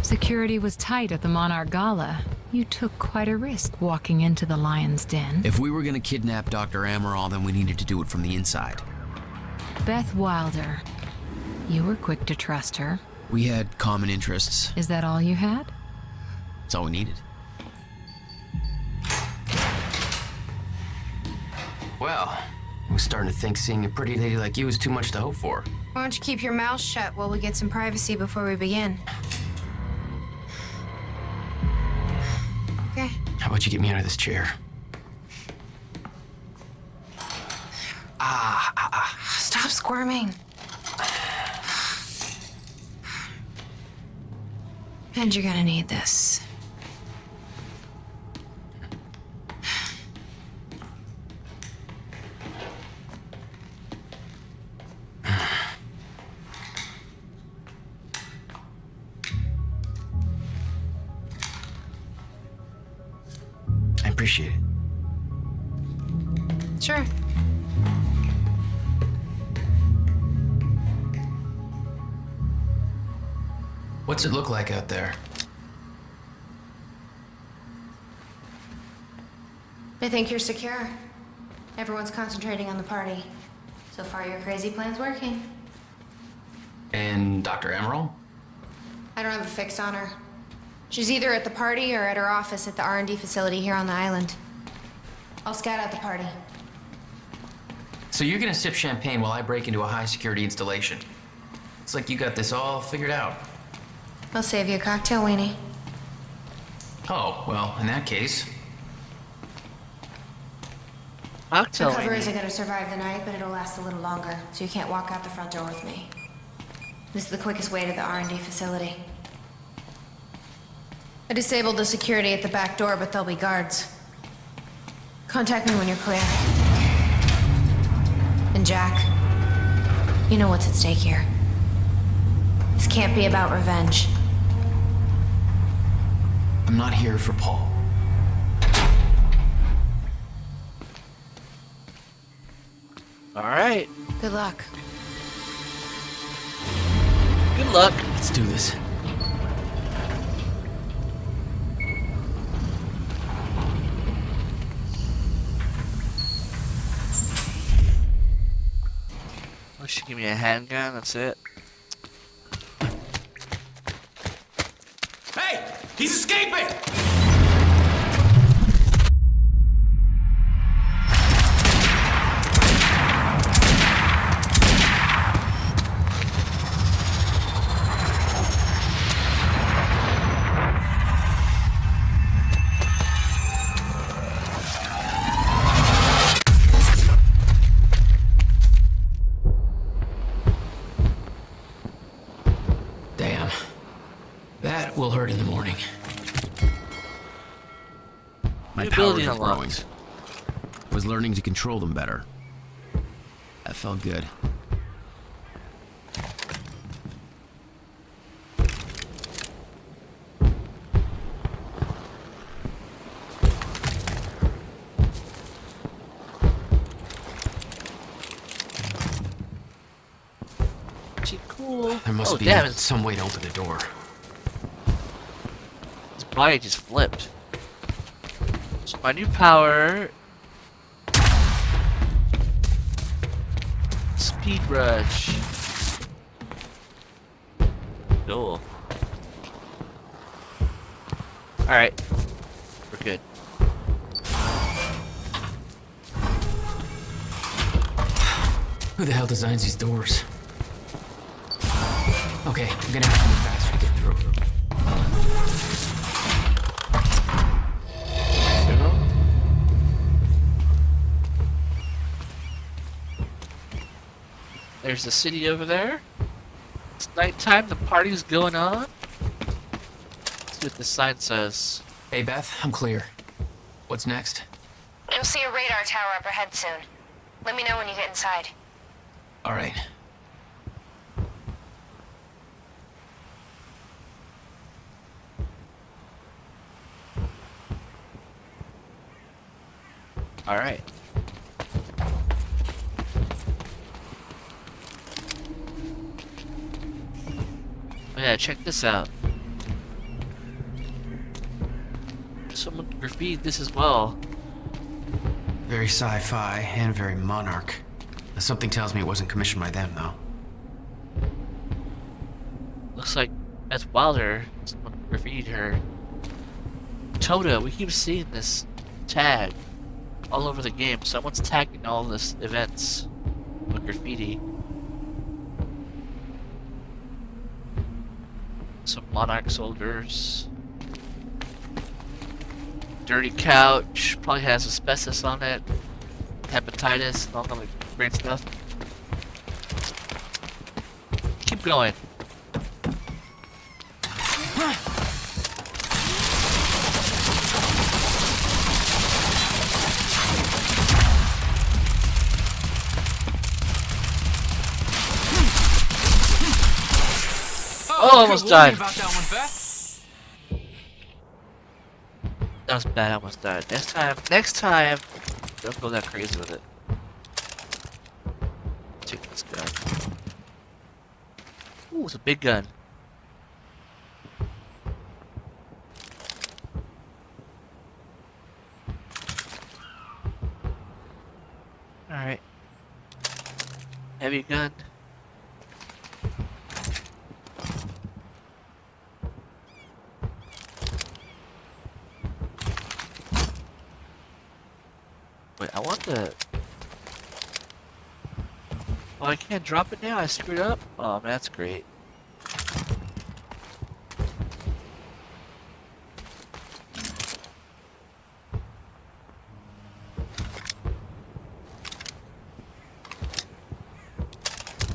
Security was tight at the Monarch Gala. You took quite a risk walking into the lion's den. If we were gonna kidnap Dr. Amaral, then we needed to do it from the inside. Beth Wilder. You were quick to trust her. We had common interests. Is that all you had? That's all we needed. Well, I was starting to think seeing a pretty lady like you was too much to hope for. Why don't you keep your mouth shut while we get some privacy before we begin? Okay. How about you get me out of this chair? Stop squirming. And you're gonna need this. I appreciate it. Sure. What's it look like out there? I think you're secure. Everyone's concentrating on the party. So far, your crazy plan's working. And Dr. Amaral? I don't have a fix on her. She's either at the party or at her office at the R&D facility here on the island. I'll scout out the party. So you're gonna sip champagne while I break into a high-security installation. It's like you got this all figured out. I'll save you a cocktail, Weenie. Oh, well, in that case... The cover isn't gonna survive the night, but it'll last a little longer, so you can't walk out the front door with me. This is the quickest way to the R&D facility. I disabled the security at the back door, but there'll be guards. Contact me when you're clear. And Jack, you know what's at stake here. This can't be about revenge. I'm not here for Paul. All right. Good luck. Good luck. Let's do this. Oh, she give me a handgun. That's it. Hey! He's escaping! Damn. That will hurt in the morning. My New powers ability are growing. unlocked. Was learning to control them better. That felt good. She cool. There must Oh, be damn, some way to open the door. his body just flipped. So my new power. Speed rush. Cool. Alright. We're good. Who the hell designs these doors? Okay, I'm gonna have to move faster to get through. There's the city over there. It's nighttime, the party's going on. Let's see what this sign says. Hey Beth, I'm clear. What's next? You'll see a radar tower up ahead soon. Let me know when you get inside. All right. Alright. Oh yeah, check this out. graffiti this as well. Very sci-fi and very Monarch. Something tells me it wasn't commissioned by them, though. Looks like that's Wilder. Someone graffitied her. Toda, we keep seeing this tag all over the game. Someone's tagging all this events with graffiti. Some Monarch soldiers. Dirty couch. Probably has asbestos on it. Hepatitis and all that great stuff. Keep going. Oh, almost died. About that one, Beth. That was bad, I almost died. Next time, don't go that crazy with it. Take this gun. Ooh, it's a big gun. Alright. Heavy gun. Wait, I want the... Oh, I can't drop it now? I screwed up? Oh, man, that's great.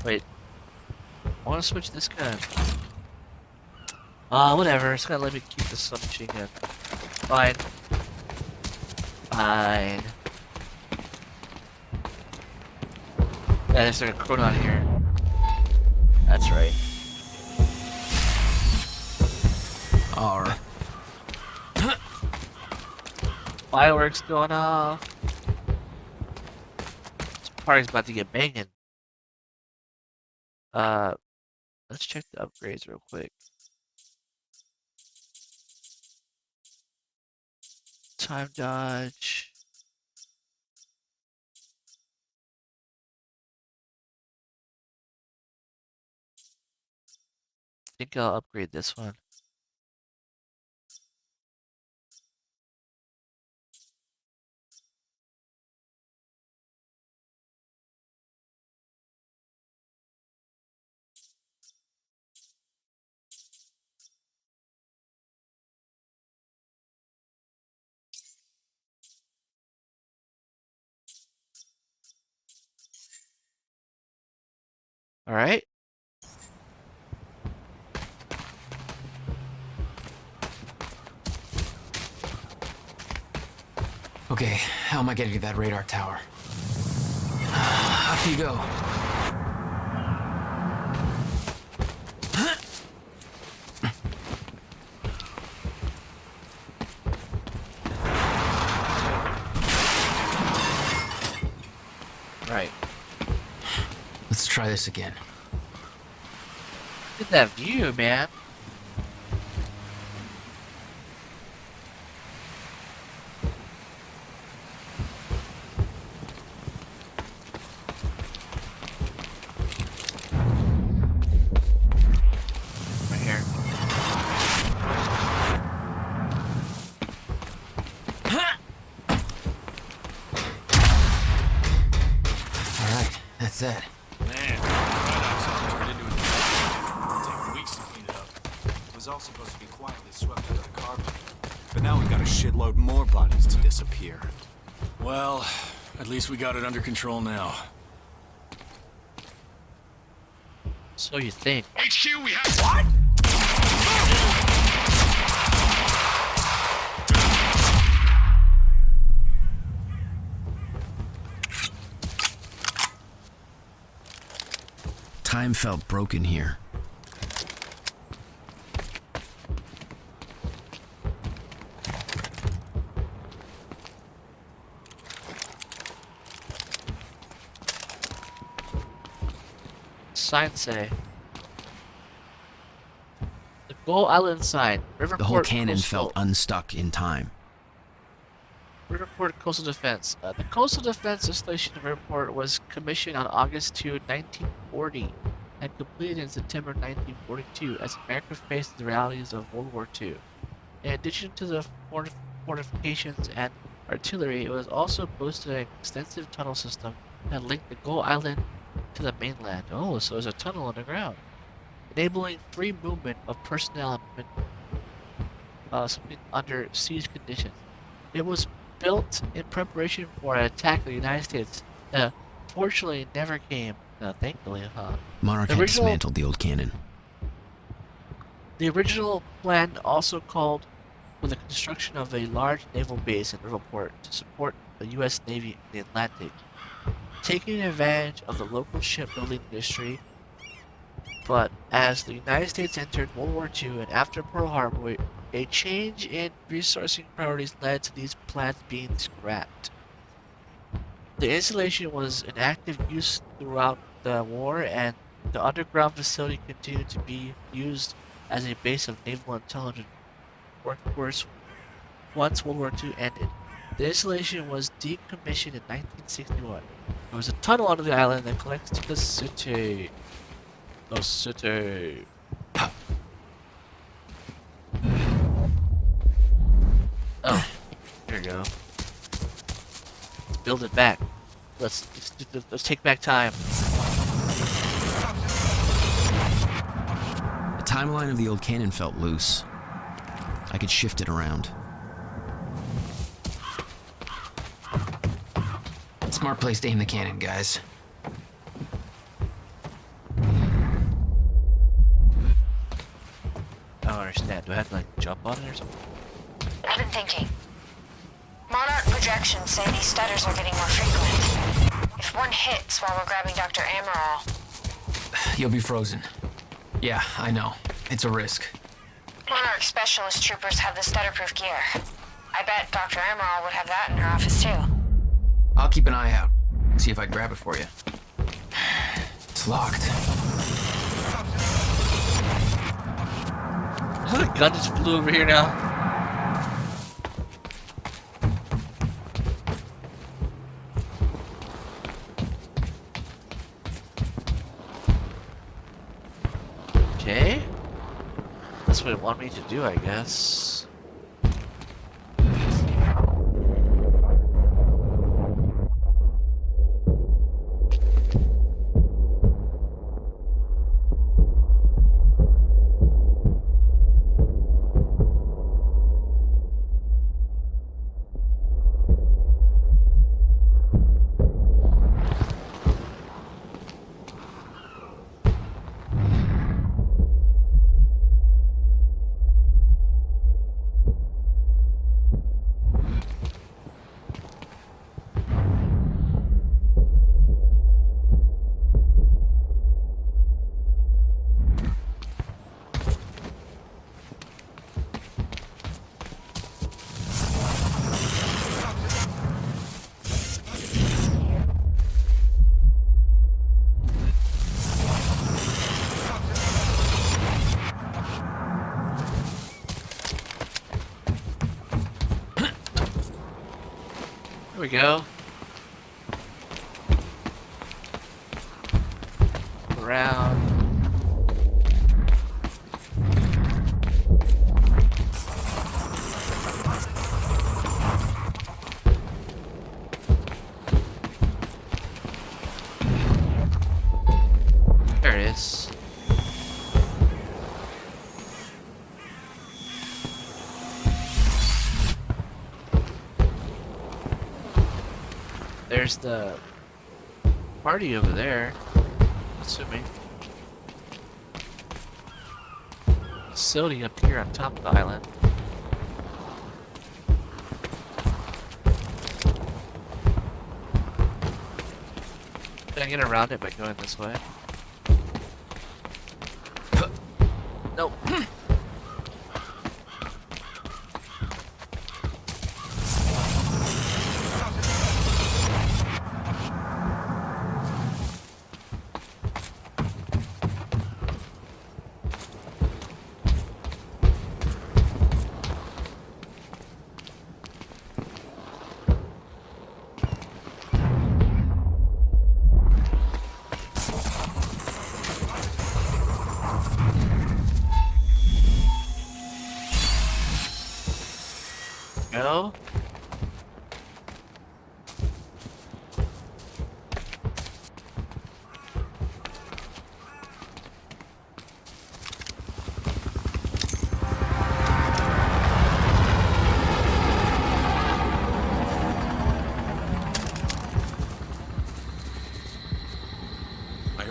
Wait. I want to switch this gun. Whatever. It's gonna let me keep this submachine gun. Fine. Fine. Yeah, there's like a chronon here. That's right. Alright. Fireworks going off. This party's about to get banging. Let's check the upgrades real quick. Time dodge. I think I'll upgrade this one. All right. Okay, how am I getting to that radar tower? Off you go. Right. Let's try this again. Look at that view, man. Right here. Alright, that's it. Man, that outside turned into a it'll take weeks to clean it up. It was all supposed to be quietly swept under the carpet. But now we've got a shitload more bodies to disappear. Well, at least we got it under control now. So you think. HQ, we have what? Time felt broken here. Sign say. The Gull Island sign. The whole cannon felt unstuck in time. Riverport Coastal Defense. The Coastal Defense Installation of Riverport was commissioned on August 2, 1940 and completed in September 1942 as America faced the realities of World War II. In addition to the fortifications and artillery, it was also boasted an extensive tunnel system that linked the Gull Island to the mainland. Oh, so there's a tunnel underground, enabling free movement of personnel and something under siege conditions. It was built in preparation for an attack of the United States. Fortunately, it never came. Thankfully, huh? Monarch had dismantled the old cannon. The original plan also called for the construction of a large naval base in Riverport to support the U.S. Navy in the Atlantic, taking advantage of the local shipbuilding industry. But as the United States entered World War II and after Pearl Harbor, a change in resourcing priorities led to these plans being scrapped. The installation was in active use throughout the war, and the underground facility continued to be used as a base of naval intelligence workforce once World War II ended. The installation was decommissioned in 1961. There was a tunnel under the island that connects to the city. The city. Oh, here we go. Let's build it back. Let's take back time. The timeline of the old cannon felt loose. I could shift it around. Smart place to aim the cannon, guys. I don't understand. Do I have to, like, jump on it or something? I've been thinking. Monarch projections say these stutters are getting more frequent. If one hits while we're grabbing Dr. Amaral... You'll be frozen. Yeah, I know. It's a risk. Monarch specialist troopers have the stutterproof gear. I bet Dr. Amaral would have that in her office, too. I'll keep an eye out. See if I can grab it for you. It's locked. The gun just flew over here now. Okay. That's what it wanted me to do, I guess. There we go. Around. There it is. There's the party over there, assuming. Facility up here on top of the island. Can I get around it by going this way? Nope.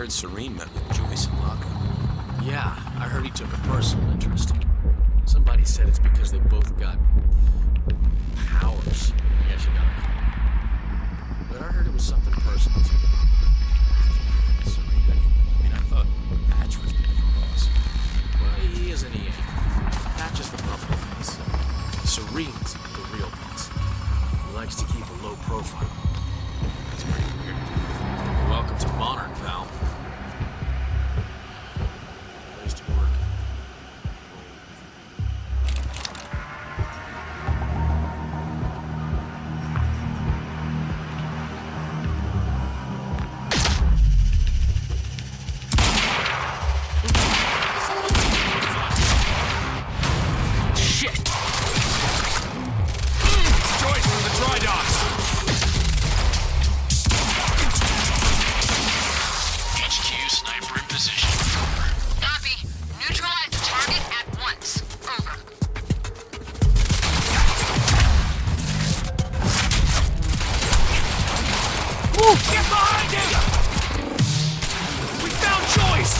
heard Serene met with Joyce and Locke. Yeah, I heard he took a personal interest. Somebody said it's because they both got powers, I guess you gotta call it. But I heard it was something personal too. Serene, I mean, I thought Patch was the big boss. Well, he is and he ain't. Patch is the puppet face. Serene's the real boss. He likes to keep a low profile. That's pretty weird. Welcome to Monarch, pal. Place to work. Shit! Joyce from the dry docks! HQ sniper in position. Copy. Neutralize the target at once. Over. Get behind him! We found Joyce!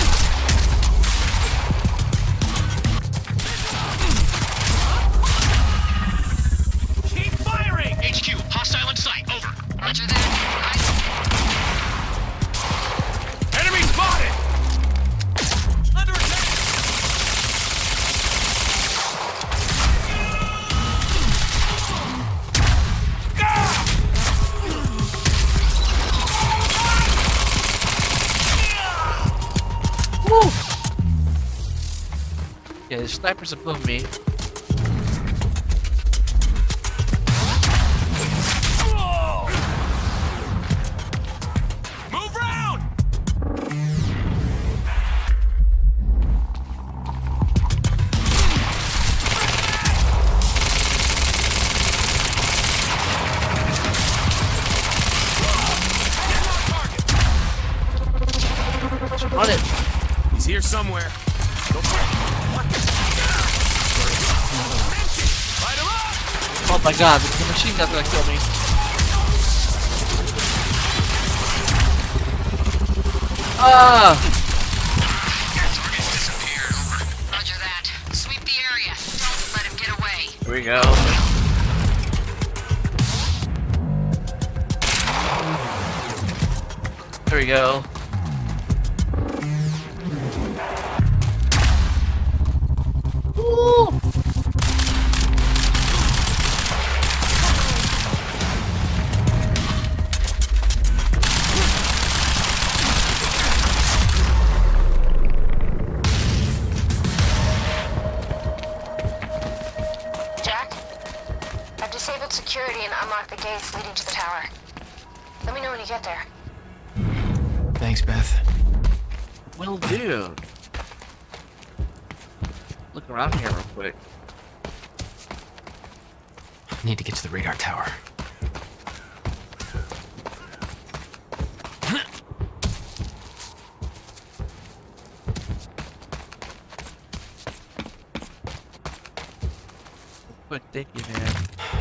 Keep firing! HQ, hostile in sight. Over. Roger that. Enemy spotted! Under attack! Yeah, there's snipers above me. Move round! Run it! He's here somewhere. Go for it. What? Light him up! Oh my god, the machine gun's gonna kill me. Ah! Target's disappeared. Over. Roger that. Sweep the area. Don't let him get away. Here we go. There we go. Woo! Jack? I've disabled security and unlocked the gates leading to the tower. Let me know when you get there. Thanks, Beth. Will do. Look around here real quick. Need to get to the radar tower. Quick thinking, man.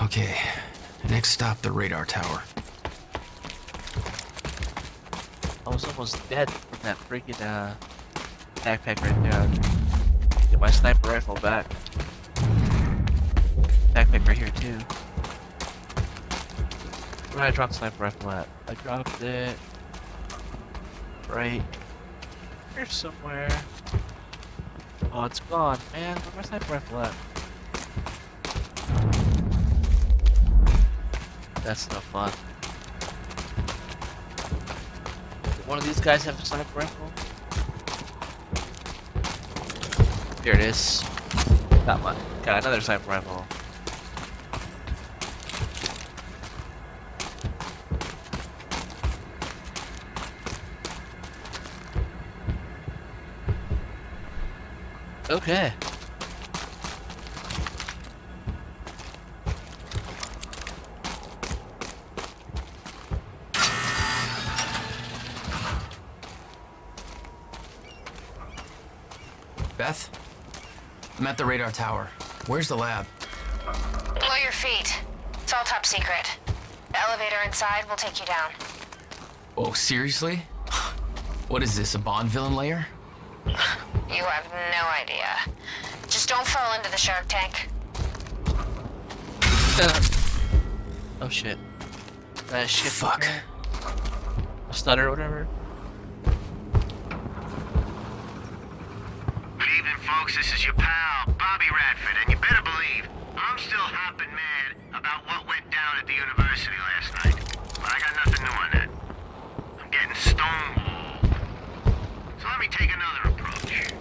Okay, next stop, the radar tower. I was almost dead from that freaking backpack right there. Get my sniper rifle back. Backpack right here too. Where did I drop the sniper rifle at? I dropped it right here somewhere. Oh, it's gone, man. Where's my sniper rifle at? That's no fun. Did one of these guys have a sniper rifle? Here it is. Got one. Got another sniper rifle. Okay. Beth? I'm at the radar tower. Where's the lab? Below your feet. It's all top secret. The elevator inside will take you down. Oh, seriously? What is this, a Bond villain lair? You have no idea. Just don't fall into the shark tank. Oh shit. Shit. Fuck. A stutter or whatever. Good evening, folks. This is your pal, Bobby Radford, and you better believe I'm still hopping mad about what went down at the university last night. But I got nothing new on that. I'm getting stonewalled. So let me take another approach.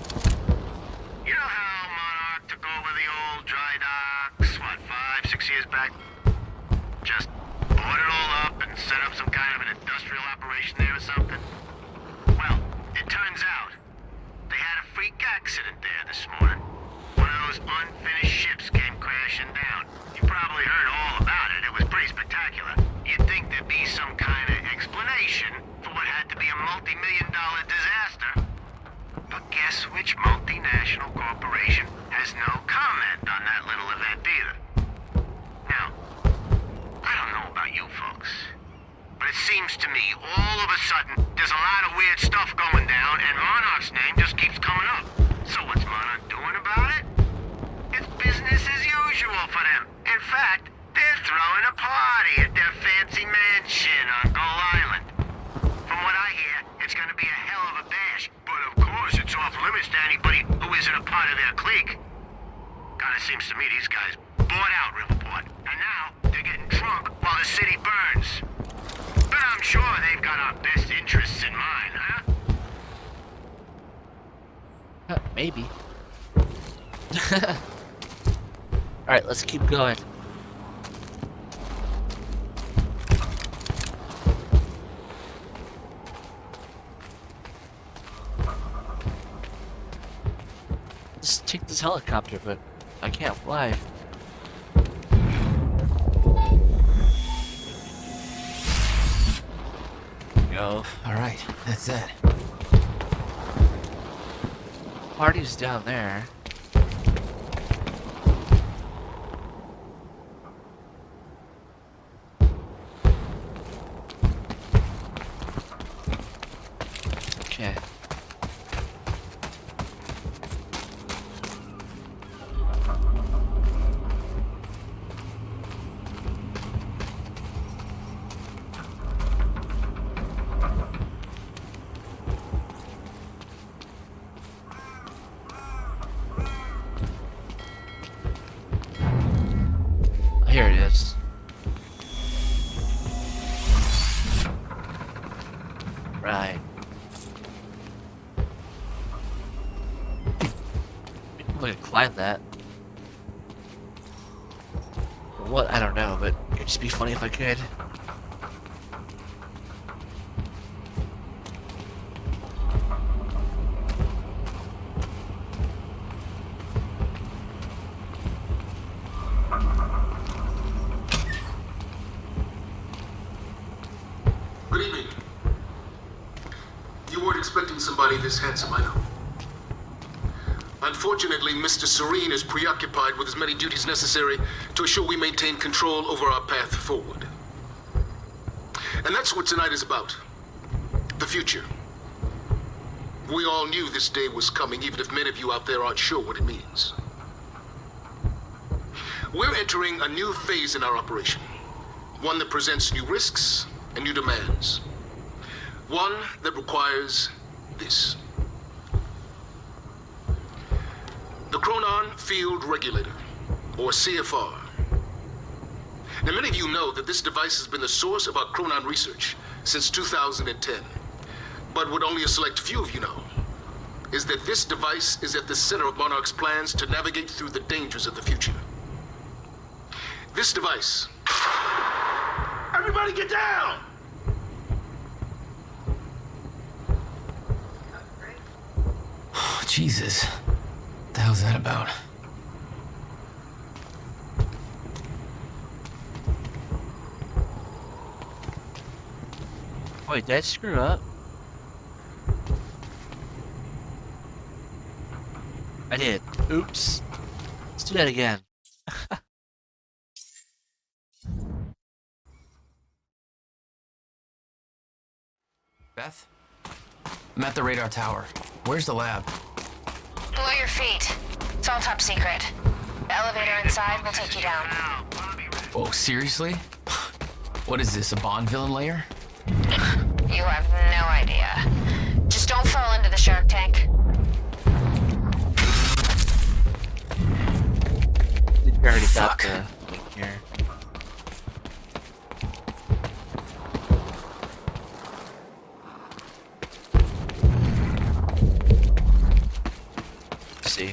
You know how Monarch took over the old dry docks, what, 5, 6 years back? Just bought it all up and set up some kind of an industrial operation there or something? Well, it turns out they had a freak accident there this morning. One of those unfinished ships came crashing down. You probably heard all about it. It was pretty spectacular. You'd think there'd be some kind of explanation for what had to be a multi-million-dollar disaster. But guess which multinational corporation has no comment on that little event either? Now, I don't know about you folks, but it seems to me all of a sudden there's a lot of weird stuff going down and Monarch's name just keeps coming up. So what's Monarch doing about it? It's business as usual for them. In fact, they're throwing a party at their fancy mansion on Gull Island. From what I hear, it's gonna be a hell of a bash, but of course it's off limits to anybody who isn't a part of their clique. Kinda seems to me these guys bought out Riverport, and now they're getting drunk while the city burns. But I'm sure they've got our best interests in mind, huh? Maybe. Alright, let's keep going. Let's take this helicopter, but I can't fly. Go. All right, that's that. Party's down there. Okay. Here it is. Right. I'm gonna climb that. What? I don't know, but it'd just be funny if I could. Good evening. You weren't expecting somebody this handsome, I know. Unfortunately, Mr. Serene is preoccupied with as many duties necessary to assure we maintain control over our path forward. And that's what tonight is about. The future. We all knew this day was coming, even if many of you out there aren't sure what it means. We're entering a new phase in our operation. One that presents new risks and new demands. One that requires this. The Chronon Field Regulator, or CFR. Now, many of you know that this device has been the source of our Chronon research since 2010. But what only a select few of you know is that this device is at the center of Monarch's plans to navigate through the dangers of the future. This device... Everybody get down! Oh, Jesus. What the hell's that about? Wait, did I screw up? I did. Oops. Let's do that again. Beth? I'm at the radar tower. Where's the lab? Below your feet. It's all top secret. The elevator inside will take you down. Oh, seriously? What is this, a Bond villain lair? You have no idea. Just don't fall into the shark tank. You already got Fuck. the link here. See.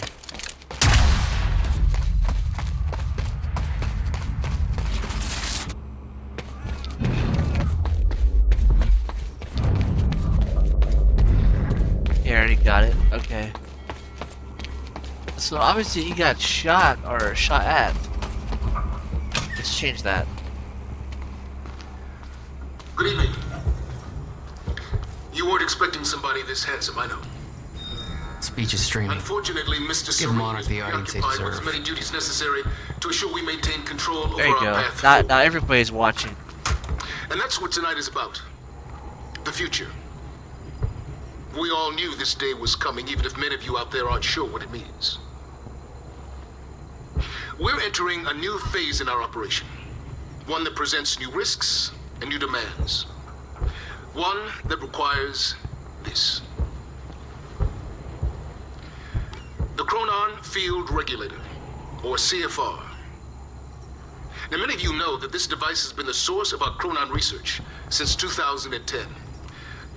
You already got it. Okay. So obviously you got shot or shot at. Let's change that. Good evening. You weren't expecting somebody this handsome, I know. Speech is streaming. Unfortunately, Mr. Give Serene Monarch is the audience they preoccupied with as deserve. many duties necessary to assure we maintain control over There you our go. path Not forward. everybody's watching. And that's what tonight is about. The future. We all knew this day was coming, even if many of you out there aren't sure what it means. We're entering a new phase in our operation. One that presents new risks and new demands. One that requires this. The Chronon Field Regulator, or CFR. Now, many of you know that this device has been the source of our Chronon research since 2010.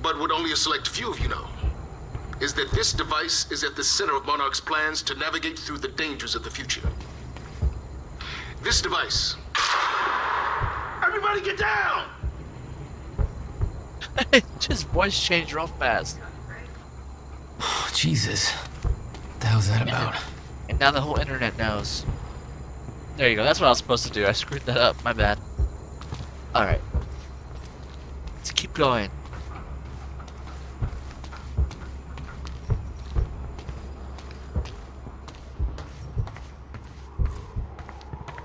But what only a select few of you know is that this device is at the center of Monarch's plans to navigate through the dangers of the future. This device... Everybody get down! His voice changed real fast. Oh, Jesus. What the hell's that about? And now the whole internet knows. There you go. That's what I was supposed to do. I screwed that up. My bad. Alright. Let's keep going.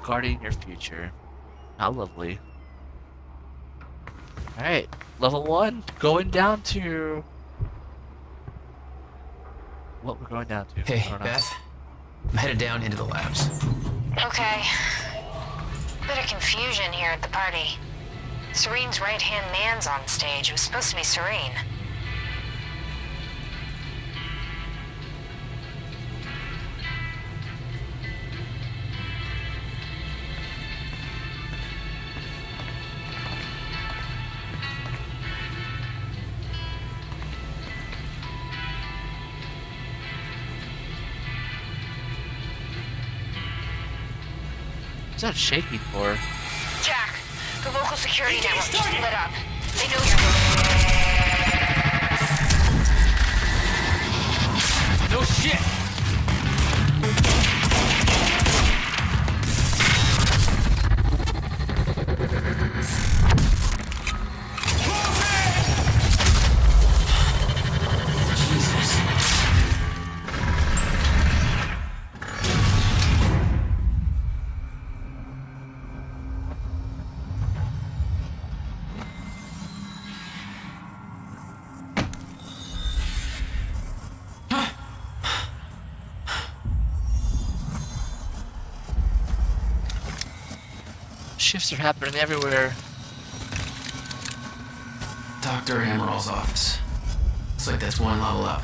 Guarding your future. How lovely. Alright. Level 1. Going down to... What we're going down to? I Hey, don't know. Beth. I'm headed down into the labs. Okay. Bit of confusion here at the party. Serene's right-hand man's on stage. It was supposed to be Serene. What's that shaking for? Jack, the local security network just lit up. They know you're... No shit! Shifts are happening everywhere. Dr. Emerald's office. Looks like that's one level up.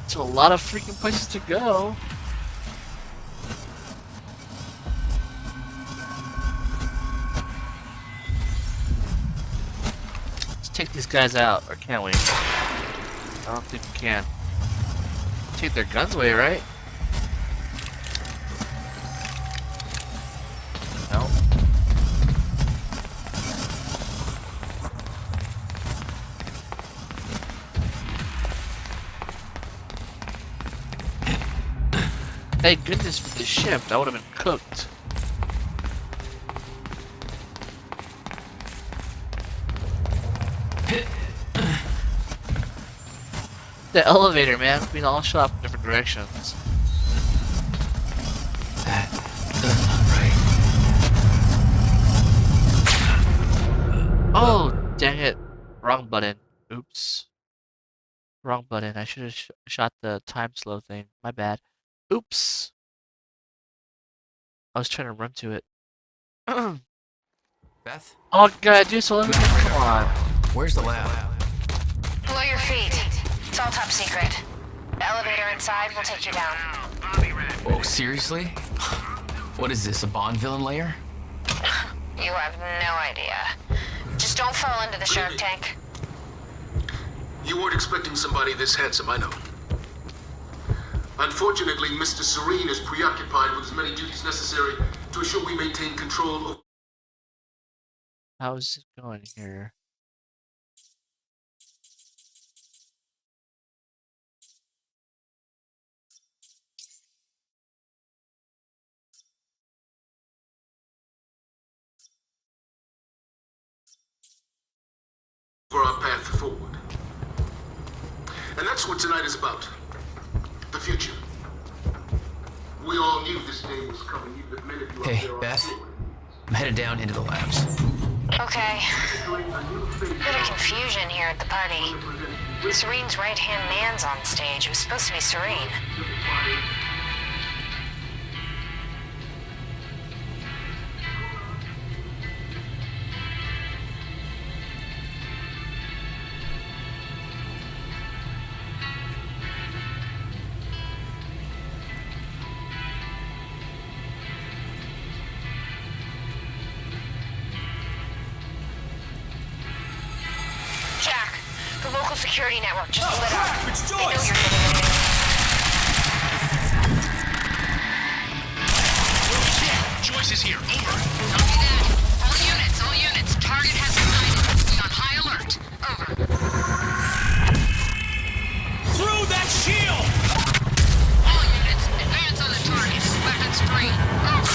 It's a lot of freaking places to go. Let's take these guys out, or can we? I don't think we can. Take their guns away, right? No. Thank goodness for this shift. I would have been cooked. The elevator, man, being all shot in different directions. That doesn't look right. Wrong button. Oops. Wrong button. I should have shot the time slow thing. My bad. Oops. I was trying to run to it. Oh, Beth? God, dude, so let me come on. Where's the lab? Below your feet. It's all top secret. The elevator inside will take you down. Oh, seriously? What is this, a Bond villain lair? You have no idea. Just don't fall into the shark tank. You weren't expecting somebody this handsome, I know. Unfortunately, Mr. Serene is preoccupied with as many duties necessary to ensure we maintain control of... How's it going here? for our path forward. And that's what tonight is about. The future. We all knew this day was coming, even if many of you out Hey, there are Beth. still. I'm headed down into the labs. Okay. Bit of confusion here at the party. Serene's right-hand man's on stage. It was supposed to be Serene. Jack, the local security network just lit up. It's They know Joyce! you're getting in. Joyce is here. Over. Copy that. All units. Target has been sighted. Be on high alert. Over. Through that shield! All units, advance on the target. Weapons free. Over.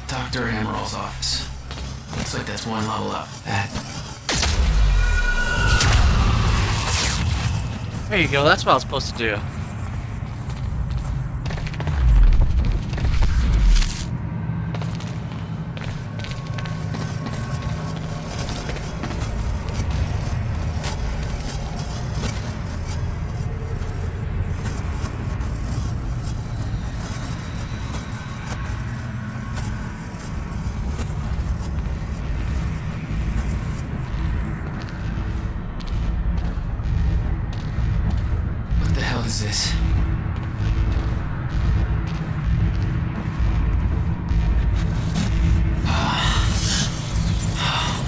Dr. Amaril's office. Looks like that's one level up. That. There you go, that's what I was supposed to do. What the hell is this?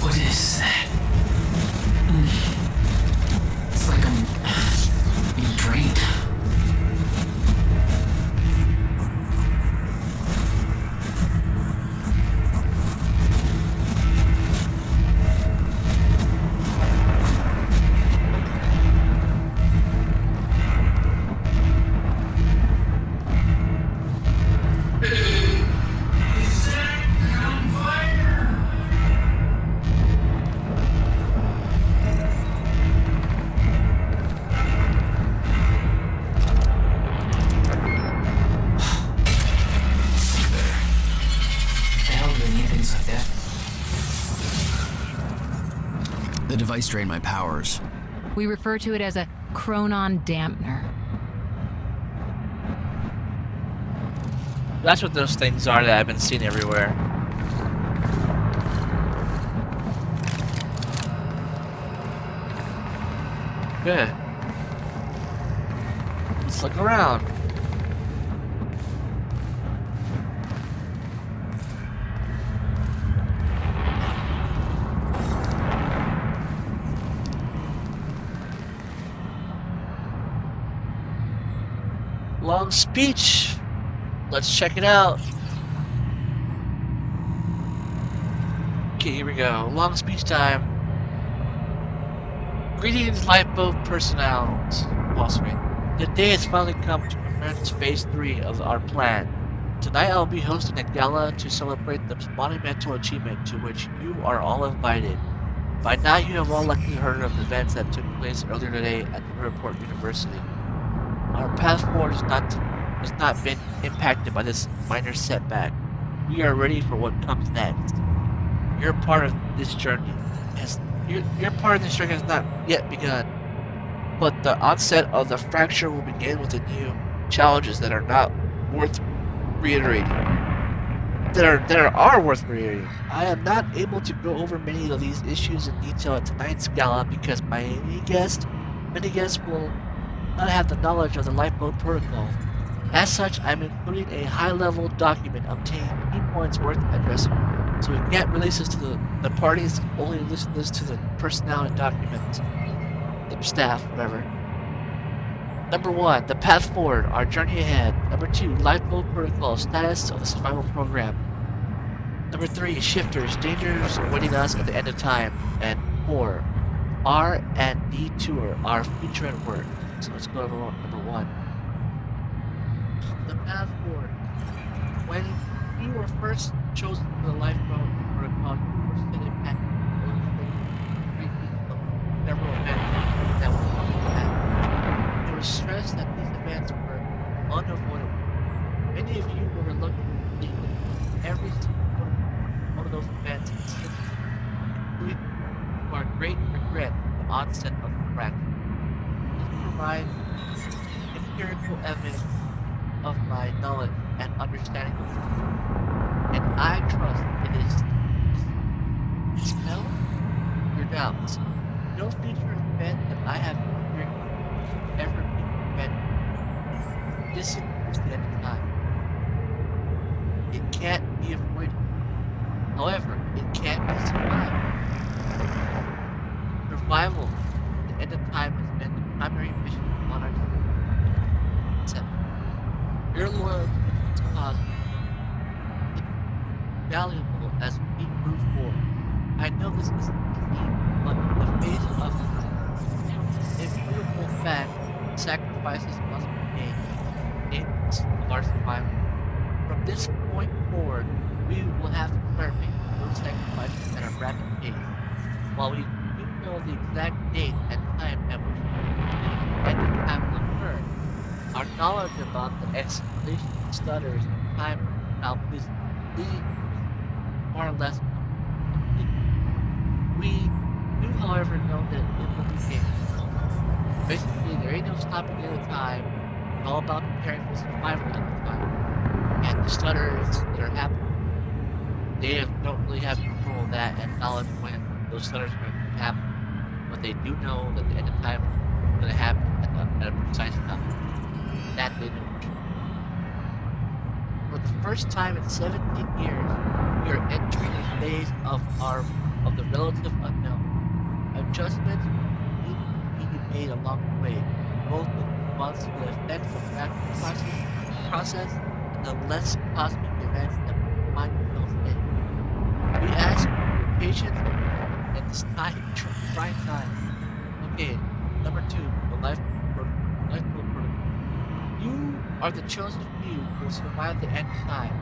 What is that? It's like I'm being drained. The hell do they need things like that? The device drained my powers. We refer to it as a chronon dampener. That's what those things are that I've been seeing everywhere. Good. Let's look around. Long speech. Let's check it out. Okay, here we go. Long speech time. Greetings, lifeboat personnel. Lost me. The day has finally come to commence Phase 3 of our plan. Tonight I'll be hosting a gala to celebrate the monumental achievement to which you are all invited. By now you have all likely heard of the events that took place earlier today at the Riverport University. Our path forward has not been impacted by this minor setback. We are ready for what comes next. Your part of this journey has not yet begun, but the onset of the fracture will begin with the new challenges that are not worth reiterating. That are worth reiterating. I am not able to go over many of these issues in detail at tonight's gala because many guests will not have the knowledge of the lifeboat protocol. As such, I'm including a high-level document obtaining key points worth addressing. So we can't release this to the parties, only release this to the personnel and documents, the staff, whatever. Number 1, the path forward, our journey ahead. Number 2, lifeboat protocol, status of the survival program. Number 3, shifters, dangers awaiting us at the end of time. And 4, R&D tour, our future at work. So let's go over number 1. The path forward. When you were first chosen for the lifeboat protocol, you were sent a pack of several events that were coming back. It was stressed that these events were unavoidable. Many of you were reluctant to complete every single one of those events, including to our great regret the onset of the fracture. This provides empirical evidence of my knowledge and understanding of it. And I trust it is dispel your doubts. No future event that I have experienced ever be prevented. This is the end of time. It can't be avoided. However, it can be survived. Survival at the end of time has been the primary mission of Monarch Gala. Your loyalty to this cause is valuable as we move forward. I know this isn't easy, but in the face of immutable fact, sacrifices must be made in the interest of our survival. From this point forward, we will have to start making those sacrifices at a rapid pace. While we do know the exact date and time at which the end of time will occur, our knowledge about the escalation of stutters and time malfeasance is far less complete. We do, however, know that it will be painful. Basically, there ain't no stopping at a time. It's all about preparing for survival at the time. And the stutters that are happening, they don't really have control of that and knowledge when those stutters are going to happen. But they do know that the end of time is going to happen at a precise time. That they know for sure. For the first time in 17 years, we are entering a phase of the relative unknown. Adjustments need to be made along the way, both in response to the effects of the fracture process and the less cosmic events that we find ourselves in. We ask for your patience at this trying time. Okay, number 2, the lifeboat protocol. You are the chosen few who will survive the end of time.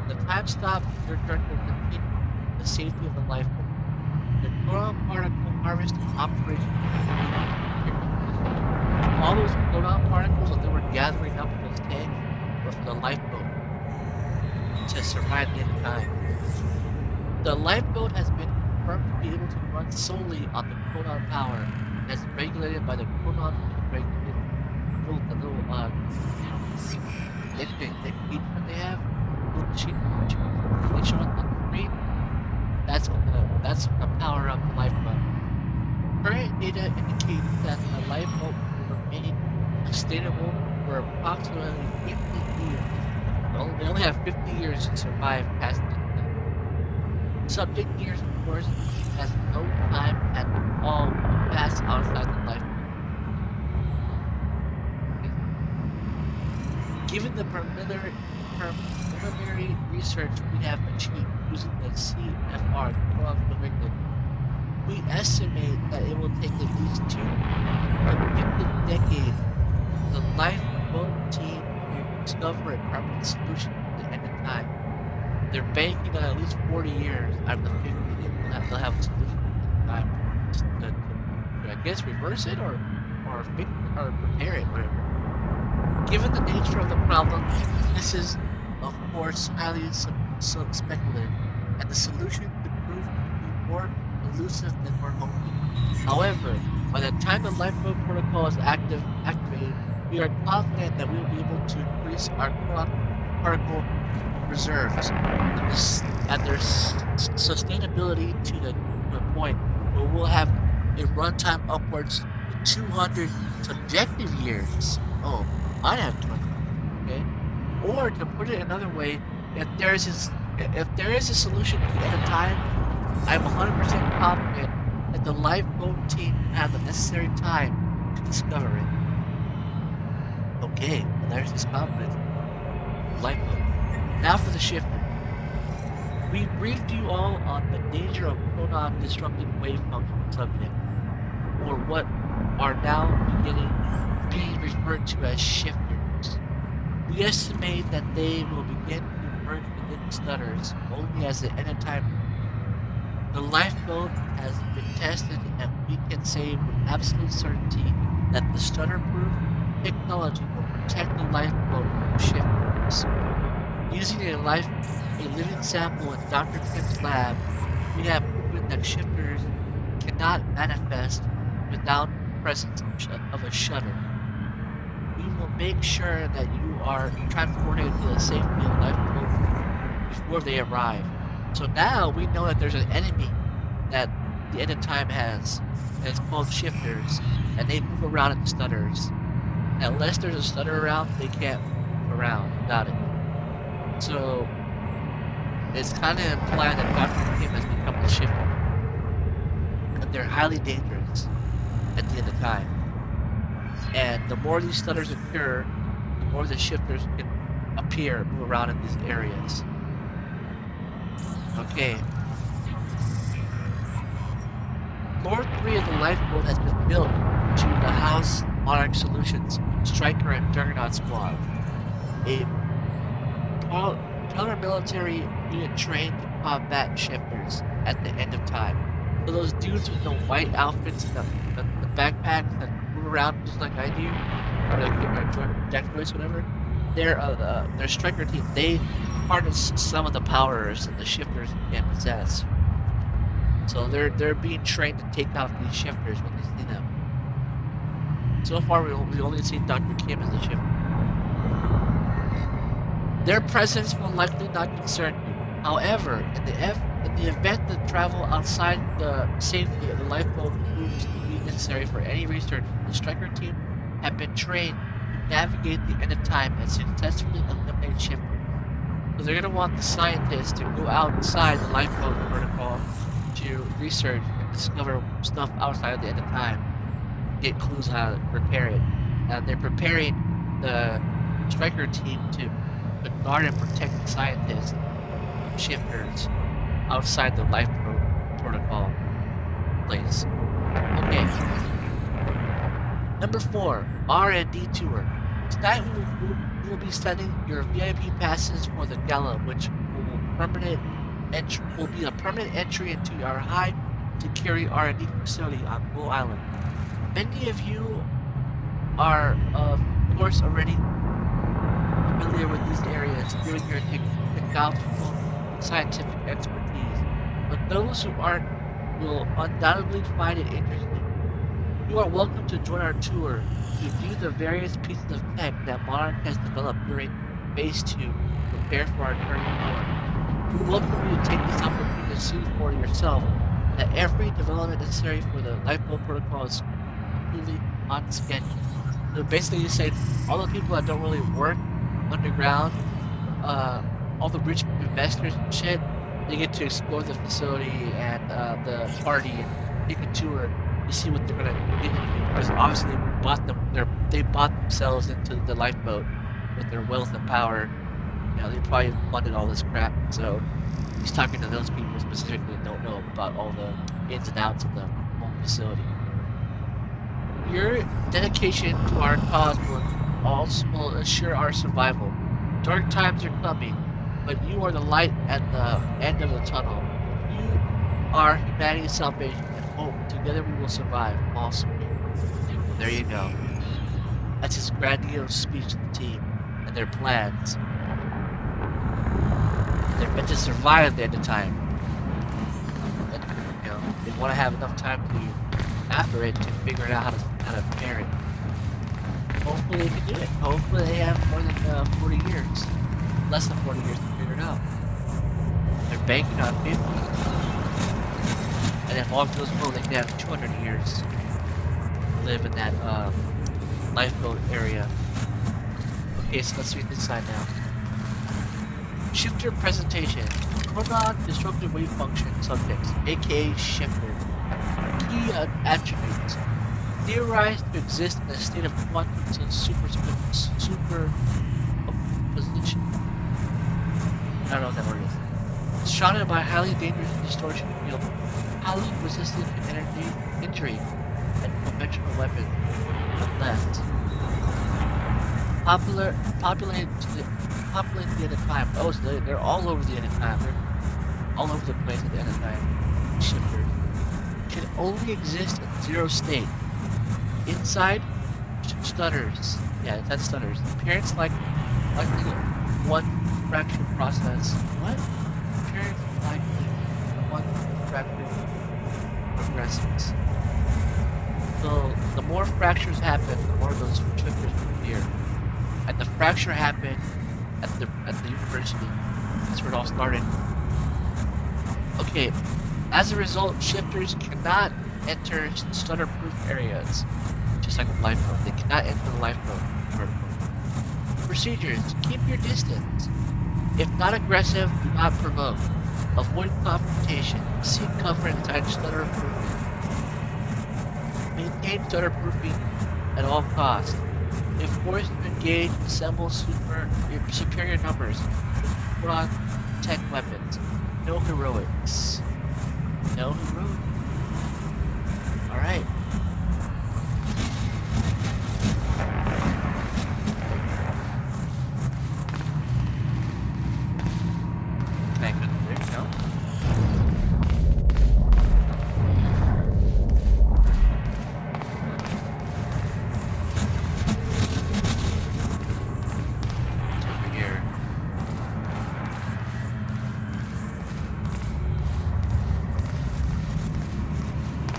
When the time stops, your journey will continue in the safety of the lifeboat. The chronon particle harvesting operation. All those chronon particles that they were gathering up in those tanks were for the lifeboat to survive the end of time. The lifeboat has been confirmed to be able to run solely on the chronon power and is regulated by the chronon regulated the little feature they have, little machine they show on the screen. That's a power up the lifeboat. Current data indicates that the lifeboat will remain sustainable for approximately 50 years. They only have 50 years to survive past this time. Subject years, of course, has no time at all pass outside the lifeboat. Given the preliminary research we have achieved using the CFR, we estimate that it will take at least 2 to 50 decades for the discover a permanent solution to the end of time. They're banking on at least 40 years out of the 50 they'll have a solution to time. I guess reverse it or fix it or repair it, whatever. Given the nature of the problem, this is, of course, highly speculative, and the solution could prove to be more elusive than we're hoping. However, by the time the lifeboat protocol is activated, we are confident that we will be able to increase our particle reserves and their sustainability to the point where we'll have a runtime upwards to 200 subjective years. Oh, I'd have 200. Okay. Or to put it another way, if there is a solution at a time, I'm 100% confident that the lifeboat team have the necessary time to discover it. Okay, well, there's his confidence. Lifeboat. Now for the shifter. We briefed you all on the danger of proton disrupted wave function subject, or what are now being referred to as shifters. We estimate that they will begin to merge within stutters only as the end of time. The lifeboat has been tested, and we can say with absolute certainty that the stutter-proof technology will protect the lifeboat from shifters. Using a living sample in Dr. Kim's lab, we have proven that shifters cannot manifest without the presence of a shutter. We will make sure that you are transported to the safety of the lifeboat before they arrive. So now we know that there's an enemy that the end of time has, and it's called shifters, and they move around in stutters. And unless there's a stutter around, they can't move around without it. So it's kind of implied that Dr. Kim has become a shifter. And they're highly dangerous at the end of time. And the more these stutters occur, the more the shifters can appear, move around in these areas. Okay. Floor 3 of the lifeboat has been built to the house Monarch Solutions, Striker and Juggernaut Squad. A paramilitary unit trained to combat shifters at the end of time. So those dudes with the white outfits and the backpacks that move around just like I do, or like Jack Joyce, whatever, their striker team, they harness some of the powers that the shifters can possess. So they're being trained to take out these shifters when they see them. So far, we only seen Dr. Kim as a shifter. Their presence will likely not concern you. However, in the event that travel outside the safety of the lifeboat proves to be necessary for any research, the striker team have been trained to navigate the end of time and successfully eliminate shifters. So they're going to want the scientists to go outside the lifeboat protocol to research and discover stuff outside of the end of time, get clues how to repair it. And they're preparing the striker team to guard and protect the scientists from shifters outside the lifeboat protocol place. Okay. Number 4, R&D tour. Tonight we will be sending your VIP passes for the gala, which will be a permanent entry into our high security R&D facility on Bull Island. Many of you are, of course, already familiar with these areas, given your technological and scientific expertise, but those who aren't will undoubtedly find it interesting. You are welcome to join our tour to view the various pieces of tech that Monarch has developed during Phase 2 to prepare for our turning point. We welcome you to take this opportunity to see for yourself that every development necessary for the lifeboat protocol is completely on schedule. So basically you say all the people that don't really work underground, all the rich investors and shit, they get to explore the facility and the party and take a tour to see what they're gonna get into. Because obviously they bought themselves into the lifeboat with their wealth and power. You know, they probably funded all this crap. So he's talking to those people specifically that don't know about all the ins and outs of the whole facility. Your dedication to our cause will assure our survival. Dark times are coming, but you are the light at the end of the tunnel. You are humanity's salvation and hope. Together we will survive. Awesome. There you go. That's his grandiose speech to the team and their plans. They're meant to survive at the end of time. And, they want to have enough time to, after it, to figure out how to parent. Hopefully they can do it. Hopefully they have more than 40 years. Less than 40 years to figure it out. They're banking on 50. And if all goes well, they can have 200 years to live in that lifeboat area. Okay, so let's read this side now. Shifter presentation. Chronon disruptive wave function subjects, aka shifter. Key attributes. Theorized to exist in a state of quantum superposition. I don't know what that word is. Shrouded by highly dangerous distortion field, highly resistant to energy injury, and conventional weapons. Left. Populated the end of time. Oh, so they're all over the end of time. They're all over the place at the end of time. Shifter can only exist in zero state. Inside, stutters. Yeah, that's stutters. Appearance likely one fracture process. What? Appearance likely one fracture progresses. So the more fractures happen, the more those shifters appear. And the fracture happened at the university. That's where it all started. Okay. As a result, shifters cannot enter stutter-proof areas. Just like a lifeboat. They cannot enter the lifeboat. Procedures. Keep your distance. If not aggressive, do not provoke. Avoid confrontation. Seek cover inside stutter-proofing. Maintain stutter-proofing at all costs. If forced to engage, assemble superior numbers. Put on tech weapons. No heroics. No heroics. Alright. Thank goodness, there you go. Over here.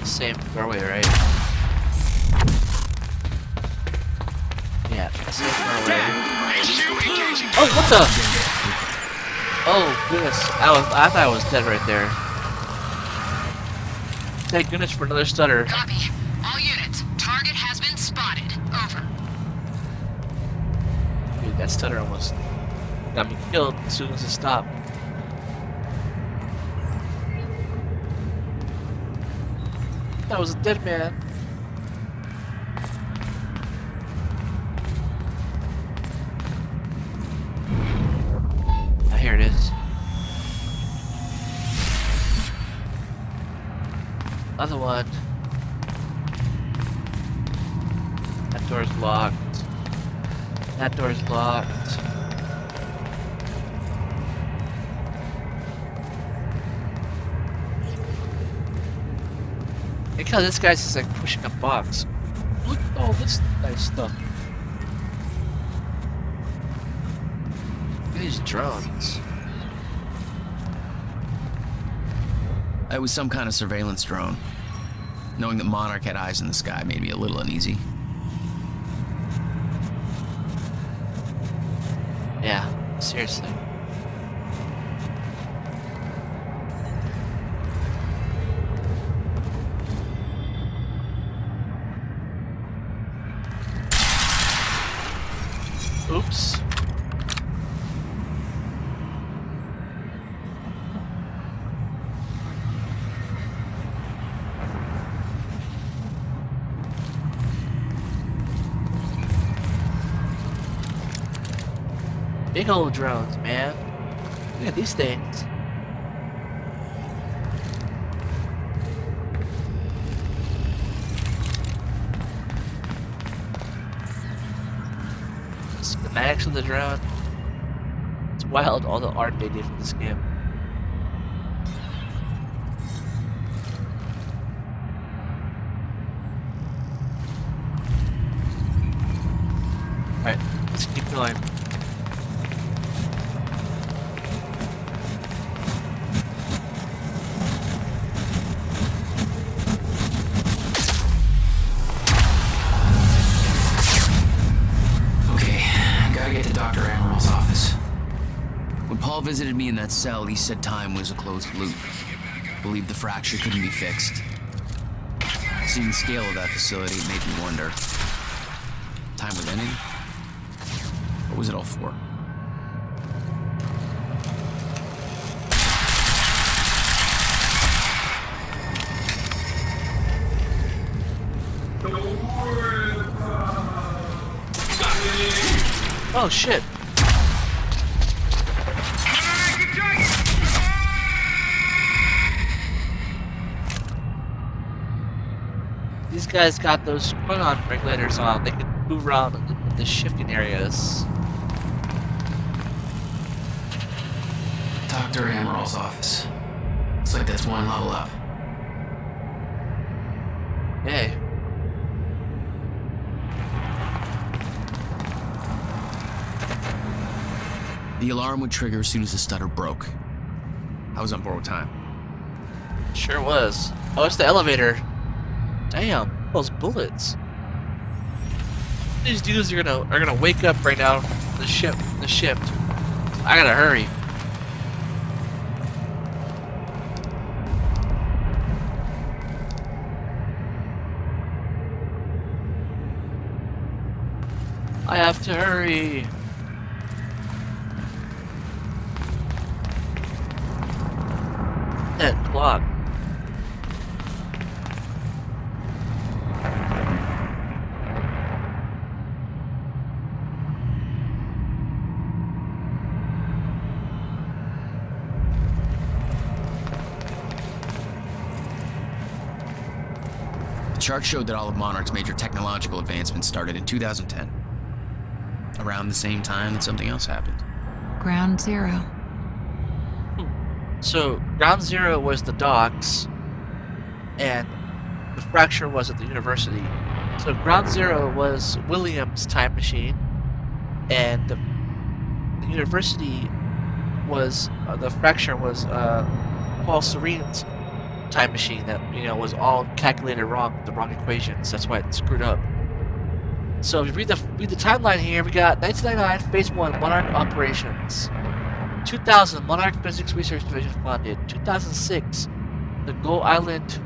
Same doorway, right? Yeah, same doorway. Oh, what the? Oh goodness! I thought I was dead right there. Thank goodness for another stutter. Copy. All units. Target has been spotted. Over. Dude, that stutter almost got me killed as soon as it stopped. That was a dead man. Ah, here it is. Other one. That door's locked. That door's locked. Because this guy's just like pushing a box. Look at all this nice stuff. Look at these drones. It was some kind of surveillance drone. Knowing that Monarch had eyes in the sky made me a little uneasy. Yeah, seriously. Oops. Big old drones, man. Look at these things. Schematics of the drone. wild, all the art they did for this game. Alright, let's keep going. Dr. Amaril's office. When Paul visited me in that cell, he said time was a closed loop. Believed the fracture couldn't be fixed. Seeing the scale of that facility, it made me wonder. Time was ending? What was it all for? Oh shit. These guys got those Chronon regulators on. They can move around in the shifting areas. Dr. Amaril's office. Looks like that's one level up. Hey. The alarm would trigger as soon as the stutter broke. I was on borrowed time. Sure was. Oh, it's the elevator. Damn, those bullets. These dudes are gonna wake up right now. The ship. I gotta hurry. I have to hurry. That clock. The chart showed that all of Monarch's major technological advancements started in 2010. Around the same time that something else happened. Ground Zero. So, Ground Zero was the docks, and the fracture was at the university. So, Ground Zero was William's time machine, and the university was, the fracture was Paul Serene's time machine that, was all calculated wrong, the wrong equations. That's why it screwed up. So, if you read the timeline here, we got 1999, Phase 1, Monarch Operations. 2000, Monarch Physics Research Division funded. 2006, the Gull Island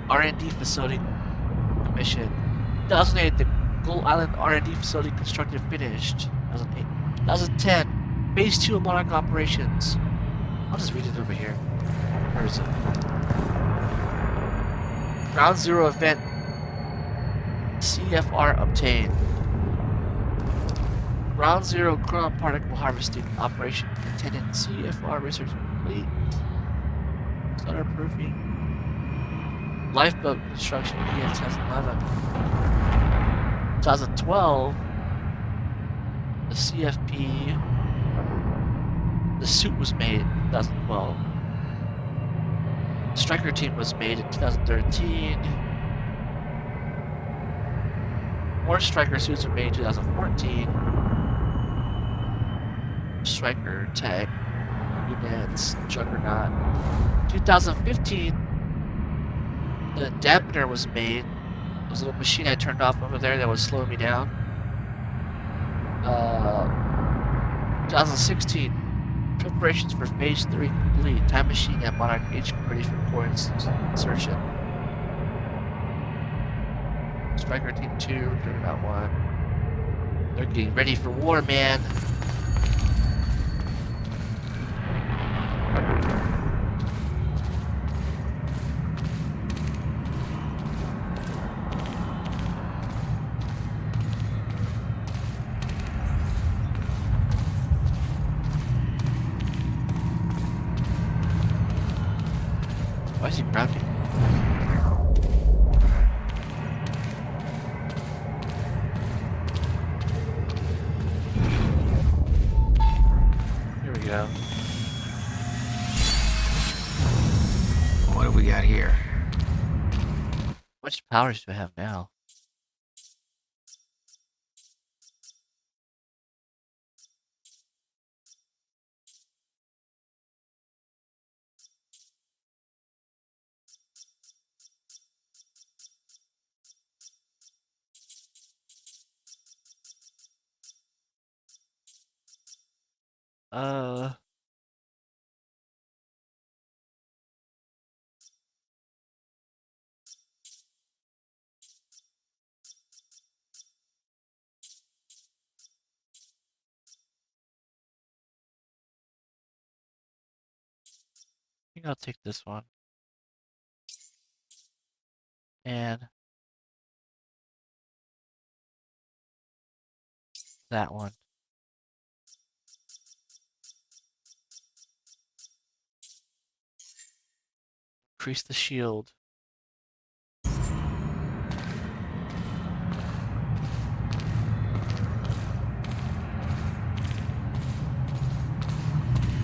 R&D facility commissioned. 2008, the Gull Island R&D facility constructed and finished. 2008. 2010, Phase 2 of Monarch Operations. I'll just read it over here. Where is it? Ground Zero event. CFR obtained. Ground Zero Chronon particle harvesting operation intended CFR research complete. Starterproofing. Lifeboat construction began 2011. 2012. The CFP. The suit was made in 2012. Striker team was made in 2013. More Striker suits were made in 2014. Striker tag units, Juggernaut. 2015, the dampener was made. It was a little machine I turned off over there that was slowing me down. 2016, preparations for Phase 3 complete. Time machine at Monarch H ready for core insertion. Striker Team 2, Juggernaut 1. They're getting ready for war, man. Why is he grounded? Here we go. go. What have we got here? How much powers do I have now? Uh, I think I'll take this one. And that one. Increase the shield.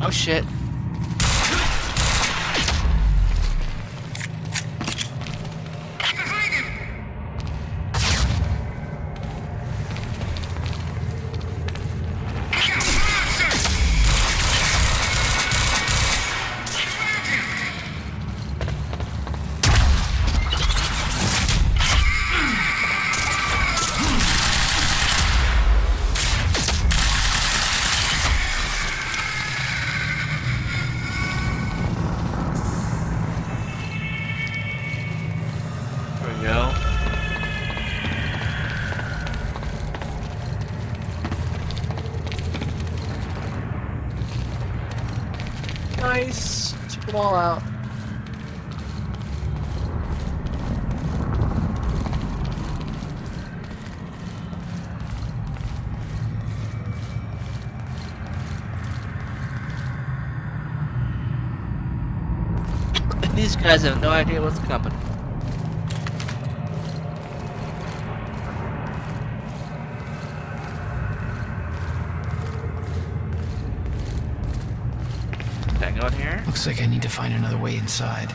Oh shit. There we go. Nice. Took them all out. These guys have no idea what's coming. Can I go in here? Looks like I need to find another way inside.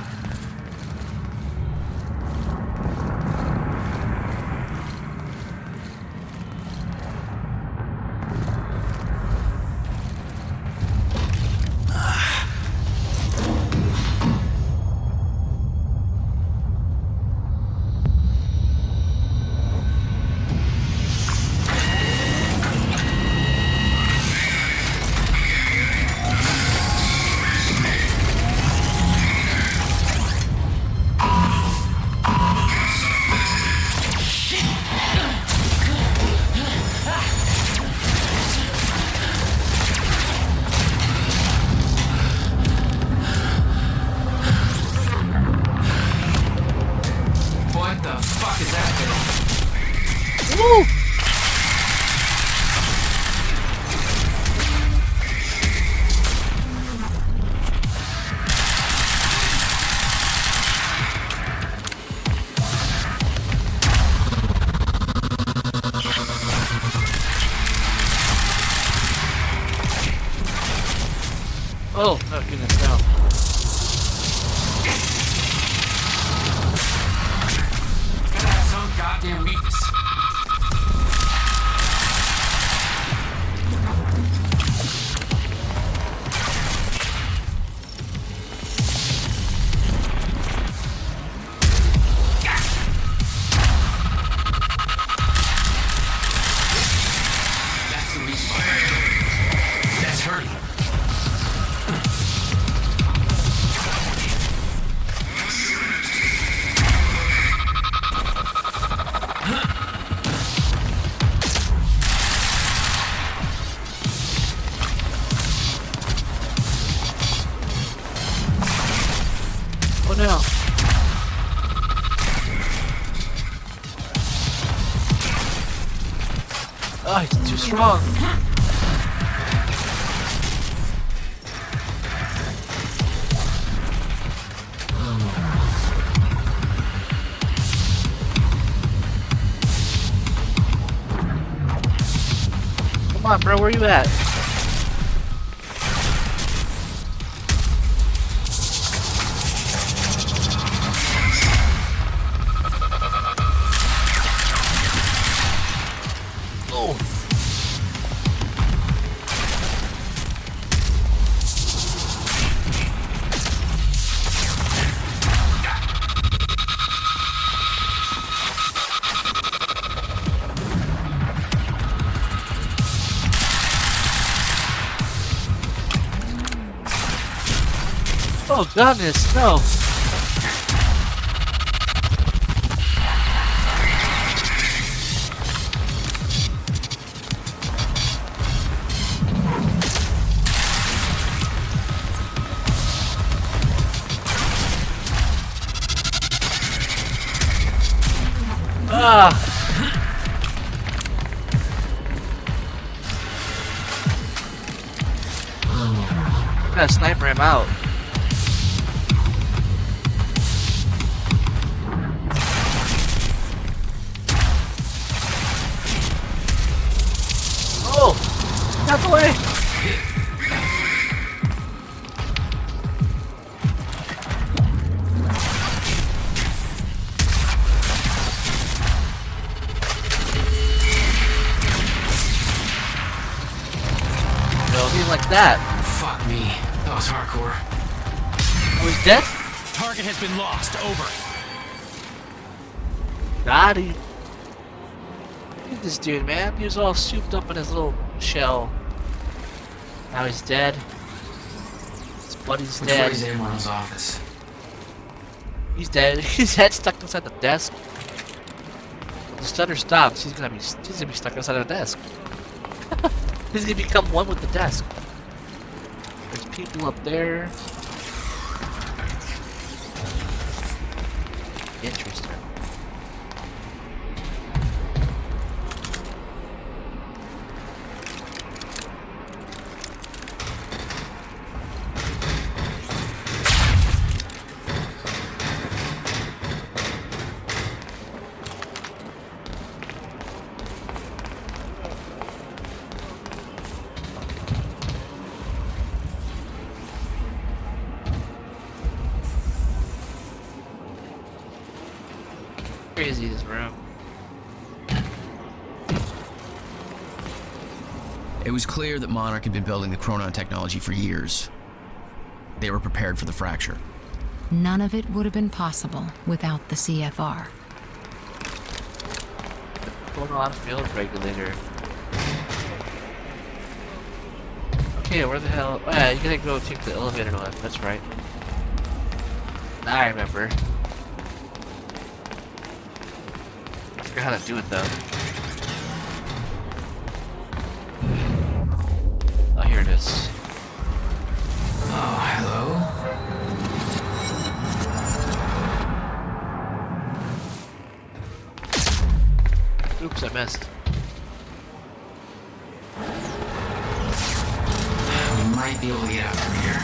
Oh, no, goodness, no. Gotta have some goddamn weakness. That's the weak spot. That's hurting. Oh no. Oh, he's too strong. Come on, bro, where you at? Oh goodness, no. Ah! I'm gonna sniper him out. Oh! Out the way! Like that. Fuck me. That was hardcore. Oh, he's dead? Target has been lost. Over. God, look at this dude, man. He was all souped up in his little shell. Now he's dead. His buddy's Which dead. way's Amron's office? He's dead. His head's stuck inside the desk. When the stutter stops, he's gonna be stuck inside the desk. He's gonna become one with the desk. There's people up there. Interesting. Crazy this room. It was clear that Monarch had been building the Chronon technology for years. They were prepared for the fracture. None of it would have been possible without the CFR. Chronon field regulator. Okay, where the hell? Oh, yeah, you gotta go take the elevator lift. That's right. Now I remember. I forgot how to do it though. Oh, here it is. Oh, hello. Oops, I missed. We might be able to get out from here.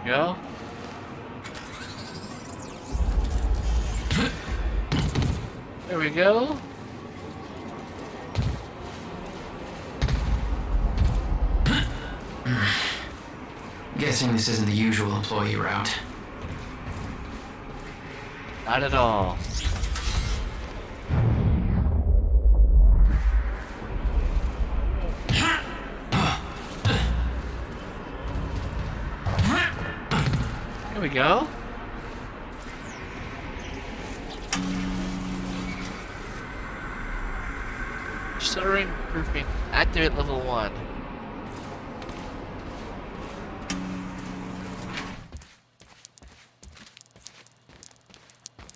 Go. There we go. Guessing this isn't the usual employee route. Not at all. Here we go. Stuttering proofing. Activate level 1.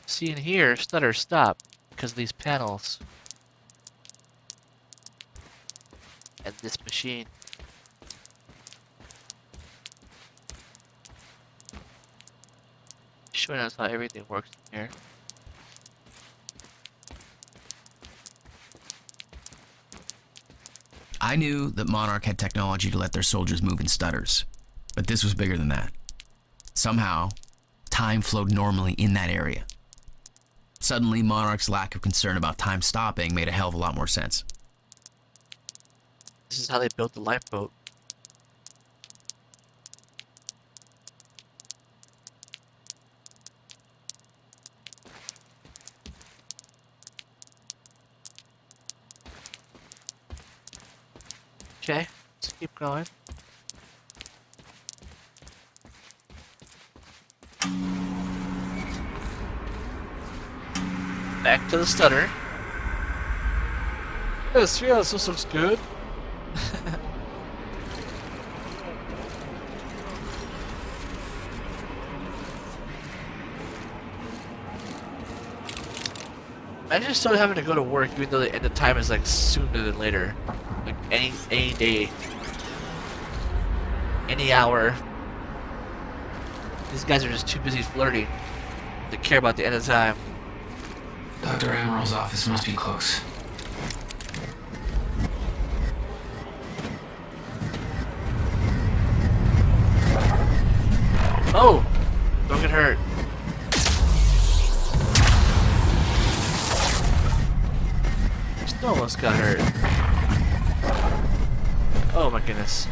See in here, stutter stop because of these panels. And this machine. showing us how everything works here. I knew that Monarch had technology to let their soldiers move in stutters, but this was bigger than that. Somehow, time flowed normally in that area. Suddenly, Monarch's lack of concern about time stopping made a hell of a lot more sense. This is how they built the lifeboat. Okay, let's keep going. Back to the stutter. Yes, this looks good. Imagine still having to go to work even though the time is like sooner than later. Like any day. Any hour. These guys are just too busy flirting to care about the end of time. Dr. Amaril's office must be close. Oh! Don't get hurt. Just almost got hurt. Oh my goodness.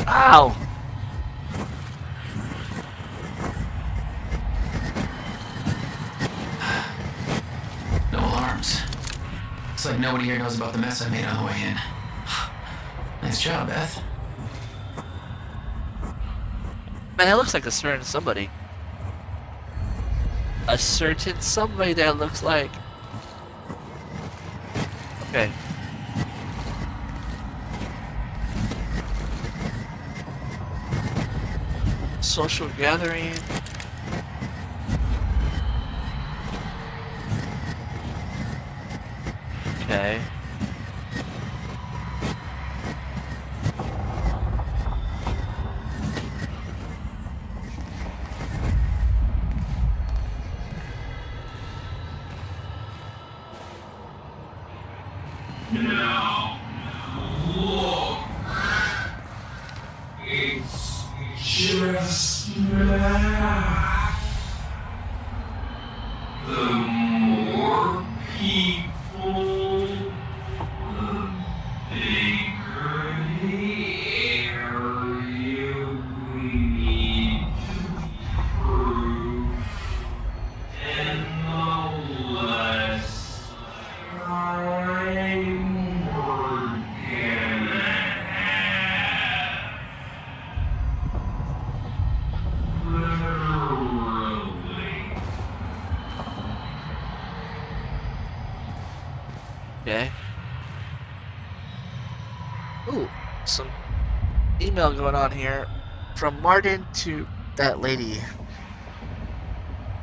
Ow! No alarms. Looks like nobody here knows about the mess I made on the way in. Nice job, Beth. Man, that looks like a certain somebody. A certain somebody that looks like. Okay. Social gathering. Okay. Now, look. It's just math. The more people, the bigger the area we need to prove, and the less time we're gonna have. Literally. Okay. Ooh, some email going on here from Martin to that lady.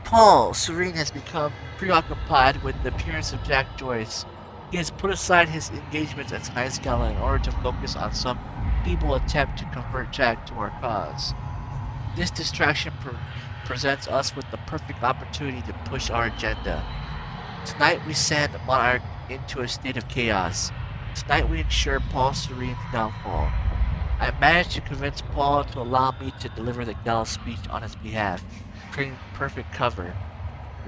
Paul Serene has become preoccupied with the appearance of Jack Joyce. He has put aside his engagements at tonight's gala in order to focus on some feeble attempt to convert Jack to our cause. This distraction presents us with the perfect opportunity to push our agenda. Tonight we send Monarch into a state of chaos. Tonight we ensure Paul Serene's downfall. I managed to convince Paul to allow me to deliver the gala speech on his behalf, creating perfect cover.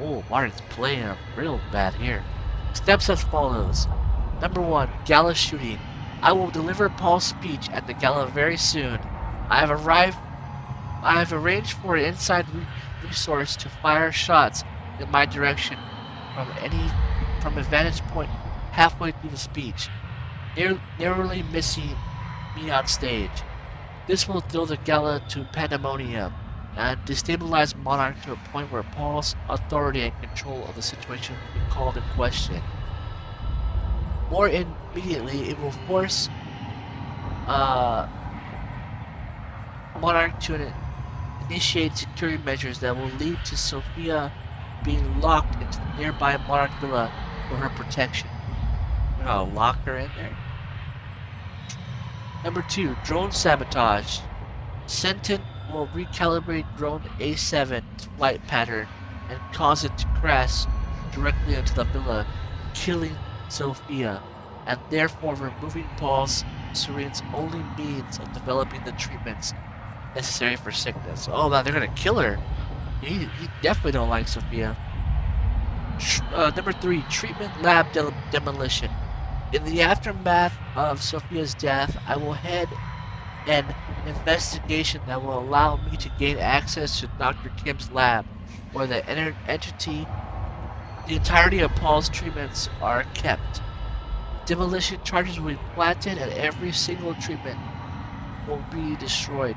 Oh, Martin's playing him real bad here. Steps as follows. Number 1, gala shooting. I will deliver Paul's speech at the gala very soon. I have arranged for an inside resource to fire shots in my direction from a vantage point halfway through the speech, narrowly missing me on stage. This will throw the gala to pandemonium and destabilize Monarch to a point where Paul's authority and control of the situation will be called in question. More immediately, it will force Monarch to initiate security measures that will lead to Sophia being locked into the nearby Monarch Villa for her protection. We're gonna lock her in there. Number 2, drone sabotage. Sentinel will recalibrate drone A7's flight pattern and cause it to crash directly into the villa, killing Sophia, and therefore removing Paul's Serene's only means of developing the treatments necessary for sickness. Oh man, they're gonna kill her. He definitely don't like Sophia. Number 3, treatment lab demolition. In the aftermath of Sophia's death, I will head an investigation that will allow me to gain access to Dr. Kim's lab, where the entirety of Paul's treatments are kept. Demolition charges will be planted and every single treatment will be destroyed.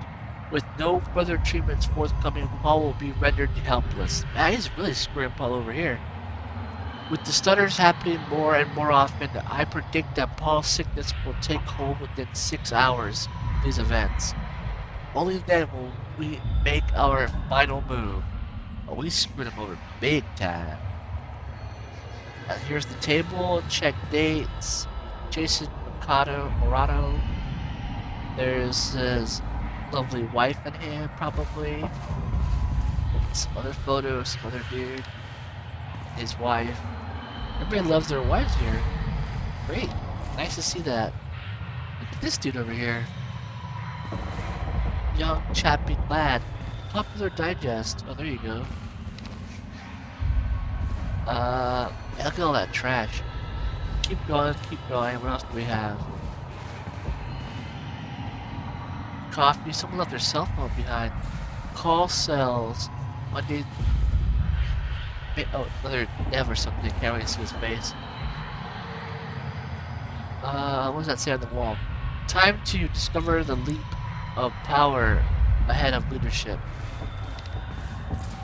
With no further treatments forthcoming, Paul will be rendered helpless. Man, he's really screwing Paul over here. With the stutters happening more and more often, I predict that Paul's sickness will take hold within 6 hours of these events. Only then will we make our final move. Oh, we screwed him over big time. Here's the table, check dates. Jason Morado. There's his lovely wife in here, probably. Some other photos, some other dude. His wife. Everybody loves their wives here. Great. Nice to see that. Look at this dude over here. Young, chappy lad. Popular Digest. Oh, there you go. Look at all that trash. Keep going, keep going. What else do we have? Coffee. Someone left their cell phone behind. Call cells. Monday. Oh, another Dev or something. Can't really see his face. What does that say on the wall? Time to discover the leap of power ahead of leadership.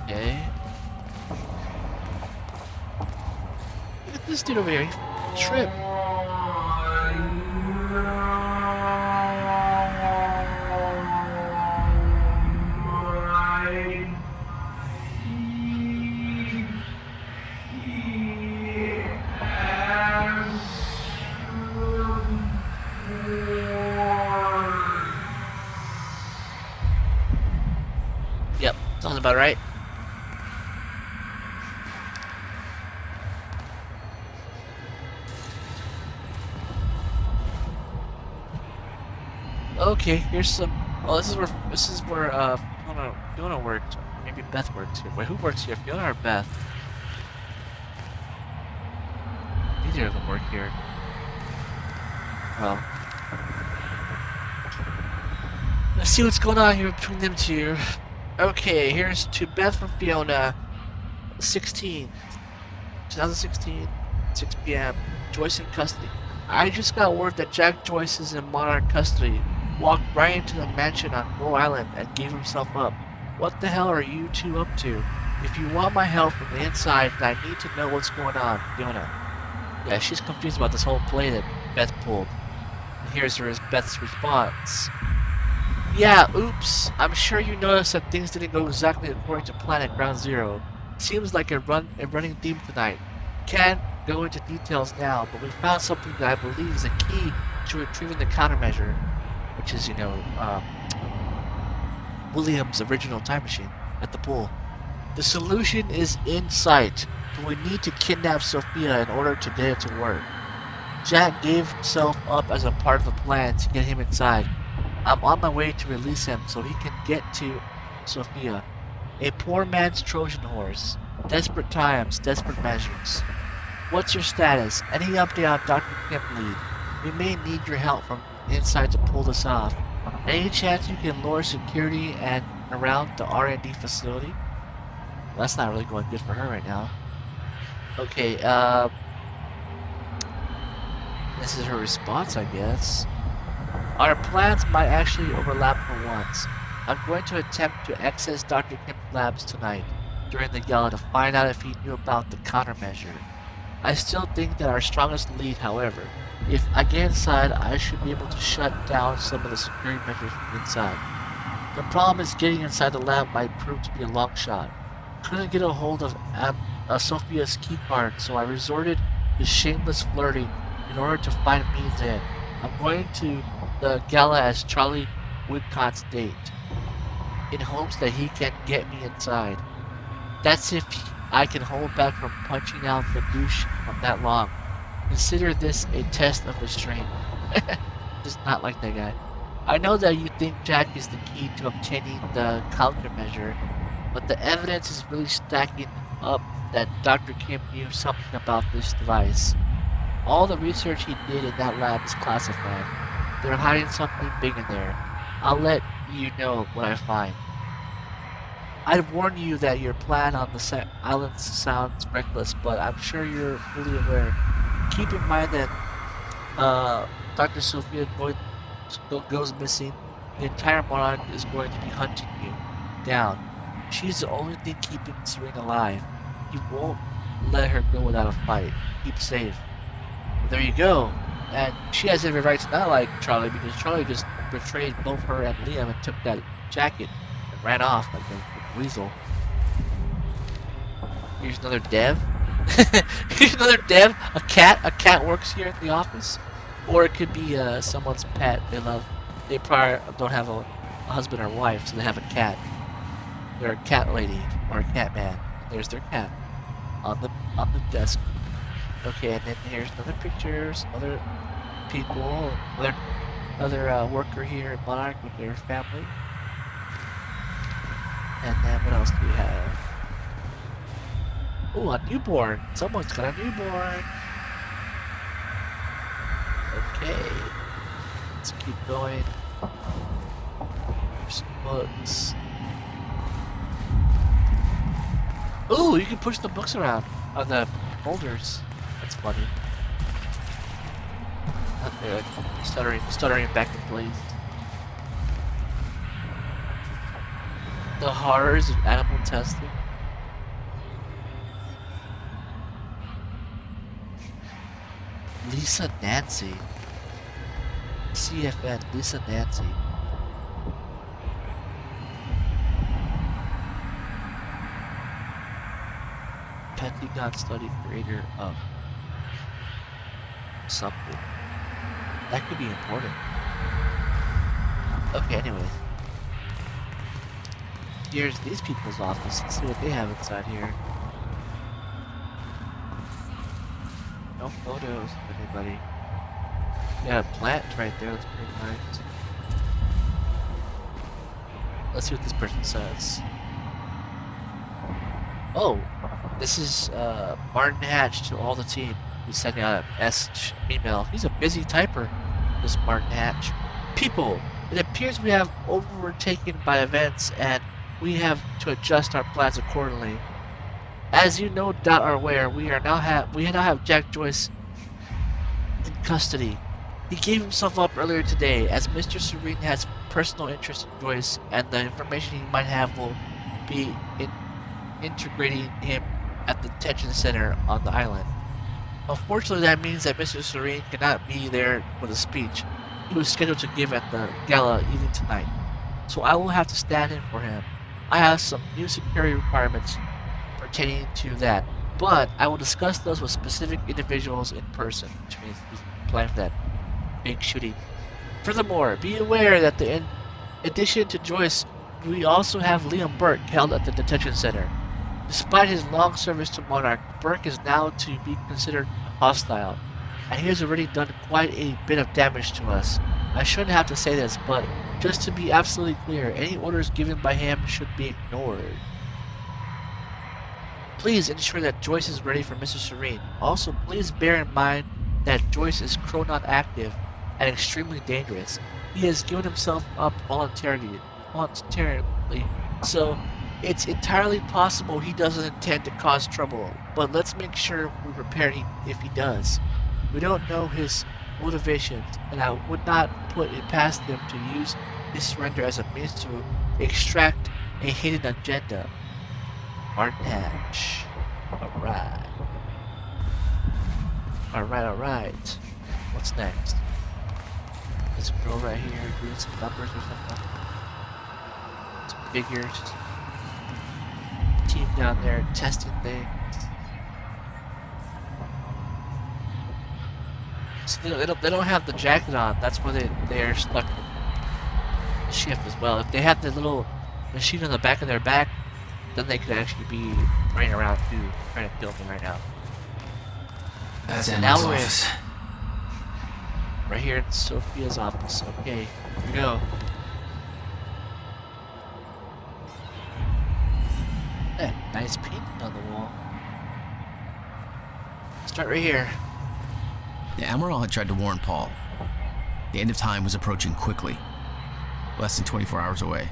Okay. Look at this dude over here. He tripped. Yep, sounds about right. Okay, here's some. Oh, this is where Fiona works. Maybe Beth works here. Wait, who works here? Fiona or Beth? Neither of them work here. Well, let's see what's going on here between them two. Okay, here's to Beth from Fiona. 2016, 6 p.m. Joyce in custody. I just got word that Jack Joyce is in Monarch custody. Walked right into the mansion on Bow Island and gave himself up. What the hell are you two up to? If you want my help from the inside, then I need to know what's going on, Fiona. Yeah, she's confused about this whole play that Beth pulled. And here's Beth's response. Yeah, oops. I'm sure you noticed that things didn't go exactly according to plan at Ground Zero. Seems like a running theme tonight. Can't go into details now, but we found something that I believe is a key to retrieving the countermeasure, which is, William's original time machine at the pool. The solution is in sight, but we need to kidnap Sophia in order to get it to work. Jack gave himself up as a part of the plan to get him inside. I'm on my way to release him so he can get to Sophia. A poor man's Trojan horse. Desperate times, desperate measures. What's your status? Any update on Dr. Kim lead? We may need your help from inside to pull this off. Any chance you can lure security and around the R&D facility? Well, that's not really going good for her right now. Okay, this is her response, I guess. Our plans might actually overlap for once. I'm going to attempt to access Dr. Kim's labs tonight during the gala to find out if he knew about the countermeasure. I still think that our strongest lead, however. If I get inside, I should be able to shut down some of the security measures from inside. The problem is getting inside the lab might prove to be a long shot. Couldn't get a hold of Sophia's keycard, so I resorted to shameless flirting in order to find means in. I'm going to the gala as Charlie Woodcott's date, in hopes that he can get me inside. That's if I can hold back from punching out the douche that long. Consider this a test of restraint. Just not like that guy. I know that you think Jack is the key to obtaining the countermeasure, but the evidence is really stacking up that Dr. Kim knew something about this device. All the research he did in that lab is classified. They're hiding something big in there. I'll let you know what I find. I'd warn you that your plan on the island sounds reckless, but I'm sure you're fully aware. Keep in mind that Dr. Sophia goes missing. The entire Monarch is going to be hunting you down. She's the only thing keeping Serena alive. You won't let her go without a fight. Keep safe. Well, there you go. And she has every right to not like Charlie, because Charlie just betrayed both her and Liam and took that jacket and ran off like a weasel. Here's another dev. Here's another dev. A cat. A cat works here at the office. Or it could be someone's pet they love. They probably don't have a husband or wife, so they have a cat. They're a cat lady or a cat man. There's their cat on the desk. Okay, and then here's another picture. Some other people. Another worker here in Monarch with their family. And then what else do we have? Oh, a newborn. Someone's got a newborn. Okay. Let's keep going. There's some books. Ooh, you can push the books around on the holders. That's funny. Not good. Stuttering back in place. The horrors of animal testing. Lisa Nancy. CFN, Lisa Nancy. Pentagon study creator of something. That could be important. Okay, anyway. Here's these people's office. Let's see what they have inside here. No photos of anybody. Yeah, a plant right there. That's pretty nice. Let's see what this person says. Oh, this is Martin Hatch to all the team. He's sending out an email. He's a busy typer, this Martin Hatch. People, it appears we have overtaken by events and we have to adjust our plans accordingly. As you no doubt are aware, we now have Jack Joyce in custody. He gave himself up earlier today, as Mr. Serene has personal interest in Joyce, and the information he might have will be integrating him at the detention center on the island. Unfortunately, that means that Mr. Serene cannot be there for the speech he was scheduled to give at the gala evening tonight, so I will have to stand in for him. I have some new security requirements pertaining to that, but I will discuss those with specific individuals in person, which means he's planning for that big shooting. Furthermore, be aware that in addition to Joyce, we also have Liam Burke held at the detention center. Despite his long service to Monarch, Burke is now to be considered hostile, and he has already done quite a bit of damage to us. I shouldn't have to say this, but just to be absolutely clear, any orders given by him should be ignored. Please ensure that Joyce is ready for Mr. Serene. Also, please bear in mind that Joyce is Chronon active and extremely dangerous. He has given himself up voluntarily, so it's entirely possible he doesn't intend to cause trouble, but let's make sure we're prepared if he does. We don't know his motivations, and I would not put it past him to use his surrender as a means to extract a hidden agenda. Martin Hatch. Alright. What's next? This girl right here doing some numbers or something. Some figures. Team down there testing things. So they don't have the jacket on. That's why they're stuck in the shift as well. If they had the little machine on the back of their back, then they could actually be running around too, trying to kill me right now. That's And now Emma's we're in, office. right here in Sophia's office. Okay, here we go. Hey, nice painting on the wall. Start right here. The Amaral had tried to warn Paul. The end of time was approaching quickly, less than 24 hours away.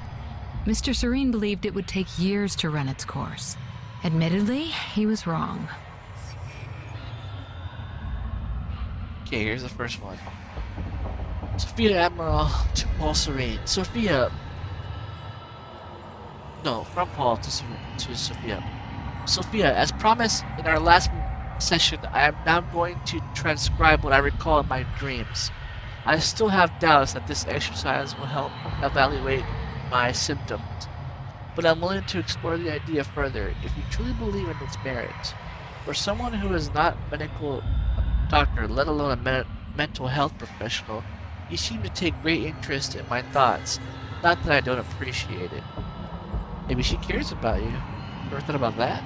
Mr. Serene believed it would take years to run its course. Admittedly, he was wrong. Okay, here's the first one. Sophia Admiral to Paul Serene. Sophia. No, from Paul to Sophia. Sophia, as promised in our last session, I am now going to transcribe what I recall in my dreams. I still have doubts that this exercise will help evaluate my symptoms, but I'm willing to explore the idea further if you truly believe in its merits. For someone who is not a medical doctor, let alone a mental health professional, you seem to take great interest in my thoughts. Not that I don't appreciate it. Maybe she cares about you. Ever thought about that?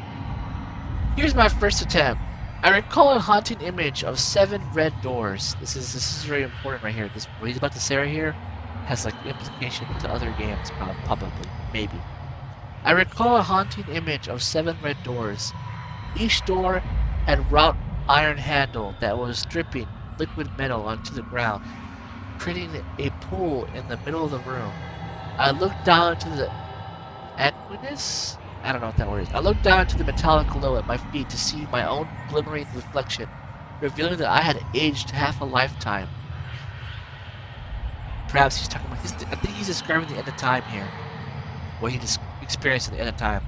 Here's my first attempt. I recall a haunting image of 7 red doors. This is very important right here. This what he's about to say right here has like implication to other games, probably, maybe. I recall a haunting image of 7 red doors. Each door had wrought iron handle that was dripping liquid metal onto the ground, creating a pool in the middle of the room. I looked down to the aqueous? I don't know what that word is. I looked down to the metallic glow at my feet to see my own glimmering reflection, revealing that I had aged half a lifetime. Perhaps he's talking about I think he's describing the end of time here. What he just experienced at the end of time.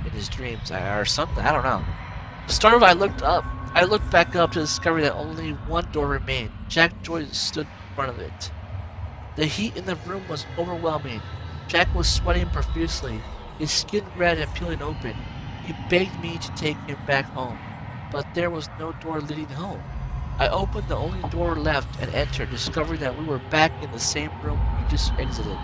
In his dreams, or something, I don't know. Startled, I looked back up to discover that only one door remained. Jack Joyce stood in front of it. The heat in the room was overwhelming. Jack was sweating profusely, his skin red and peeling open. He begged me to take him back home, but there was no door leading home. I opened the only door left and entered, discovering that we were back in the same room we just exited.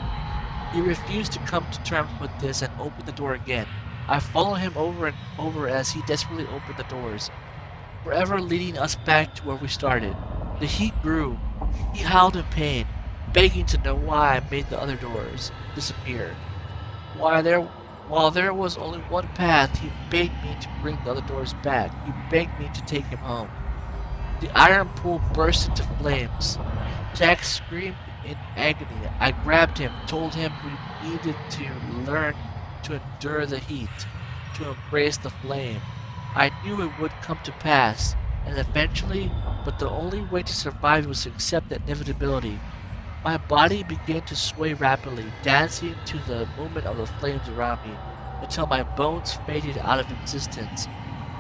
He refused to come to terms with this and opened the door again. I followed him over and over as he desperately opened the doors, forever leading us back to where we started. The heat grew. He howled in pain, begging to know why I made the other doors disappear. While there was only one path, he begged me to bring the other doors back. He begged me to take him home. The iron pool burst into flames. Jack screamed in agony. I grabbed him, told him we needed to learn to endure the heat, to embrace the flame. I knew it would come to pass, and eventually, but the only way to survive was to accept that inevitability. My body began to sway rapidly, dancing to the movement of the flames around me, until my bones faded out of existence,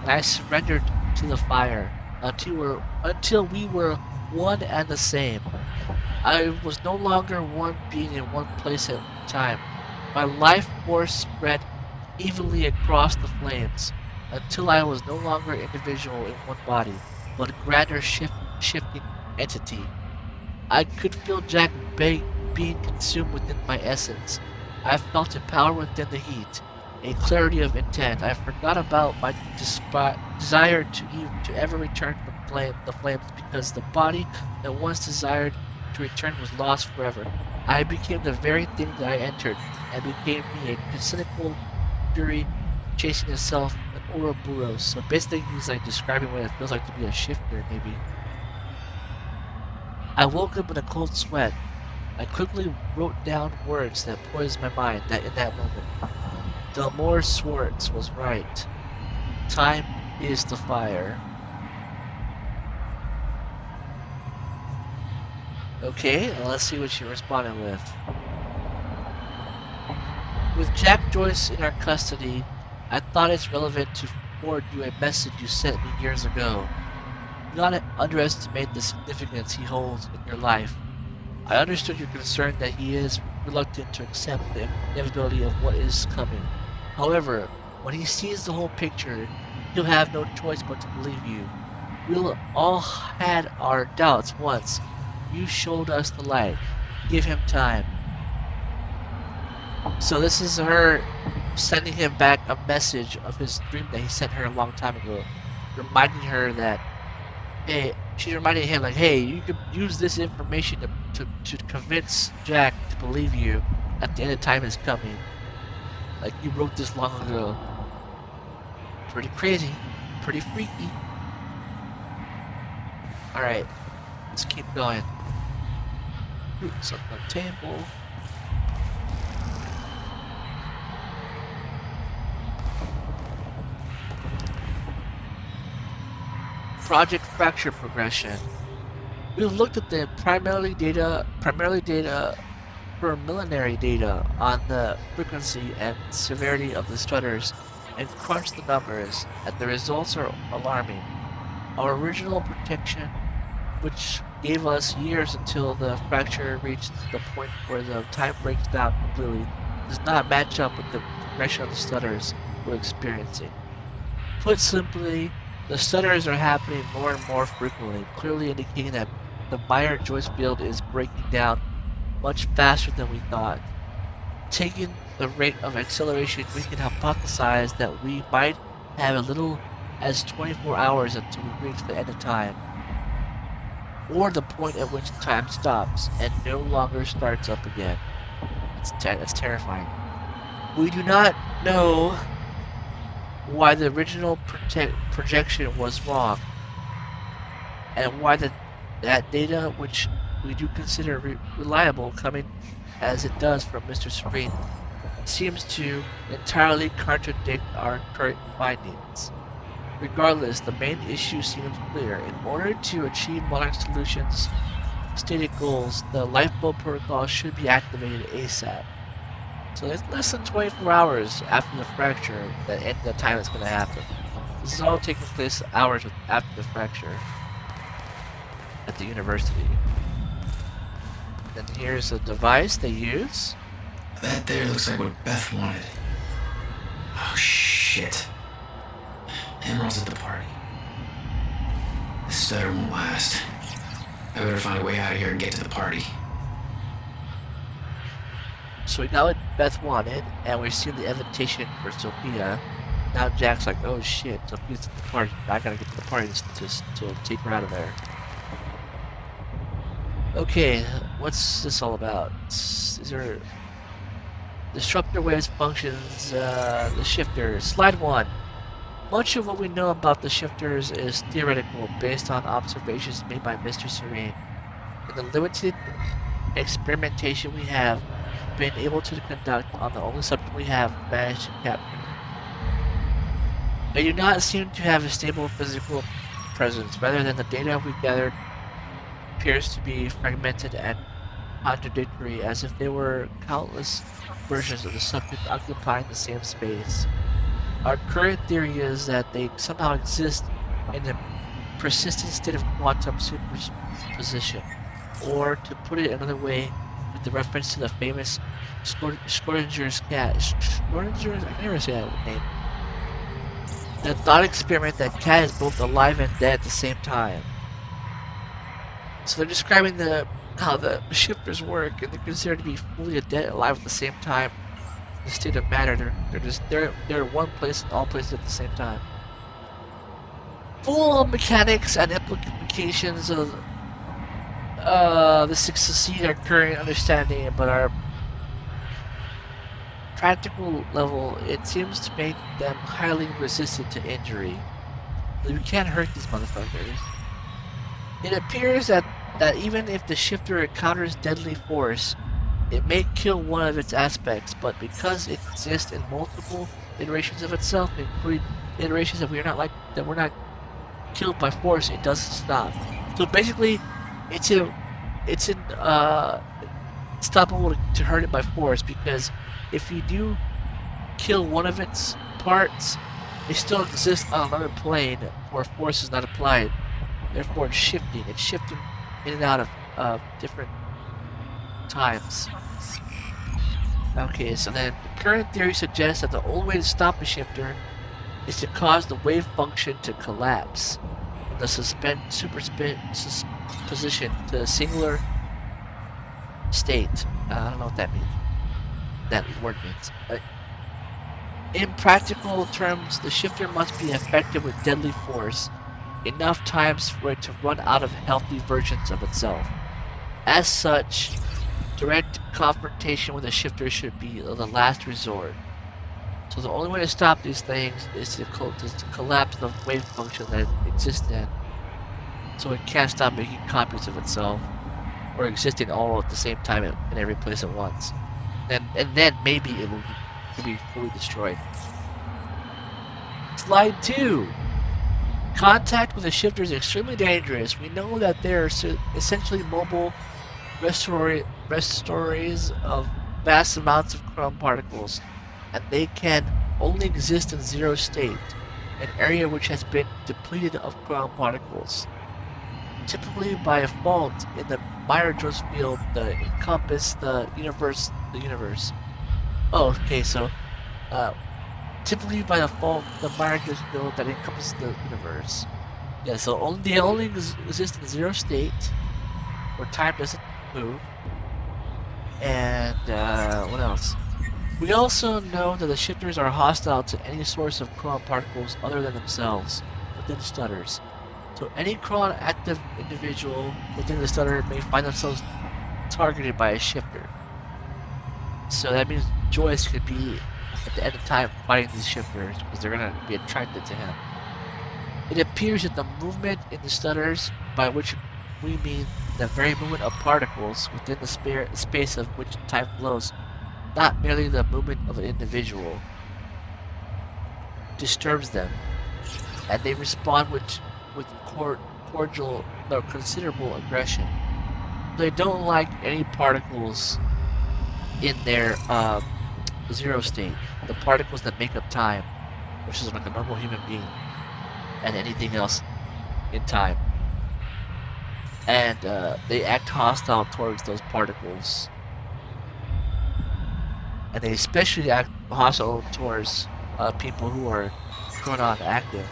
and I surrendered to the fire, until we were one and the same. I was no longer one being in one place at a time. My life force spread evenly across the flames, until I was no longer individual in one body, but a grander shifting entity. I could feel Jack being consumed within my essence. I felt a power within the heat, a clarity of intent. I forgot about my desire to ever return to the flames, because the body that once desired to return was lost forever. I became the very thing that I entered, and became me, a cynical fury chasing itself, an Ouroboros. So basically he's like describing what it feels like to be a shifter, maybe. I woke up in a cold sweat. I quickly wrote down words that poised my mind in that moment. Delmore Swartz was right. Time is the fire. Okay, let's see what she responded with. With Jack Joyce in our custody, I thought it's relevant to forward you a message you sent me years ago. Do not underestimate the significance he holds in your life. I understood your concern that he is reluctant to accept the inevitability of what is coming. However, when he sees the whole picture, he'll have no choice but to believe you. We'll all had our doubts once. You showed us the light. Give him time. So this is her sending him back a message of his dream that he sent her a long time ago, reminding her that, hey, she's reminding him like, hey, you could use this information to convince Jack to believe you that the end of time is coming. Like, you wrote this long ago. Pretty crazy. Pretty freaky. Alright. Let's keep going. Roots on the table. Project fracture progression. We've looked at the preliminary data on the frequency and severity of the stutters and crunched the numbers, and the results are alarming. Our original protection, which gave us years until the fracture reached the point where the time breaks down completely, does not match up with the progression of the stutters we're experiencing. Put simply, the stutters are happening more and more frequently, clearly indicating that the Meyer-Joyce field is breaking down much faster than we thought. Taking the rate of acceleration, we can hypothesize that we might have as little as 24 hours until we reach the end of time, or the point at which time stops and no longer starts up again. That's terrifying. We do not know why the original projection was wrong, and why that data, which we do consider reliable, coming as it does from Mr. Serene, seems to entirely contradict our current findings. Regardless, the main issue seems clear. In order to achieve Monarch Solutions' stated goals, the lifeboat protocol should be activated ASAP. So it's less than 24 hours after the fracture that end the time it's going to happen. This is all taking place hours after the fracture at the university. Then here's a device they use. That there looks like what Beth wanted. Oh, shit. Emerald's at the party. The stutter won't last. I better find a way out of here and get to the party. So we got what Beth wanted, and we've seen the invitation for Sophia. Now Jack's like, oh shit, Sophia's at the party. I gotta get to the party to take her out of there. Okay, what's this all about? Is there... Disruptor waves functions, the shifters. Slide 1. Much of what we know about the shifters is theoretical, based on observations made by Mr. Serene. In the limited experimentation we have been able to conduct on the only subject we have managed to capture. They do not seem to have a stable physical presence. Rather than the data we gathered appears to be fragmented and contradictory, as if they were countless versions of the subject occupying the same space. Our current theory is that they somehow exist in a persistent state of quantum superposition, or to put it another way, with the reference to the famous Schrodinger's cat. Schrodinger's? I can never say that name. The thought experiment that cat is both alive and dead at the same time. So they're describing how the shifters work, and they're considered to be fully dead and alive at the same time. In the state of matter, they're one place in all places at the same time. Full mechanics and implications of this succeed our current understanding, but our practical level, it seems to make them highly resistant to injury. We can't hurt these motherfuckers. It appears that even if the shifter encounters deadly force, it may kill one of its aspects, but because it exists in multiple iterations of itself, including iterations that we're not killed by force, it doesn't stop. So basically, it's stoppable to hurt it by force, because if you do kill one of its parts, it still exists on another plane where force is not applied. Therefore, it's shifting. It's shifting in and out of different times. Okay, so then the current theory suggests that the only way to stop a shifter is to cause the wave function to collapse. the position to a singular state. I don't know what that means. That word means. In practical terms, the shifter must be affected with deadly force enough times for it to run out of healthy versions of itself. As such, direct confrontation with a shifter should be the last resort. So the only way to stop these things is to collapse the wave function that it exists in, so it can't stop making copies of itself, or existing all at the same time in every place at once. And then maybe it will be fully destroyed. Slide 2. Contact with a shifter is extremely dangerous. We know that they are essentially mobile restories of vast amounts of chrome particles, and they can only exist in zero state, an area which has been depleted of chrome particles. Typically by default in the Myers-Briggs field that encompass the universe. Oh, okay, so typically by default the Myers-Briggs field that encompasses the universe. Yeah, so they only exist in zero state, where time doesn't move. And what else? We also know that the shifters are hostile to any source of chrome particles other than themselves within stutters. So any cron active individual within the stutter may find themselves targeted by a shifter. So that means Joyce could be at the end of time fighting these shifters because they're going to be attracted to him. It appears that the movement in the stutters, by which we mean the very movement of particles within the space of which time flows, not merely the movement of an individual, disturbs them, and they respond with considerable aggression. They don't like any particles in their zero state, the particles that make up time, which is like a normal human being, and anything else in time. And they act hostile towards those particles. And they especially act hostile towards people who are chronon active.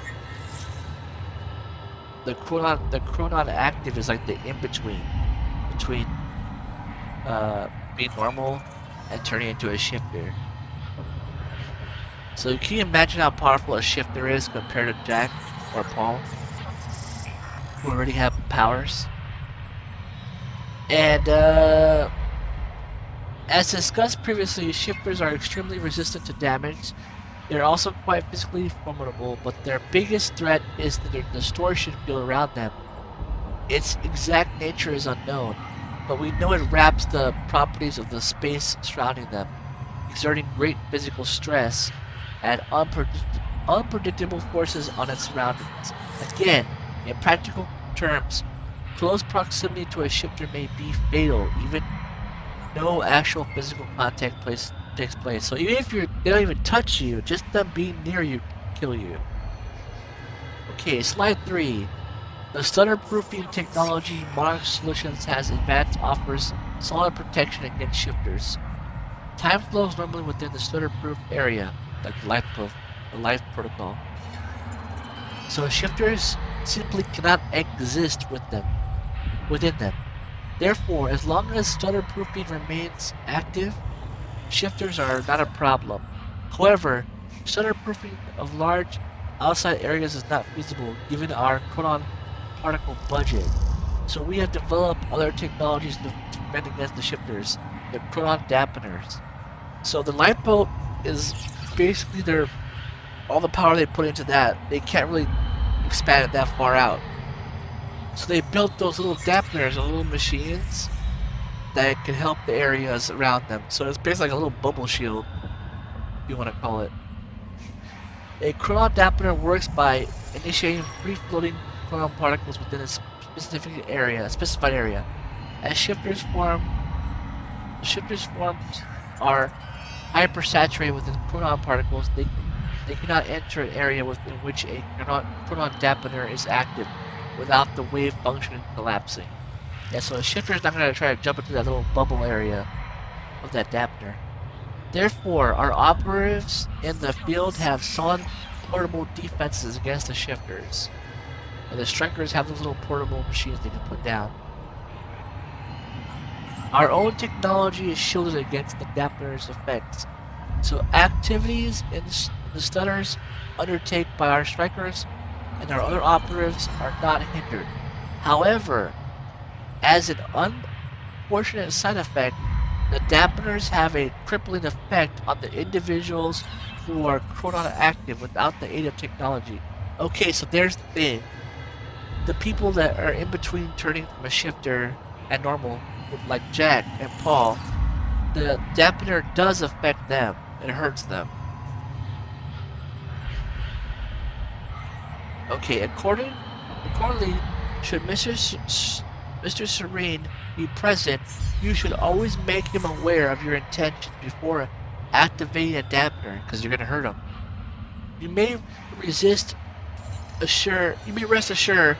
The chronon active is like the in-between between being normal and turning into a shifter. So can you imagine how powerful a shifter is compared to Jack or Paul, who already have powers? And as discussed previously, shifters are extremely resistant to damage. They're also quite physically formidable, but their biggest threat is the distortion field around them. Its exact nature is unknown, but we know it wraps the properties of the space surrounding them, exerting great physical stress and unpredictable forces on its surroundings. Again, in practical terms, close proximity to a shifter may be fatal, even no actual physical contact takes place. So even if they don't even touch you, just them being near you can kill you. Okay, slide 3. The stutter-proofing technology Monarch Solutions has advanced offers solid protection against shifters. Time flows normally within the stutter-proof area, like the life protocol. So shifters simply cannot exist within them. Therefore, as long as stutter-proofing remains active, shifters are not a problem. However, stutter-proofing of large outside areas is not feasible given our chronon particle budget. So we have developed other technologies to defend against the shifters, the chronon dampeners. So the lifeboat is basically all the power they put into that, they can't really expand it that far out. So they built those little dampeners, those little machines that can help the areas around them. So it's basically like a little bubble shield, if you want to call it. A chronon dampener works by initiating free-floating chronon particles within a specified area. As shifters forms are hypersaturated within chronon particles, they cannot enter an area within which a chronon dampener is active without the wave function collapsing. Yeah, so a shifter is not going to try to jump into that little bubble area of that dampener. Therefore, our operatives in the field have solid portable defenses against the shifters. And the strikers have those little portable machines they can put down. Our own technology is shielded against the dampener's effects, so activities in the stunners undertaken by our strikers and our other operatives are not hindered. However, as an unfortunate side effect, the dampeners have a crippling effect on the individuals who are chronon active without the aid of technology. Okay, so there's the thing. The people that are in between turning from a shifter and normal, like Jack and Paul, the dampener does affect them. It hurts them. Okay, accordingly, should Mr. Serene be present, you should always make him aware of your intention before activating a dampener, because you're gonna hurt him. You may rest assured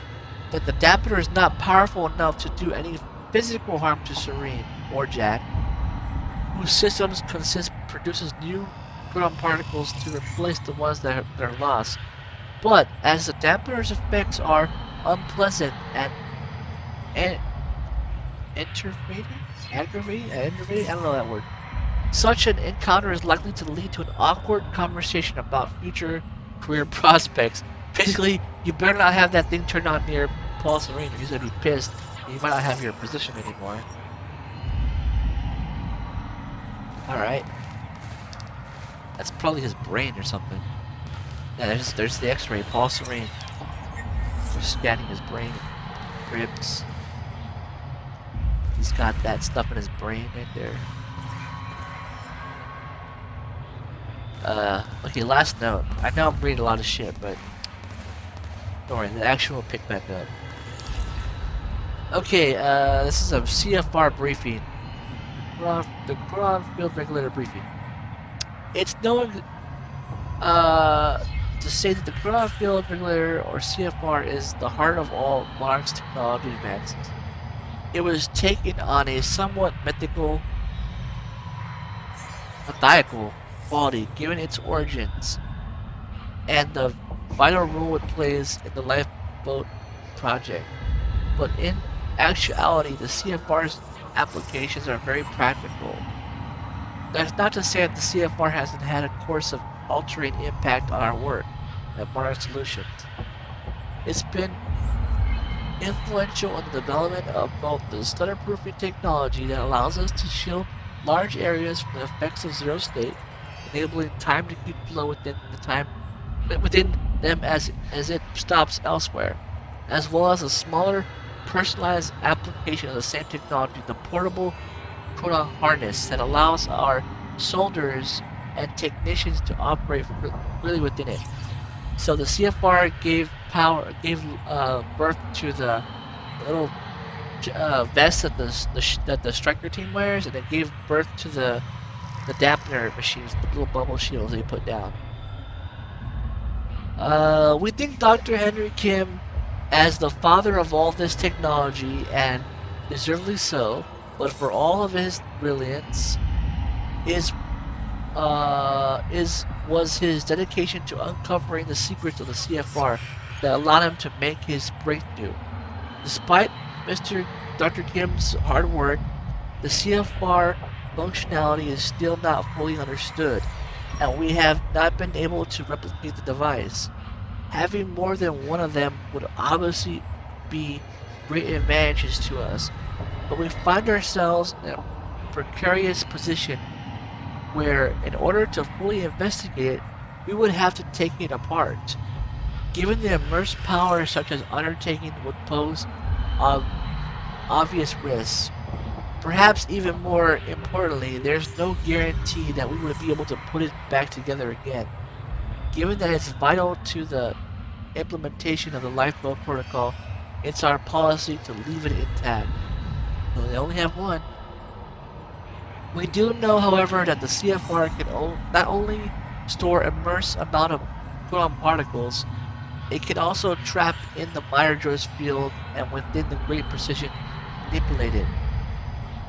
that the dampener is not powerful enough to do any physical harm to Serene or Jack, whose systems produces new proton particles to replace the ones that are lost. But as the dampener's effects are unpleasant and aggravating, I don't know that word. Such an encounter is likely to lead to an awkward conversation about future career prospects. Basically, you better not have that thing turned on near Paul Serene, or he's gonna be pissed. You might not have your position anymore. Alright. That's probably his brain or something. Yeah, there's the x-ray, Paul Serene. We're scanning his brain. Ribs. He's got that stuff in his brain right there. Okay, last note. I know I'm reading a lot of shit, but don't worry, the action will pick back up. Okay, this is a CFR briefing. The Quran Field Regulator briefing. It's known to say that the Quran Field Regulator, or CFR, is the heart of all Monarch's technology advances. It was taken on a somewhat methodical quality given its origins and the vital role it plays in the lifeboat project. But in actuality, the CFR's applications are very practical. That's not to say that the CFR hasn't had a course of altering impact on our work at Monarch Solutions. It's been influential in the development of both the stutter-proofing technology that allows us to shield large areas from the effects of zero state, enabling time to keep flow within them as it stops elsewhere, as well as a smaller, personalized application of the same technology, the portable proton harness that allows our soldiers and technicians to operate really within it. So the CFR gave birth to the little vest that the striker team wears, and it gave birth to the dampener machines, the little bubble shields they put down. We think Dr. Henry Kim, as the father of all this technology, and deservedly so, but for all of his brilliance, was his dedication to uncovering the secrets of the CFR that allowed him to make his breakthrough. Despite Dr. Kim's hard work, the CFR functionality is still not fully understood, and we have not been able to replicate the device. Having more than one of them would obviously be great advantages to us, but we find ourselves in a precarious position where, in order to fully investigate it, we would have to take it apart. Given the immense power such as undertaking would pose obvious risks. Perhaps even more importantly, there's no guarantee that we would be able to put it back together again. Given that it's vital to the implementation of the lifeboat protocol, it's our policy to leave it intact. Well, they only have one. We do know, however, that the CFR can not only store immense amount of proton particles, it can also trap in the Myers field and within the great precision manipulate it.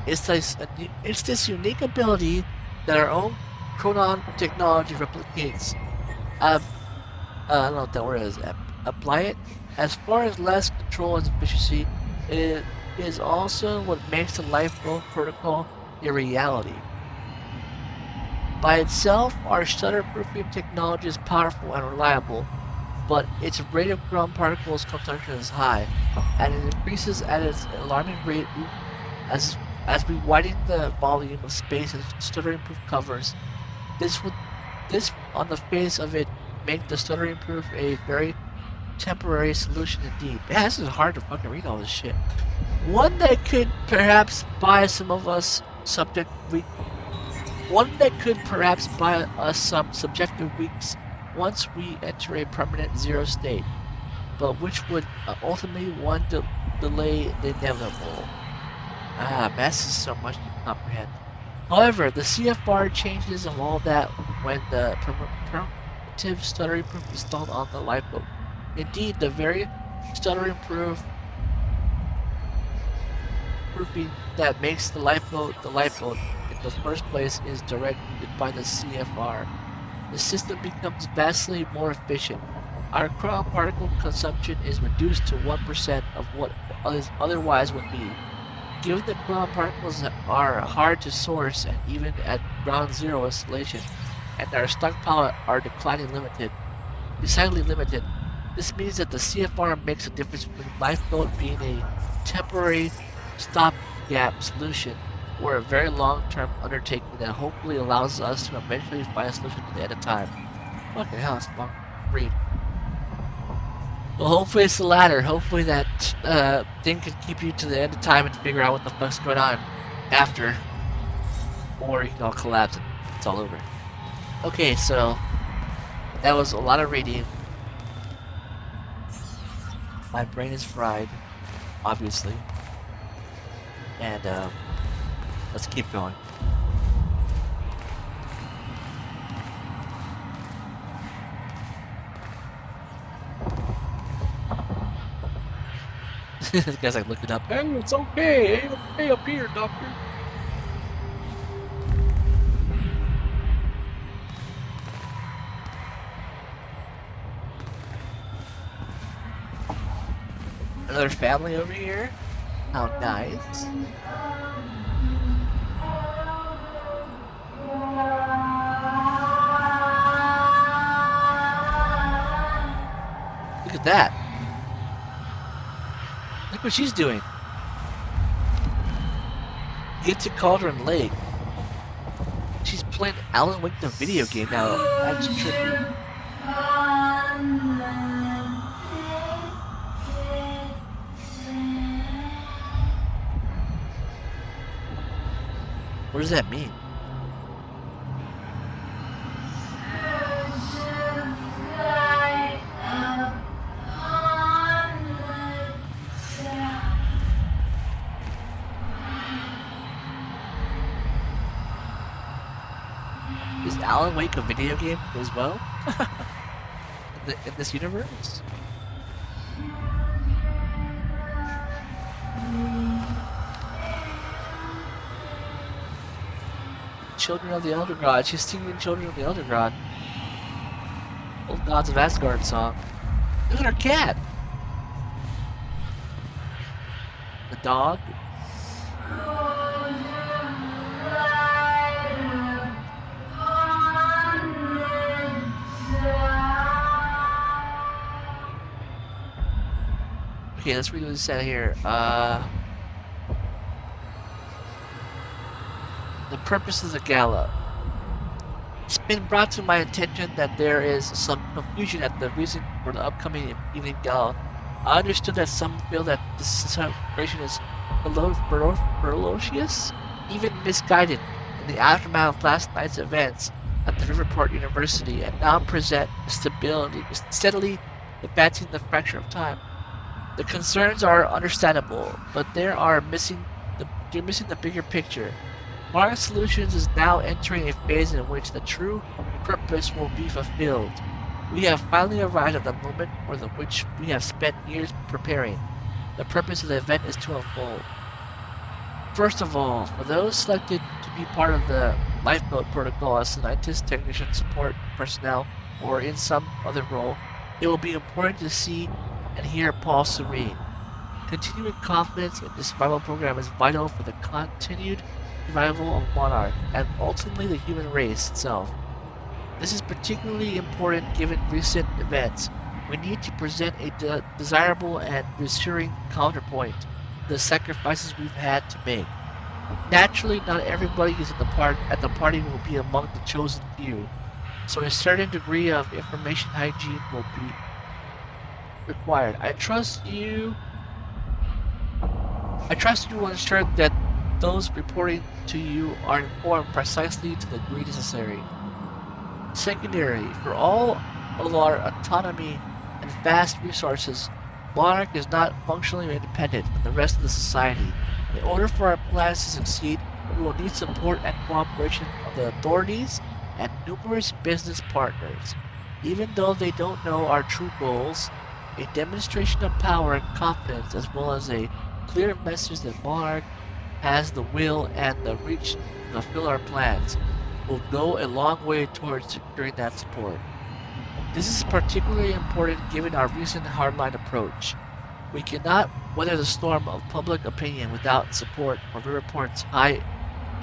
It's this unique ability that our own chronon technology replicates. I don't know what that word is. apply it. As far as less control and efficiency, it is also what makes the lifeboat protocol a reality. By itself, our stutter-proofing technology is powerful and reliable, but its rate of ground particles consumption is high, and it increases at its alarming rate as we widen the volume of space and stuttering-proof covers. This on the face of it make the stuttering-proof a very temporary solution indeed. Man, this is hard to fucking read all this shit. One that could perhaps buy some of us some subjective weeks once we enter a permanent zero state, but which would ultimately delay the inevitable. This is so much to comprehend. However, the CFR changes of all that when the primitive stuttering proof is installed on the lifeboat. Indeed, the very stuttering proofing that makes the lifeboat in the first place is directed by the CFR. The system becomes vastly more efficient. Our crown particle consumption is reduced to 1% of what otherwise would be. Given that ground particles are hard to source and even at ground zero installation, and our stockpile are decidedly limited, this means that the CFR makes a difference between lifeboat being a temporary stopgap solution or a very long-term undertaking that hopefully allows us to eventually find a solution to the end of time. Fucking hell, it's a long read. Well, hopefully it's the latter. Hopefully that thing can keep you to the end of time and figure out what the fuck's going on after. Or you can all collapse and it's all over. Okay, so that was a lot of reading. My brain is fried, obviously. And let's keep going. This guy's like looking up. Hey, it's okay. Hey, up here, doctor. Another family over here. How nice. Look at that. Look what she's doing. Get to Cauldron Lake. She's playing Alan Wake the video game now. That's trippy. What does that mean? Is Alan Wake a video game as well? in this universe? Children of the Elder God. She's singing Children of the Elder God. Old Gods of Asgard song. Look at her cat! The dog. Okay, let's read what it said here. The purpose of the gala. It's been brought to my attention that there is some confusion at the reason for the upcoming evening gala. I understood that some feel that this celebration is ferocious, even misguided in the aftermath of last night's events at the Riverport University, and now present steadily advancing the fracture of time. The concerns are understandable, but they're missing the bigger picture. Monarch Solutions is now entering a phase in which the true purpose will be fulfilled. We have finally arrived at the moment for which we have spent years preparing. The purpose of the event is to unfold. First of all, for those selected to be part of the lifeboat protocol as scientists, technicians, support personnel, or in some other role, It will be important to see and hear Paul serene. Continuing confidence in the survival program is vital for the continued survival of Monarch and ultimately the human race itself. This is particularly important given recent events. We need to present a desirable and reassuring counterpoint to the sacrifices we've had to make. Naturally, not everybody is at the party will be among the chosen few, so a certain degree of information hygiene will be required. I trust you will ensure that those reporting to you are informed precisely to the degree necessary. Secondary, for all of our autonomy and vast resources, Monarch is not functionally independent from the rest of the society. In order for our plans to succeed, we will need support and cooperation of the authorities and numerous business partners. Even though they don't know our true goals, a demonstration of power and confidence, as well as a clear message that Monarch has the will and the reach to fulfill our plans, will go a long way towards securing that support. This is particularly important given our recent hardline approach. We cannot weather the storm of public opinion without support from report's high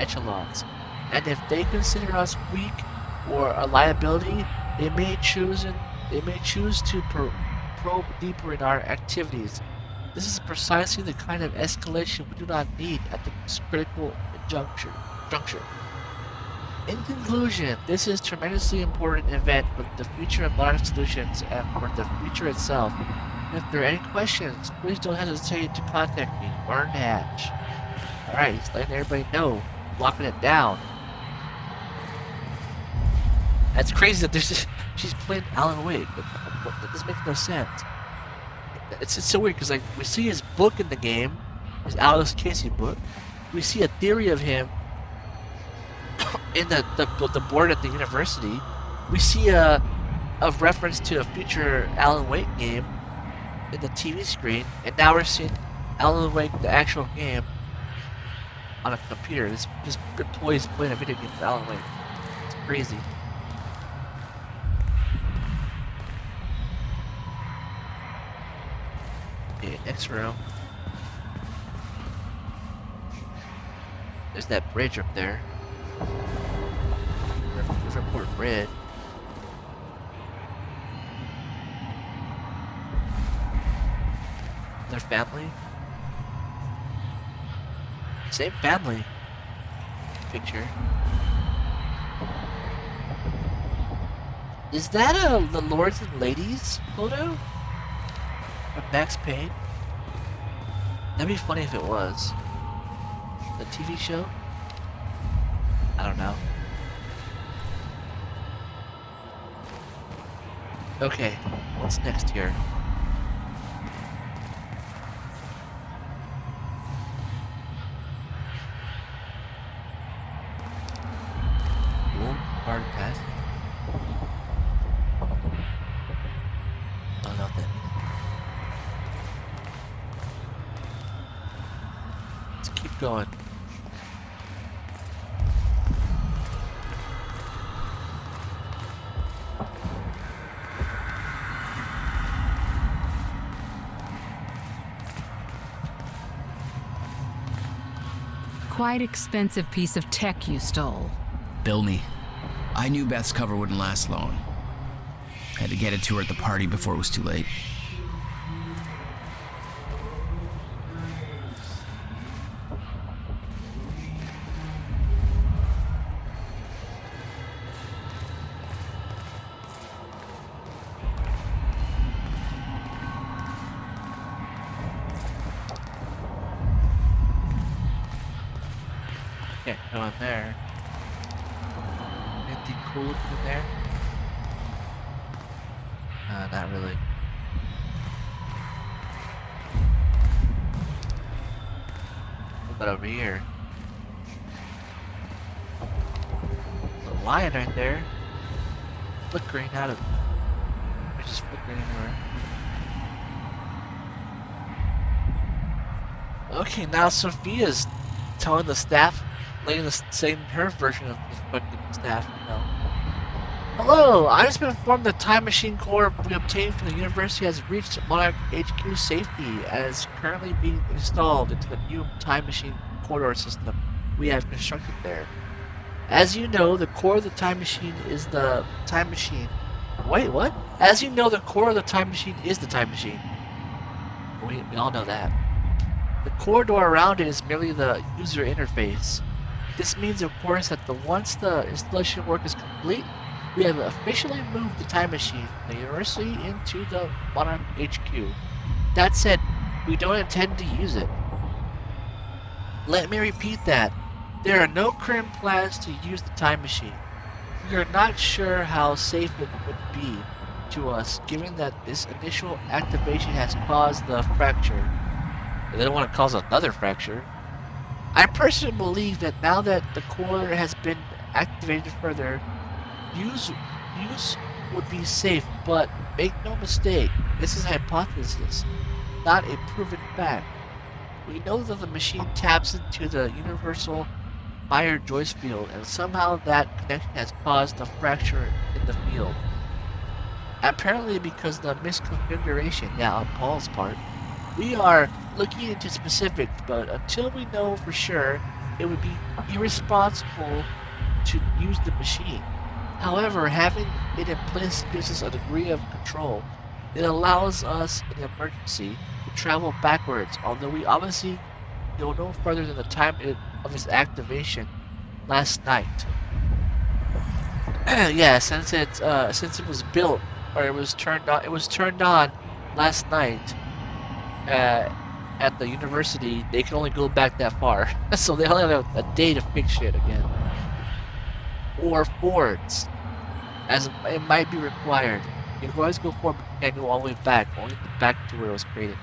echelons, and if they consider us weak or a liability, they may choose to probe deeper in our activities. This is precisely the kind of escalation we do not need at this critical juncture. In conclusion, this is a tremendously important event for the future of Monarch Solutions and for the future itself. If there are any questions, please don't hesitate to contact me, Burn Hatch. Alright, he's letting everybody know, locking it down. That's crazy that she's playing Alan Wake, but that doesn't make no sense. It's so weird because like we see his book in the game, his Alex Casey book. We see a theory of him in the board at the university. We see a reference to a future Alan Wake game in the TV screen, and now we're seeing Alan Wake, the actual game, on a computer. This employee's playing a video game for Alan Wake. It's crazy. Okay, next room. There's that bridge up there. Riverport Bridge. Their family. Same family picture. Is that the Lords and Ladies photo? Of Max Payne? That'd be funny if it was. The TV show? I don't know. Okay, what's next here? Hard pass. Don't know what that means. Let's keep going. Quite expensive piece of tech you stole. Bill me. I knew Beth's cover wouldn't last long. Had to get it to her at the party before it was too late. Can't go in there. Anything cool looking in there? Not really. What about over here? The lion right there. Flickering out of... It's just flickering everywhere. Okay, now Sophia's telling the staff, saying her version of the fucking staff, you know. Hello, I just been informed the time machine core we obtained from the university has reached Monarch HQ safety and is currently being installed into the new time machine corridor system we have constructed there. As you know, the core of the time machine is the time machine. Wait, what? As you know, the core of the time machine is the time machine. We all know that. The corridor around it is merely the user interface. This means, of course, that once the installation work is complete, we have officially moved the time machine from the university into the Monarch HQ. That said, we don't intend to use it. Let me repeat that. There are no current plans to use the time machine. We are not sure how safe it would be to us, given that this initial activation has caused the fracture. They don't want to cause another fracture. I personally believe that now that the core has been activated further, use would be safe, but make no mistake, this is a hypothesis, not a proven fact. We know that the machine taps into the universal Meyer-Joyce field, and somehow that connection has caused a fracture in the field. Apparently because the misconfiguration, on Paul's part. We are looking into specifics, but until we know for sure, it would be irresponsible to use the machine. However, having it in place gives us a degree of control. It allows us, in an emergency, to travel backwards, although we obviously go no further than the time of its activation last night. Yeah, since it was built, or it was turned on last night at the university. They can only go back that far, so they only have a day to fix shit again, or forwards, as it might be required. You can always go forward, but you can't go all the way back, only back to where it was created.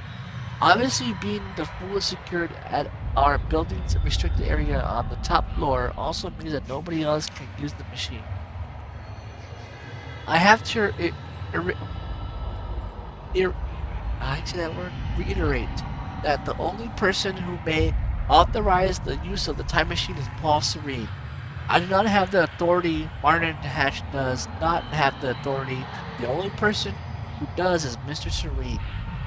Obviously, being the fully secured at our building's restricted area on the top floor also means that nobody else can use the machine. I have to reiterate that the only person who may authorize the use of the time machine is Paul Serene. I do not have the authority. Martin Hatch does not have the authority. The only person who does is Mr. Serene.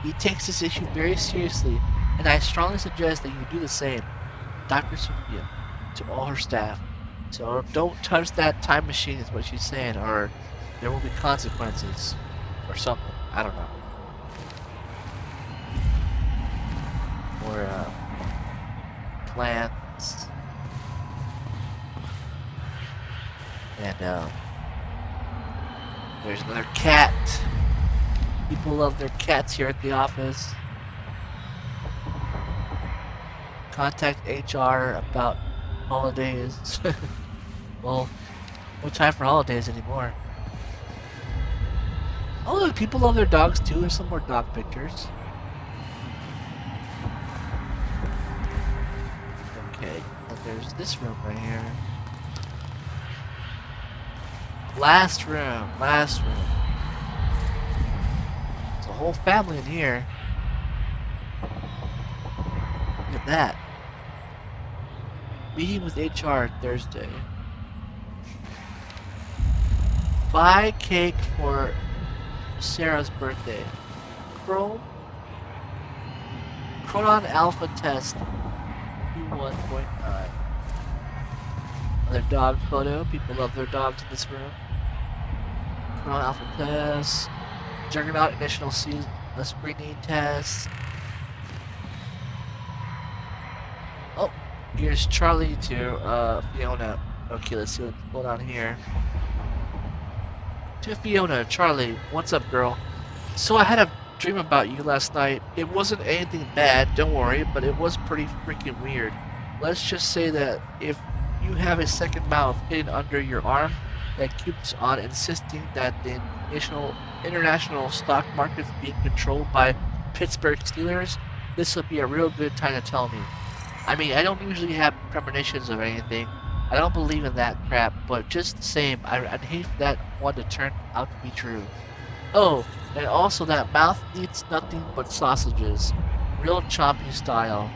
He takes this issue very seriously, and I strongly suggest that you do the same. Dr. Sophia, to all her staff. So don't touch that time machine is what she's saying, or there will be consequences. Or something. I don't know. Or, plans. And, there's another cat. People love their cats here at the office. Contact HR about holidays. Well, no time for holidays anymore. Oh, look, people love their dogs too. There's some more dog pictures. Okay, and there's this room right here. Last room. There's a whole family in here. Look at that. Meeting with HR Thursday. Buy cake for Sarah's birthday. Chronon Alpha Test Q1.9. Another dog photo. People love their dogs in this room. Chronon Alpha Test. Juggernaut initial season screening test. Oh, here's Charlie to Fiona. Okay, let's see what's going on here. To Fiona, Charlie, what's up, girl? So I had a dream about you last night. It wasn't anything bad, don't worry, but it was pretty freaking weird. Let's just say that if you have a second mouth hidden under your arm that keeps on insisting that the international stock market's being controlled by Pittsburgh Steelers, this would be a real good time to tell me. I mean, I don't usually have premonitions of anything. I don't believe in that crap, but just the same, I'd hate for that one to turn out to be true. Oh, and also that mouth eats nothing but sausages. Real chompy style.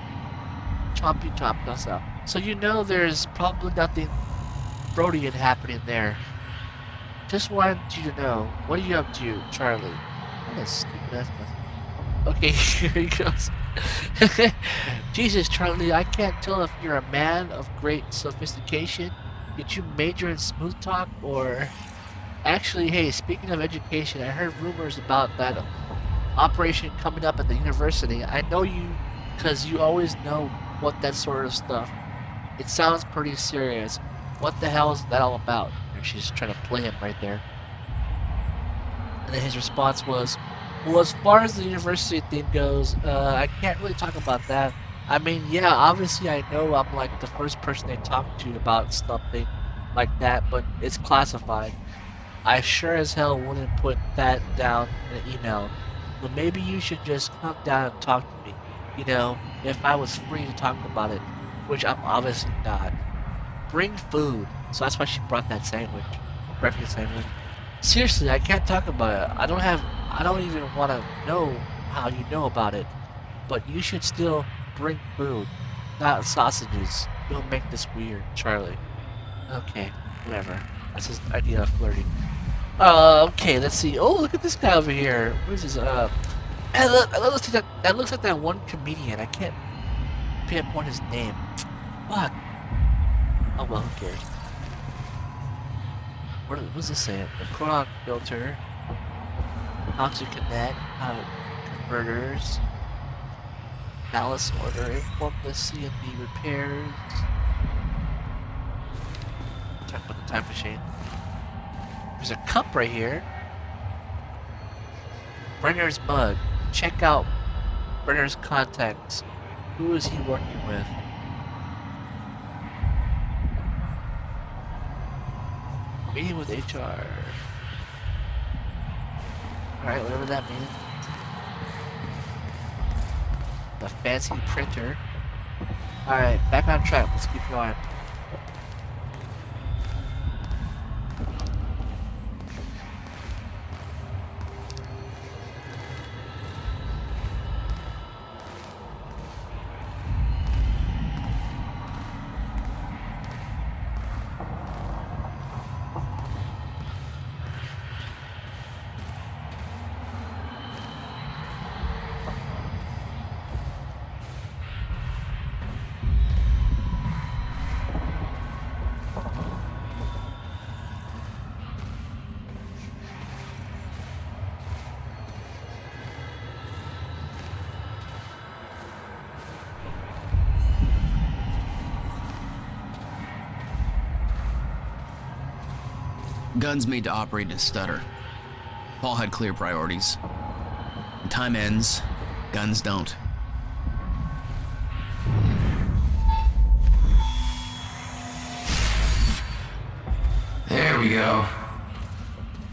Chompy style. So you know there's probably nothing Freudian happening there. Just wanted you to know. What are you up to, Charlie? What a stupid ass message. Okay, here he goes. Jesus, Charlie, I can't tell if you're a man of great sophistication. Did you major in smooth talk or... Actually, hey, speaking of education, I heard rumors about that operation coming up at the university. I know you because you always know what that sort of stuff. It sounds pretty serious. What the hell is that all about? And she's trying to play him right there. And then his response was, well, as far as the university thing goes, I can't really talk about that. I mean, yeah, obviously I know I'm like the first person they talk to about something like that, but it's classified. I sure as hell wouldn't put that down in an email. So maybe you should just come down and talk to me. You know, if I was free to talk about it, which I'm obviously not. Bring food. So that's why she brought that sandwich. Breakfast sandwich. Seriously, I can't talk about it. I don't even want to know how you know about it. But you should still bring food, not sausages. Don't make this weird, Charlie. Okay, whatever. That's his idea of flirting. Okay, let's see. Oh, look at this guy over here. What is this? That looks like that one comedian. I can't pinpoint his name. Fuck. Oh well, who cares? What does this say? The Quran filter. How to connect. Converters. Malice order. Inform the CMB repairs. Talk about the time machine. There's a cup right here. Brenner's mug. Check out Brenner's contacts. Who is he working with? Meeting with HR. Alright, whatever that means. The fancy printer. Alright, back on track. Let's keep going. Guns made to operate in a stutter. Paul had clear priorities. When time ends, guns don't. There we go.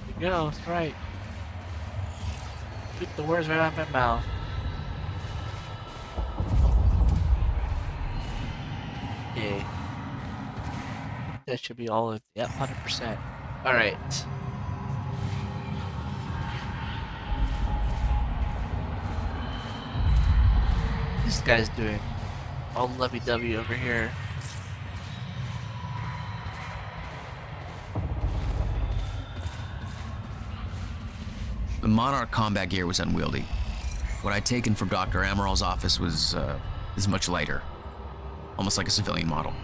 There you go, that's right. Took the words right out of my mouth. Okay. That should be all of, yep, 100%. Alright. This guy's doing all lovey-dovey over here. The Monarch combat gear was unwieldy. What I'd taken from Dr. Amaral's office was much lighter. Almost like a civilian model.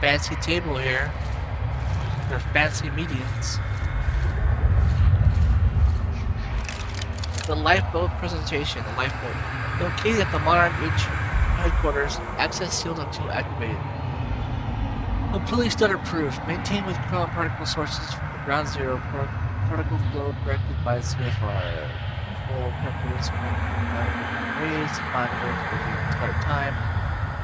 Fancy table here for fancy meetings. The lifeboat presentation. The lifeboat located at the Monarch headquarters. Access sealed until activated. Completely stutter-proof. Maintained with chrono particle sources from the ground zero particle flow corrected by CFR. Full purpose raised monitors for the entire time.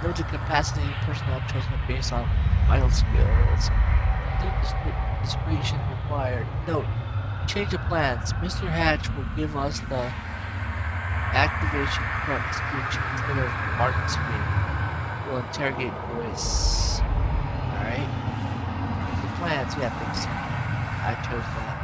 Limited capacity personnel chosen based on vital skills. Discretion required. Note: change of plans. Mr. Hatch will give us the activation prep speech instead of Martin speak. We'll interrogate voice. Alright. The plans, yeah, thanks. I chose that.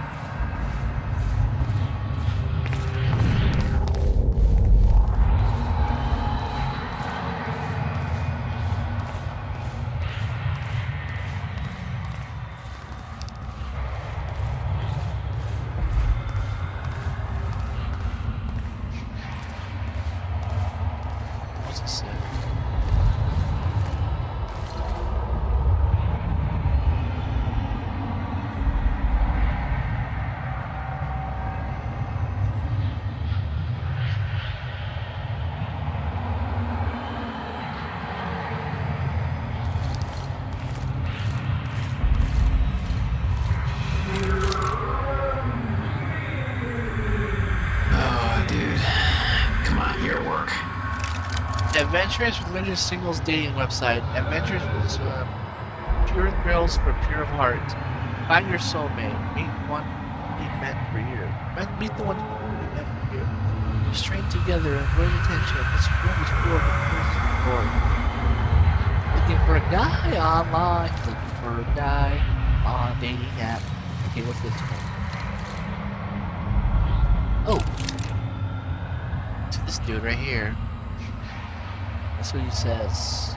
What's it say? Oh, dude. Come on, your work. Adventurous religious singles dating website. Adventurous with pure thrills for pure of heart. Find your soulmate. Meet one be meant for you. Meet the one be meant for you. Strain together and great attention. This room is full of person support. Looking for a guy online. Looking for a guy on a dating app. Okay, what's this one? Oh! It's this dude right here. That's what he says.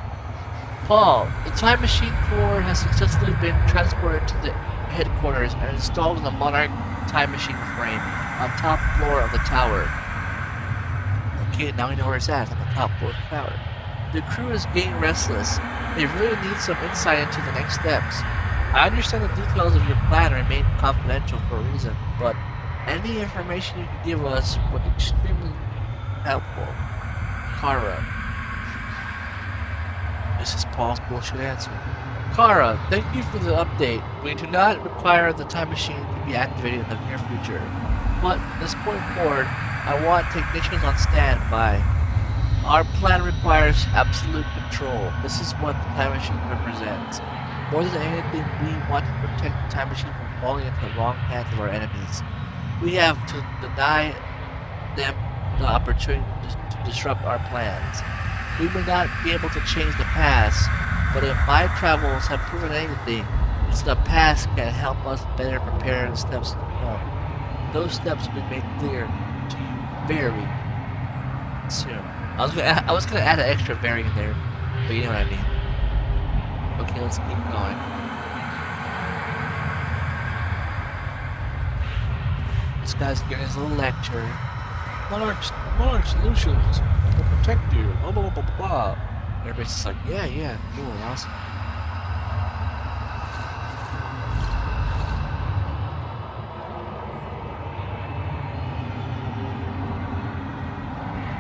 Paul, the time machine core has successfully been transported to the headquarters and installed in the Monarch time machine frame on top floor of the tower. Okay, now we know where it's at, on the top floor of the tower. The crew is getting restless. They really need some insight into the next steps. I understand the details of your plan remain confidential for a reason, but any information you can give us would be extremely helpful. Kara. This is Paul's bullshit answer. Kara, thank you for the update. We do not require the time machine to be activated in the near future. But from this point forward, I want technicians on standby. Our plan requires absolute control. This is what the time machine represents. More than anything, we want to protect the time machine from falling into the wrong hands of our enemies. We have to deny them the opportunity to disrupt our plans. We may not be able to change the past, but if my travels have proven anything, it's the past can help us better prepare the steps to come. Those steps will be made clear to you very soon. I was gonna add an extra very in there, but you know what I mean. Okay, let's keep going. This guy's giving his little lecture. Monarch solutions will protect you. Blah blah blah blah blah. Everybody's just like, yeah, cool, awesome.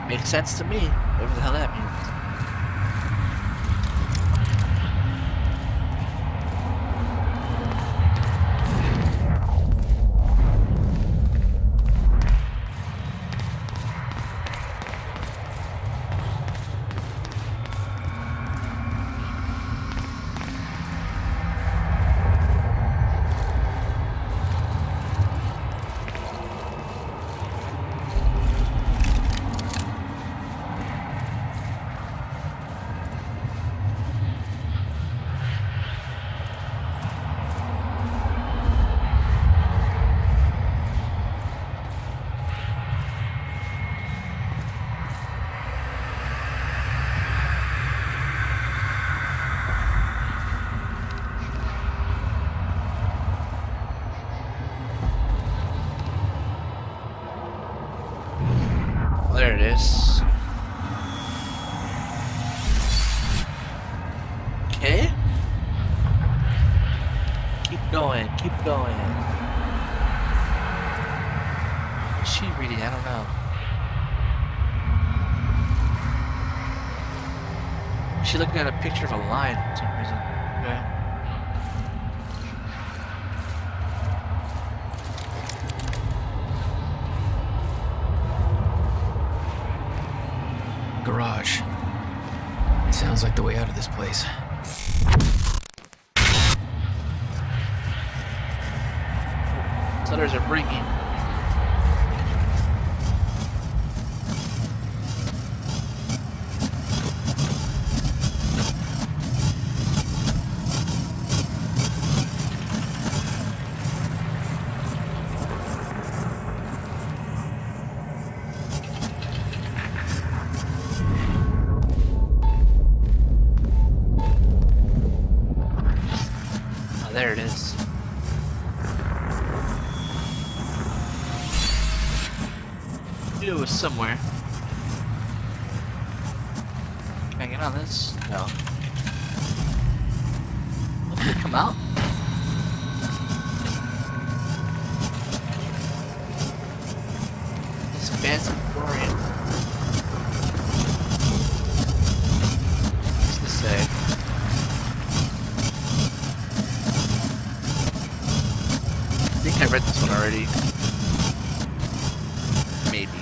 Makes sense to me. Whatever the hell that means. There it is. Okay. Keep going, keep going. What's she reading? I don't know. She's looking at a picture of a lion for some reason. Okay. garage. Sounds like the way out of this place. Letters are ringing. Oh, there it is. It was somewhere. Can I get on this? No. Did it come out? This fancy Florian. What's this say? I think I read this one already. Maybe.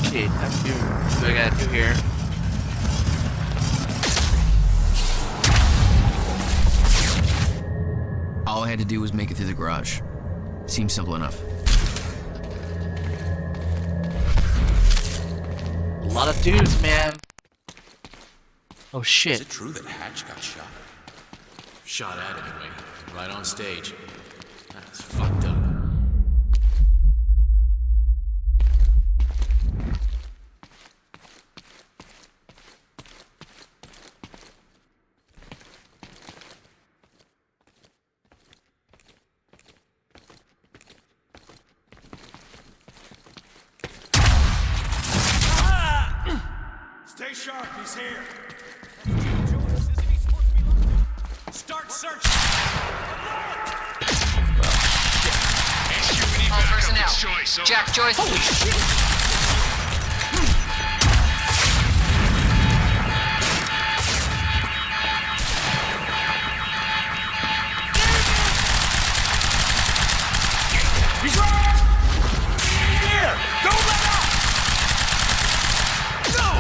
Okay, what do I gotta do here? All I had to do was make it through the garage. Seems simple enough. A lot of dudes, man. Oh shit. Is it true that Hatch got shot? Shot at anyway, right on stage. That's fucked up. Stay sharp, he's here. Start searching. All personnel. Jack Joyce. Holy shit! He's right here! Don't let up! No!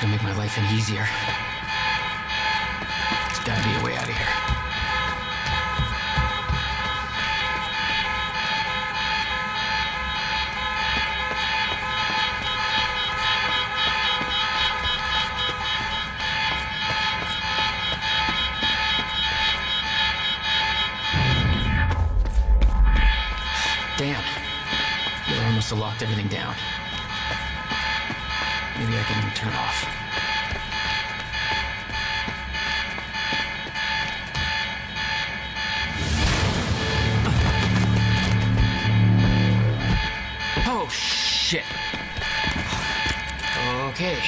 Gonna make my life any easier. There's gotta be a way out of here. Damn. The alarm must have locked everything down. Maybe I can turn it off. Oh, shit. Okay.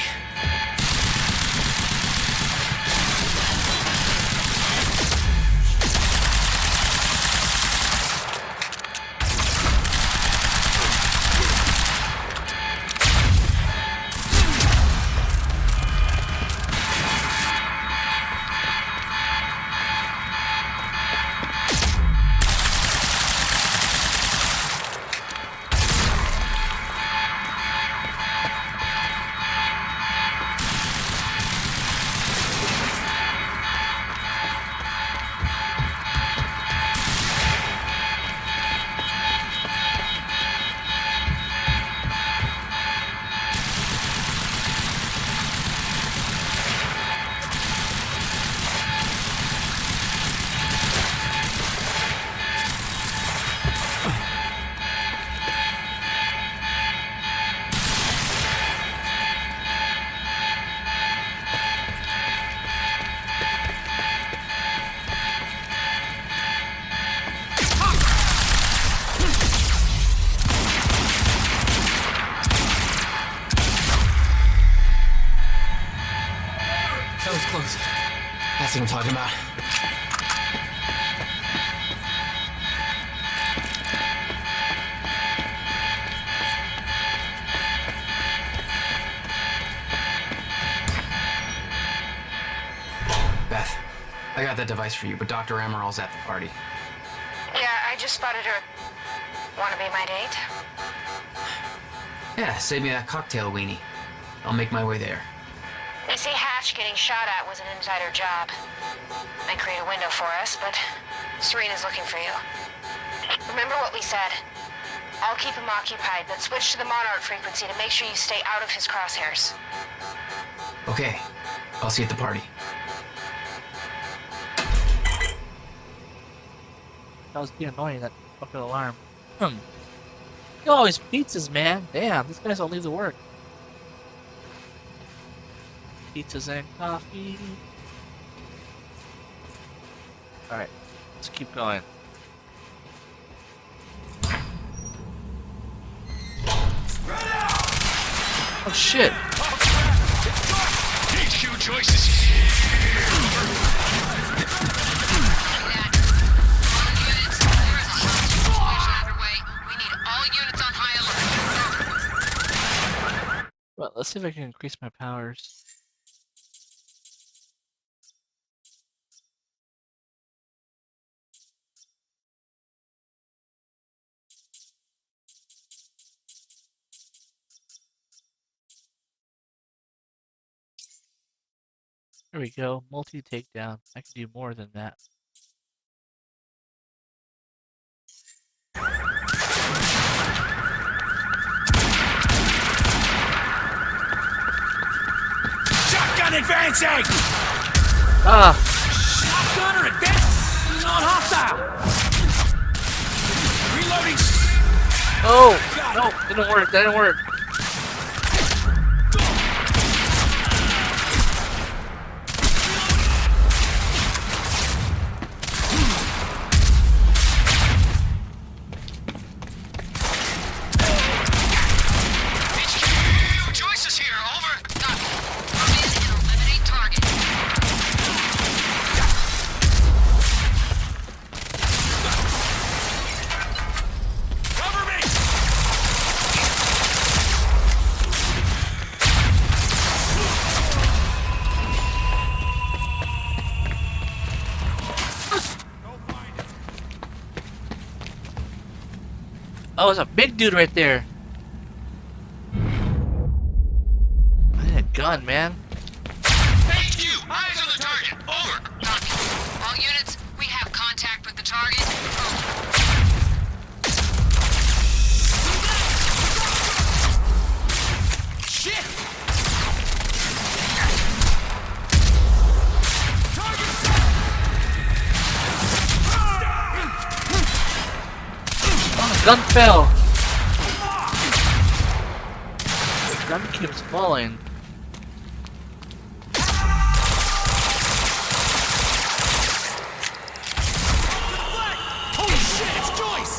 That's what I'm talking about. Beth, I got that device for you, but Dr. Amaril's at the party. Yeah, I just spotted her. Wanna be my date? Yeah, save me that cocktail weenie. I'll make my way there. You see, Hatch getting shot at was an insider job. Might create a window for us, but Serena's looking for you. Remember what we said. I'll keep him occupied, but switch to the Monarch frequency to make sure you stay out of his crosshairs. Okay, I'll see you at the party. That was getting annoying, that fucking alarm. He always pizzas, man. Damn, these guys don't leave the work. Pizzas and coffee. Alright, let's keep going. Oh shit! HQ choices. Well, let's see if I can increase my powers. There we go, multi-takedown. I can do more than that. Shotgun advancing! Ah! Shotgunner advancing! Non hostile! Reloading! Oh! No, didn't work, that didn't work. Choices here, over! Copy. Come in and eliminate target. Cover me! Oh, it's a big dude right there. I need a gun, man. HQ, eyes on the target, over! Copy. All units, we have contact with the target. Over. Shit! Oh, the gun fell. The gun keeps falling. Holy shit, it's Joyce!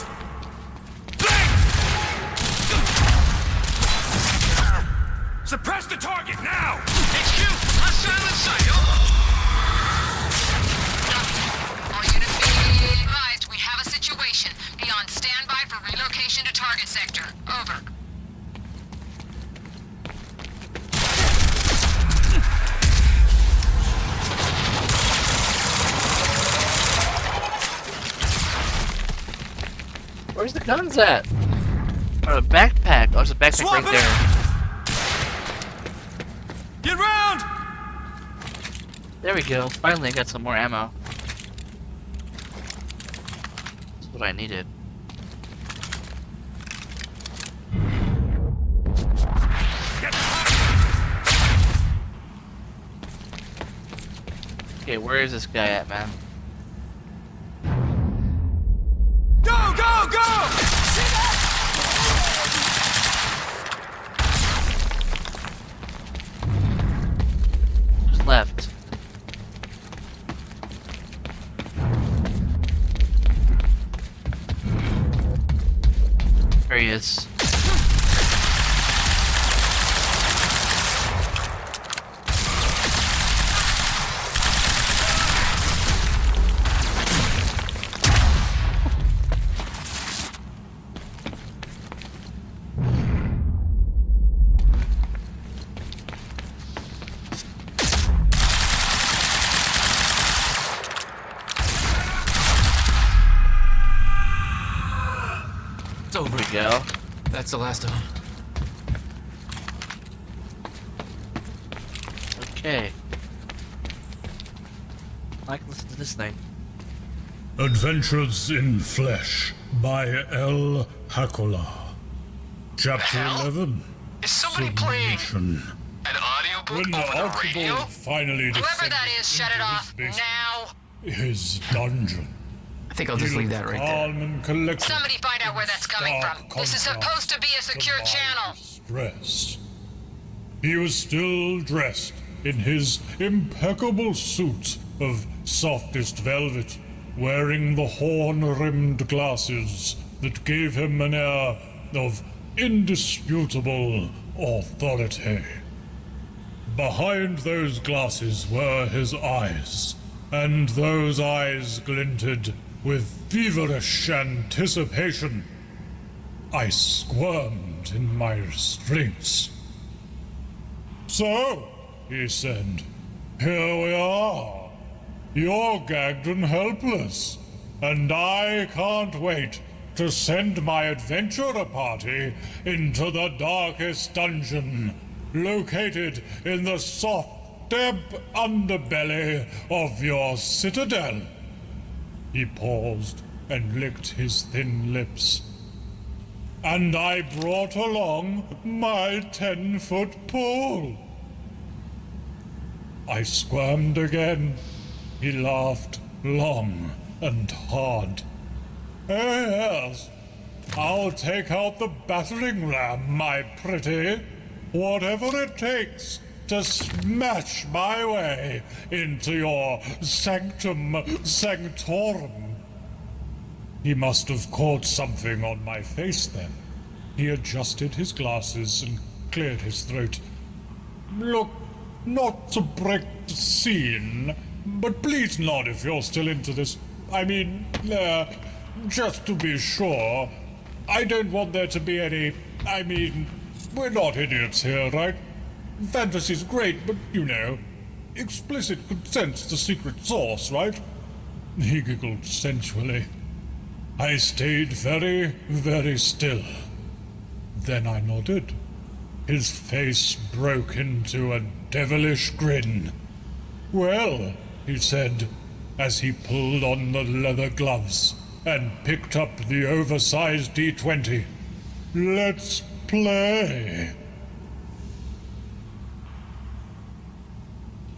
Suppress the target now! HQ, hostile in sight, All units be advised, we have a situation. Be on standby for relocation to target sector. Over. Where's the guns at? Or the backpack. Oh, there's a backpack Swap right it! there. Get round! There we go. Finally, I got some more ammo. That's what I needed. Okay, where is this guy at, man? Go, go, go! Who's left? There he is. over. There we go. That's the last of them. Okay. I can listen to this thing. Adventures in Flesh by L. Hakola. Chapter 11. Is somebody playing Submission. an audiobook When the over the Archibald radio? finally Whoever descended that is, shut it into off his basement, now. his dungeon. I think I'll just He leave looked that right there. calm and collected. Somebody find out where that's coming Stark from. This is contrast supposed to be a secure my channel. distress. He was still dressed in his impeccable suit of softest velvet, wearing the horn-rimmed glasses that gave him an air of indisputable authority. Behind those glasses were his eyes, and those eyes glinted with feverish anticipation. I squirmed in my restraints. "So," he said, "here we are. You're gagged and helpless, and I can't wait to send my adventurer party into the darkest dungeon, located in the soft, damp underbelly of your citadel." He paused and licked his thin lips. "And I brought along my 10-foot pole." I squirmed again. He laughed long and hard. "Oh, yes. I'll take out the battering ram, my pretty. Whatever it takes to smash my way into your sanctum sanctorum." He must have caught something on my face then. He adjusted his glasses and cleared his throat. "Look, not to break the scene, but please nod if you're still into this. I mean, just to be sure. I don't want there to be any... I mean, we're not idiots here, right? Fantasy's great, but you know, explicit consent's the secret sauce, right?" He giggled sensually. I stayed very, very still. Then I nodded. His face broke into a devilish grin. "Well," he said, as he pulled on the leather gloves and picked up the oversized D20. "Let's play."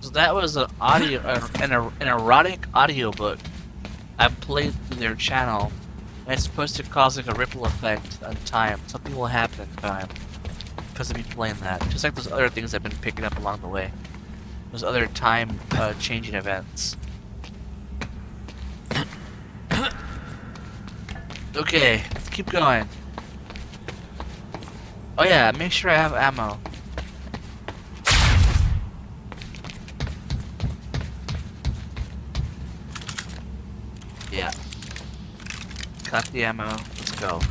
So that was an audio, an erotic audiobook I played through their channel. And it's supposed to cause like a ripple effect on time. Something will happen in time because of me playing that. Just like those other things I've been picking up along the way. Those other time changing events. Okay, let's keep going. Oh yeah, make sure I have ammo. Yeah. Cut the ammo. Let's go.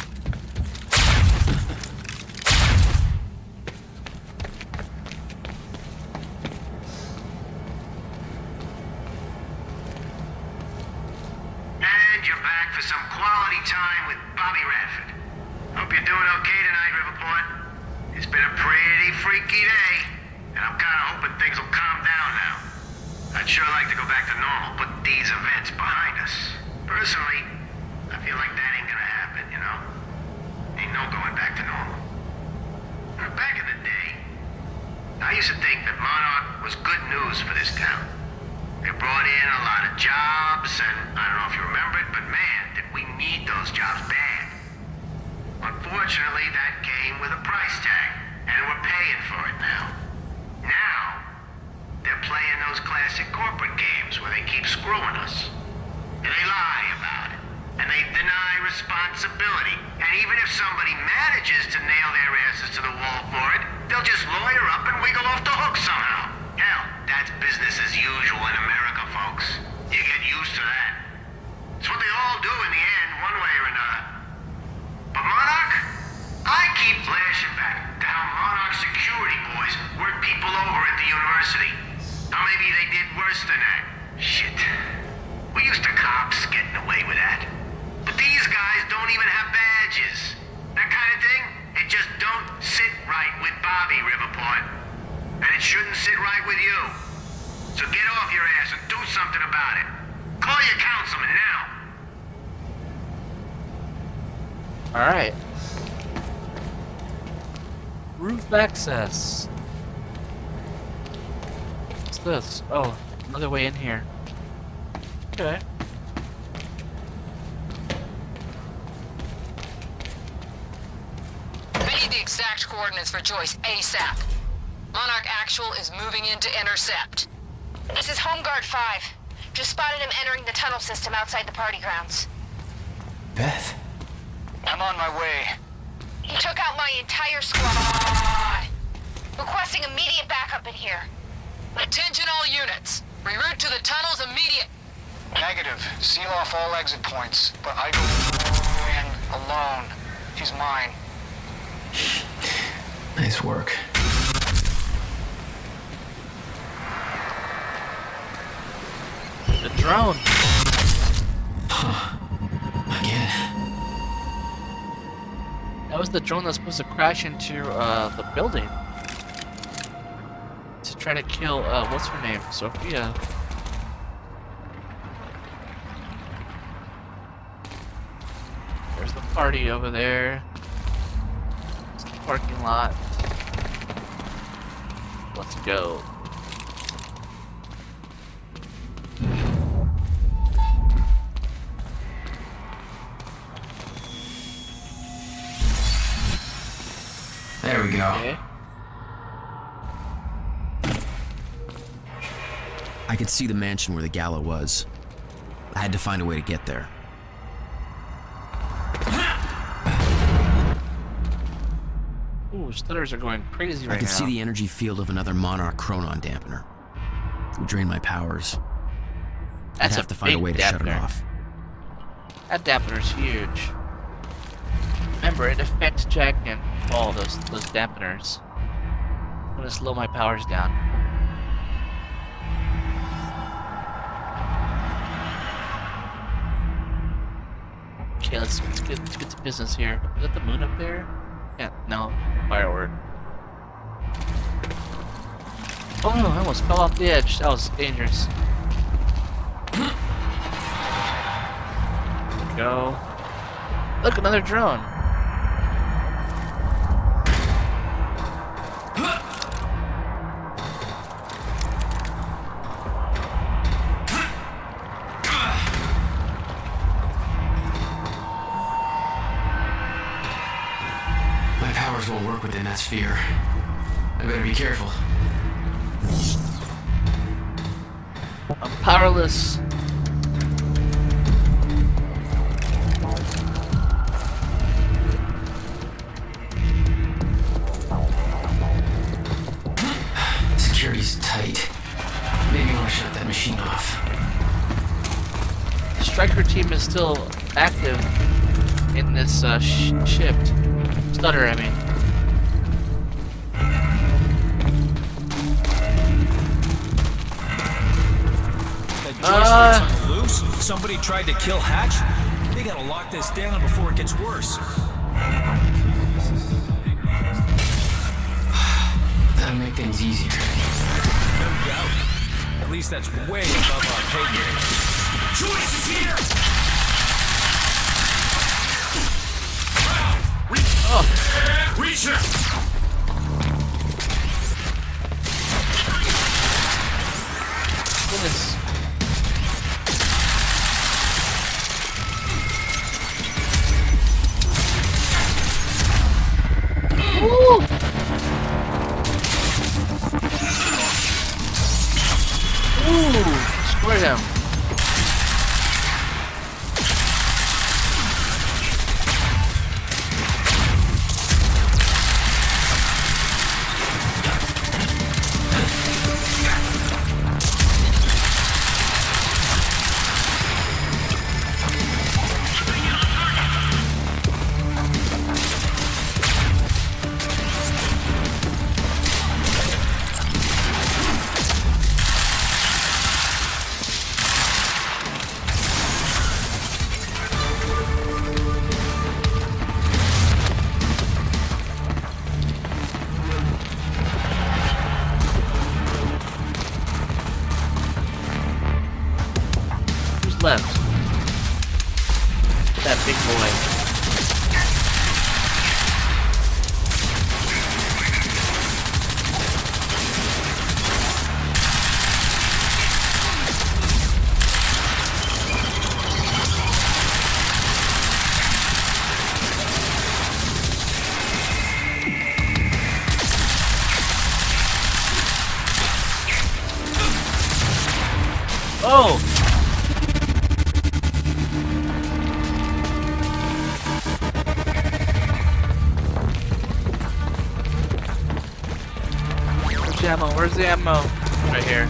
And you're back for some quality time with Bobby Radford. Hope you're doing okay tonight, Riverport. It's been a pretty freaky day, and I'm kind of hoping things will calm down now. I'd sure like to go back to normal, put these events behind us. Personally, I feel like that ain't gonna happen, you know? Ain't no going back to normal. Back in the day, I used to think that Monarch was good news for this town. They brought in a lot of jobs, and I don't know if you remember it, but man, did we need those jobs bad. Unfortunately, that came with a price tag, and we're paying for it now. Now, they're playing those classic corporate games where they keep screwing us. And they lie about it, and they deny responsibility. And even if somebody manages to nail their asses to the wall for it, they'll just lawyer up and wiggle off the hook somehow. Hell, that's business as usual in America, folks. You get used to that. It's what they all do in the end, one way or another. But Monarch, I keep flashing back to shouldn't sit right with you. So get off your ass and do something about it. Call your councilman now. Alright. Roof access. What's this? Oh, another way in here. Okay. I need the exact coordinates for Joyce ASAP. Monarch Actual is moving in to intercept. This is Home Guard 5. Just spotted him entering the tunnel system outside the party grounds. Beth? I'm on my way. He took out my entire squad. Requesting immediate backup in here. Attention all units. Reroute to the tunnels immediate. Negative. Seal off all exit points. But I go in alone. He's mine. Nice work. The drone. Again. That was the drone that's supposed to crash into the building to try to kill what's her name, Sophia. There's the party over there. It's the parking lot. Let's go. There we go. Okay. I could see the mansion where the gala was. I had to find a way to get there. Ooh, stutters are going crazy right I could now. see the energy field of another Monarch Chronon dampener. It would drain my powers. I'd That's have a to find a big way to shut it dampener. off. That dampener's huge. Remember, it affects Jack and Paul, those dampeners. I'm gonna slow my powers down. Okay, let's get to business here. Is that the moon up there? Yeah, no. Firework. Oh, I almost fell off the edge. That was dangerous. There we go. Look, another drone. My powers won't work within that sphere. I better be careful. I'm powerless. Security's tight. Maybe I want to shut that machine off. The Striker team is still active in this shift. Stutter, I mean. Joyce on the loose? Somebody tried to kill Hatch? They gotta lock this down before it gets worse. That'll make things easier. No doubt. At least that's way above our pay grade. Joyce is here! Reach her! Goodness. Woo! Ooh, square him. Big boy. Oh! Where's the ammo? Where's the ammo? Right here.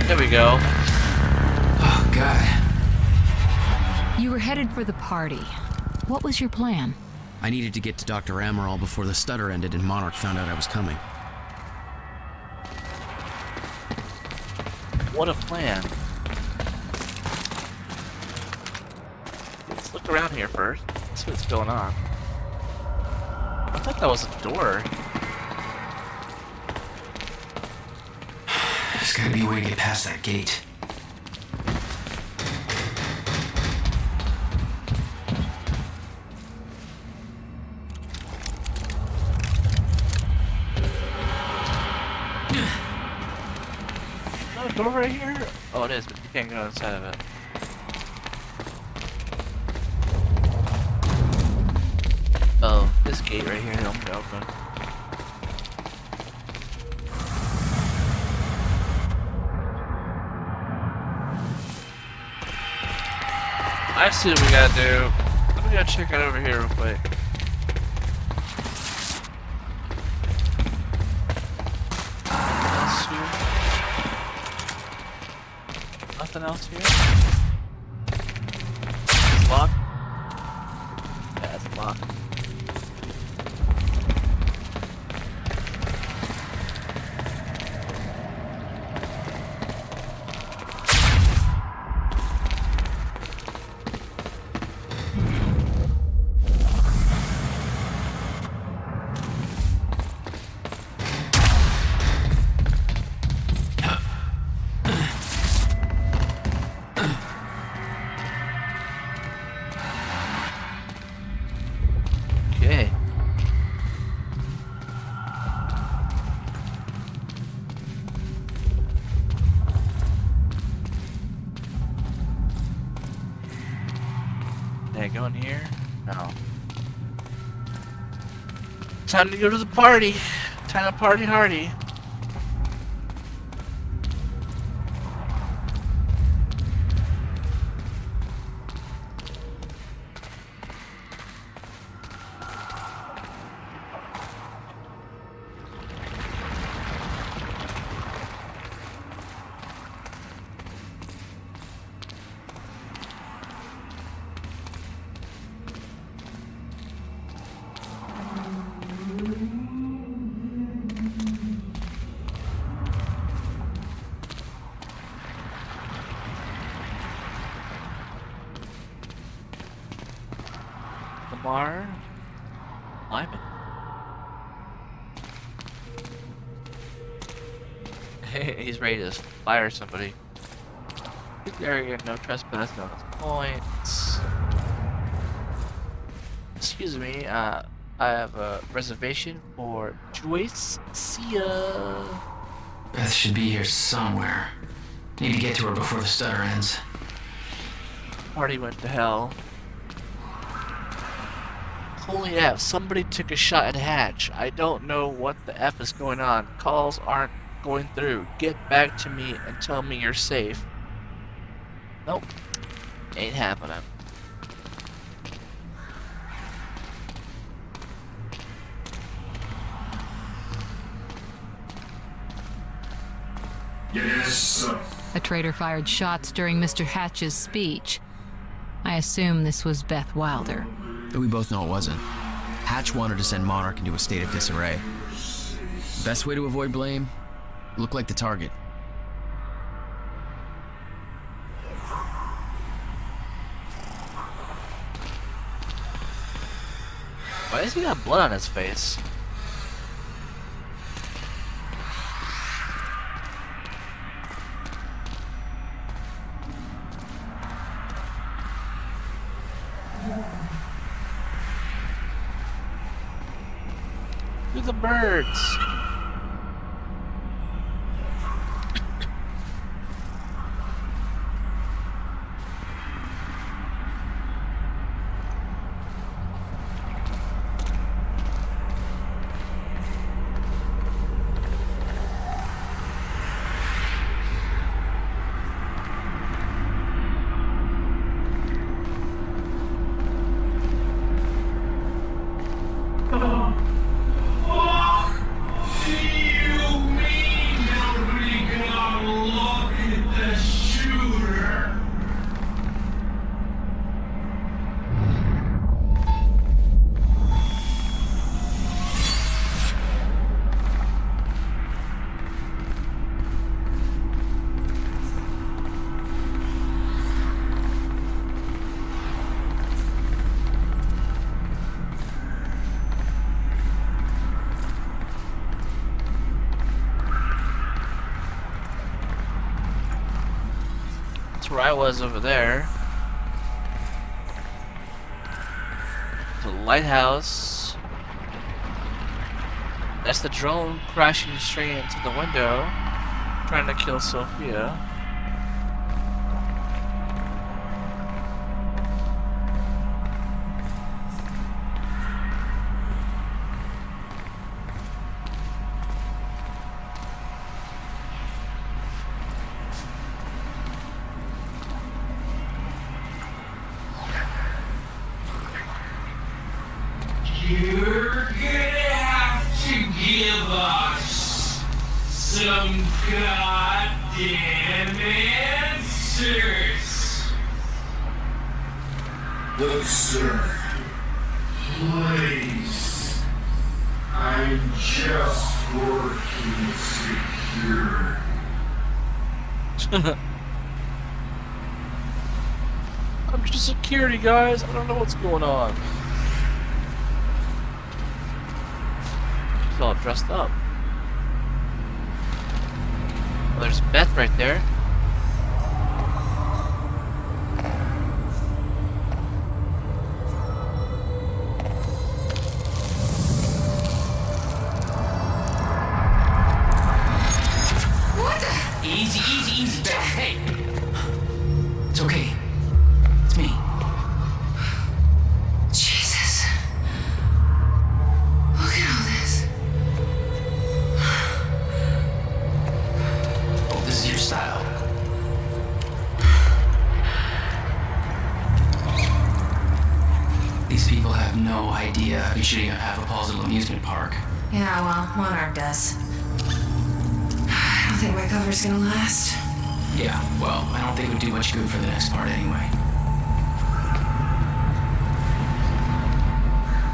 There we go. Oh, God. You were headed for the party. What was your plan? I needed to get to Dr. Amaral before the stutter ended and Monarch found out I was coming. What a plan. Let's look around here first. See what's going on. I thought that was a door. There's gotta be a way to get past that gate. Is there a door right here? Oh, it is, but you can't go inside of it. Oh, this gate right here don't open. I see what we gotta do. Let me go check it over here real quick. Nothing else here? It's locked? Yeah, it's locked. Okay. Can I go in here? No. Time to go to the party. Time to party hardy. Lamar Lyman. He's ready to fire somebody. This area, no trespass, no points. Excuse me, I have a reservation for Joyce. See ya. Beth should be here somewhere. Need to get to her before the stutter ends. Party went to hell. Holy F, somebody took a shot at Hatch. I don't know what the F is going on. Calls aren't going through. Get back to me and tell me you're safe. Nope. Ain't happening. Yes, sir. A traitor fired shots during Mr. Hatch's speech. I assume this was Beth Wilder. But we both know it wasn't. Hatch wanted to send Monarch into a state of disarray. Best way to avoid blame? Look like the target. Why does he got blood on his face? To the birds. That's where I was over there. The lighthouse. That's the drone crashing straight into the window, trying to kill Sophia. You're gonna have to give us some goddamn answers. Look, sir. Please. I'm just working secure. I'm just security, guys. I don't know what's going on. She's all dressed up. Well, there's Beth right there. What the? Easy, easy, easy, Beth. Hey! It's okay. It's me. Jesus. Look at all this. Oh, this is your style. These people have no idea we shouldn't have a positive amusement park. Yeah, well, Monarch does. I don't think my cover's gonna last. Yeah, well, I don't think it would do much good for the next part anyway.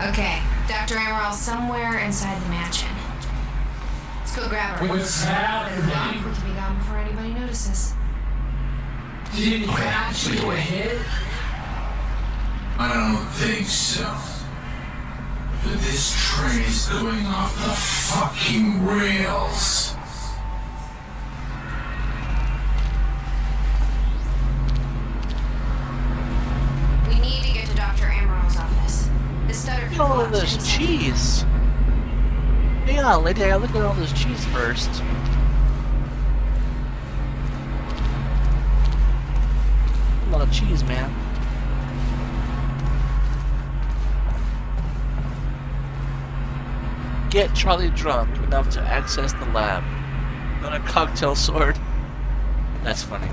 Okay, Dr. Amaril's somewhere inside the mansion. Let's go grab her. What's happening? We can be gone before anybody notices. Did Hatch get hit? I don't think so. But this train is going off the fucking rails. We need to get to Dr. Amaril's office. The stutter Look at all of this cheese. Hang on, lady. I gotta look at all this cheese first. A lot of cheese, man. Get Charlie drunk enough to access the lab. On a cocktail sword. That's funny.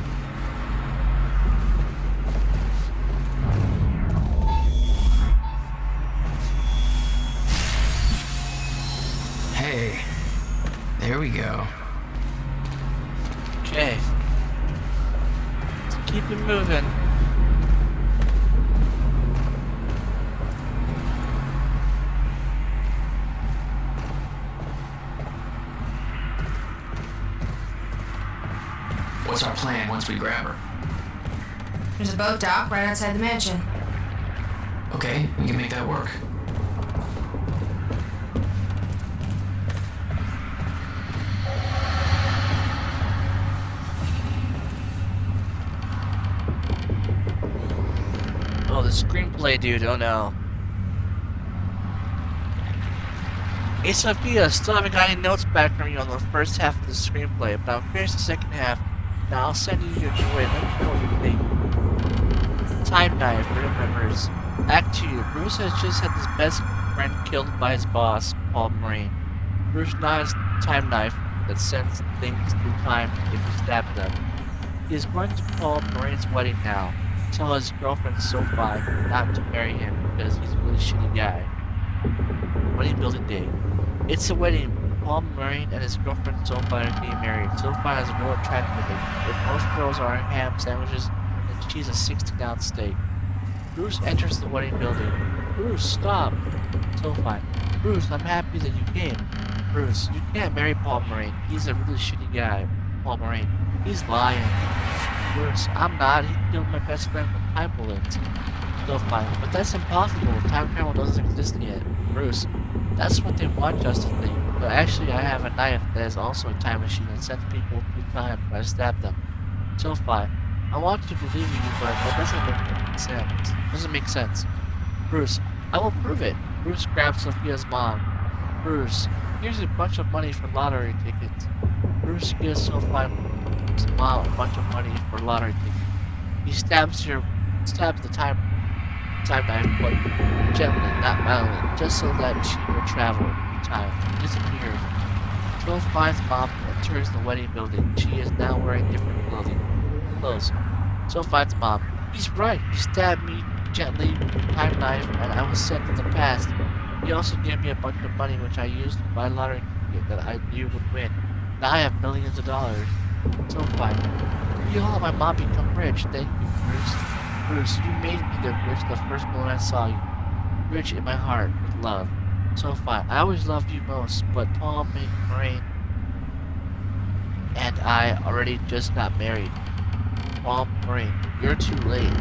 Hey, there we go. Okay. Let's keep it moving. What's our plan once we grab her? There's a boat dock right outside the mansion. Okay, we can make that work. Oh, the screenplay, dude. Oh no. Hey Sophia, still haven't got any notes back from you on the first half of the screenplay, but I'll finish the second half. Now I'll send you your joy. Let me know what you think. Time Knife, remembers. Act 2. Bruce has just had his best friend killed by his boss, Paul Marine. Bruce now has Time Knife that sends things through time if you stab them. He is going to Paul Marine's wedding now. Tell his girlfriend Sophie not to marry him because he's a really shitty guy. Wedding building day. It's a wedding. Paul Marine and his girlfriend Sophie are getting married. Sophie is real attractive. If most girls are ham sandwiches, then she's a 16-ounce steak. Bruce enters the wedding building. Bruce, stop! Sophie. Bruce, I'm happy that you came. Bruce, you can't marry Paul Marine. He's a really shitty guy. Paul Marine. He's lying. Bruce, I'm not. He killed my best friend with time bullets. Sophie. But that's impossible. Time travel doesn't exist yet. Bruce. That's what they want us to think. But actually, I have a knife that is also a time machine that sends people through time when I stab them. Sophie, I want to believe you, but that doesn't make sense. Bruce, I will prove it. Bruce grabs Sophia's mom. Bruce, here's a bunch of money for lottery tickets. Bruce gives Sophie's mom a bunch of money for lottery tickets. He stabs the time knife, but gently, not violently, just so that she will travel in time. Disappears. Sophie's mom enters the wedding building. She is now wearing different clothes. Sophie's mom. He's right. He stabbed me gently with a time knife, and I was sent to the past. He also gave me a bunch of money, which I used to buy a lottery ticket that I knew would win. Now I have millions of dollars. Sophie. You helped my mom become rich. Thank you, Bruce. Bruce, you made me the first moment I saw you. Rich in my heart with love. Sophie, I always loved you most, but Paul Marine and I already just got married. Paul Marine, you're too late.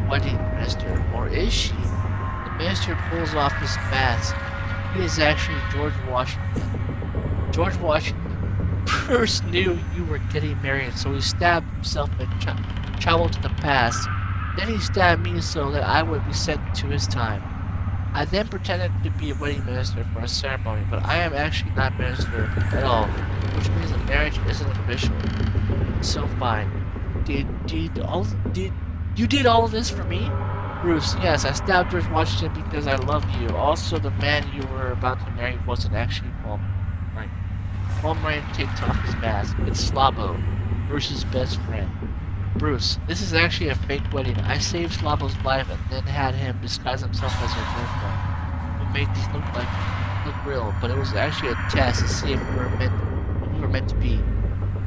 Wedding minister, or is she? The minister pulls off his mask. He is actually George Washington. George Washington. Bruce knew you were getting married, so he stabbed himself and traveled to the past. Then he stabbed me so that I would be sent to his time. I then pretended to be a wedding minister for a ceremony, but I am actually not minister at all, which means the marriage isn't official. So fine. You did all of this for me? Bruce, yes, I stabbed George Washington because I love you. Also, the man you were about to marry wasn't actually Paul Marine. Paul Marine takes off his mask. It's Slabo, Bruce's best friend. Bruce, this is actually a fake wedding. I saved Slabo's life and then had him disguise himself as your girlfriend. We made these look real, but it was actually a test to see if we were meant to be.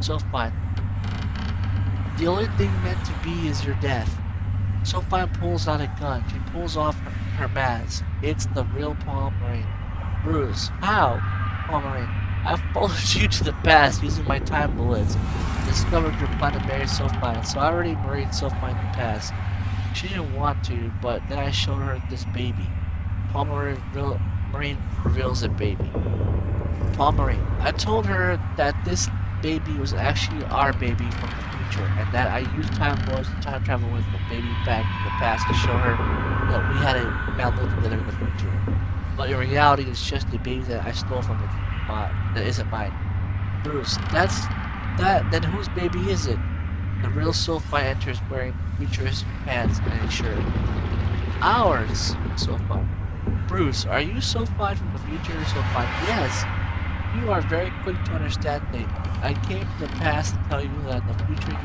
So fine. The only thing meant to be is your death. Sophie pulls out a gun. She pulls off her mask. It's the real Paul Marine. Bruce, how? Paul Marine, I followed you to the past using my time bullets. Discovered your plan to marry Sophie, so I already married Sophie in the past. She didn't want to, but then I showed her this baby. Paul Marine reveals a baby. Paul Marine, I told her that this baby was actually our baby from the future, and that I used time bullets to time travel with the baby back in the past to show her that we had a family together in the future. But in reality, it's just a baby that I stole from it, that isn't mine. Bruce, then whose baby is it? The real Sophie enters wearing futuristic pants and a shirt. Ours, Sophie. Bruce, are you Sophie from the future, Sophie? Yes. You are very quick to understand things. I came to the past to tell you that in the future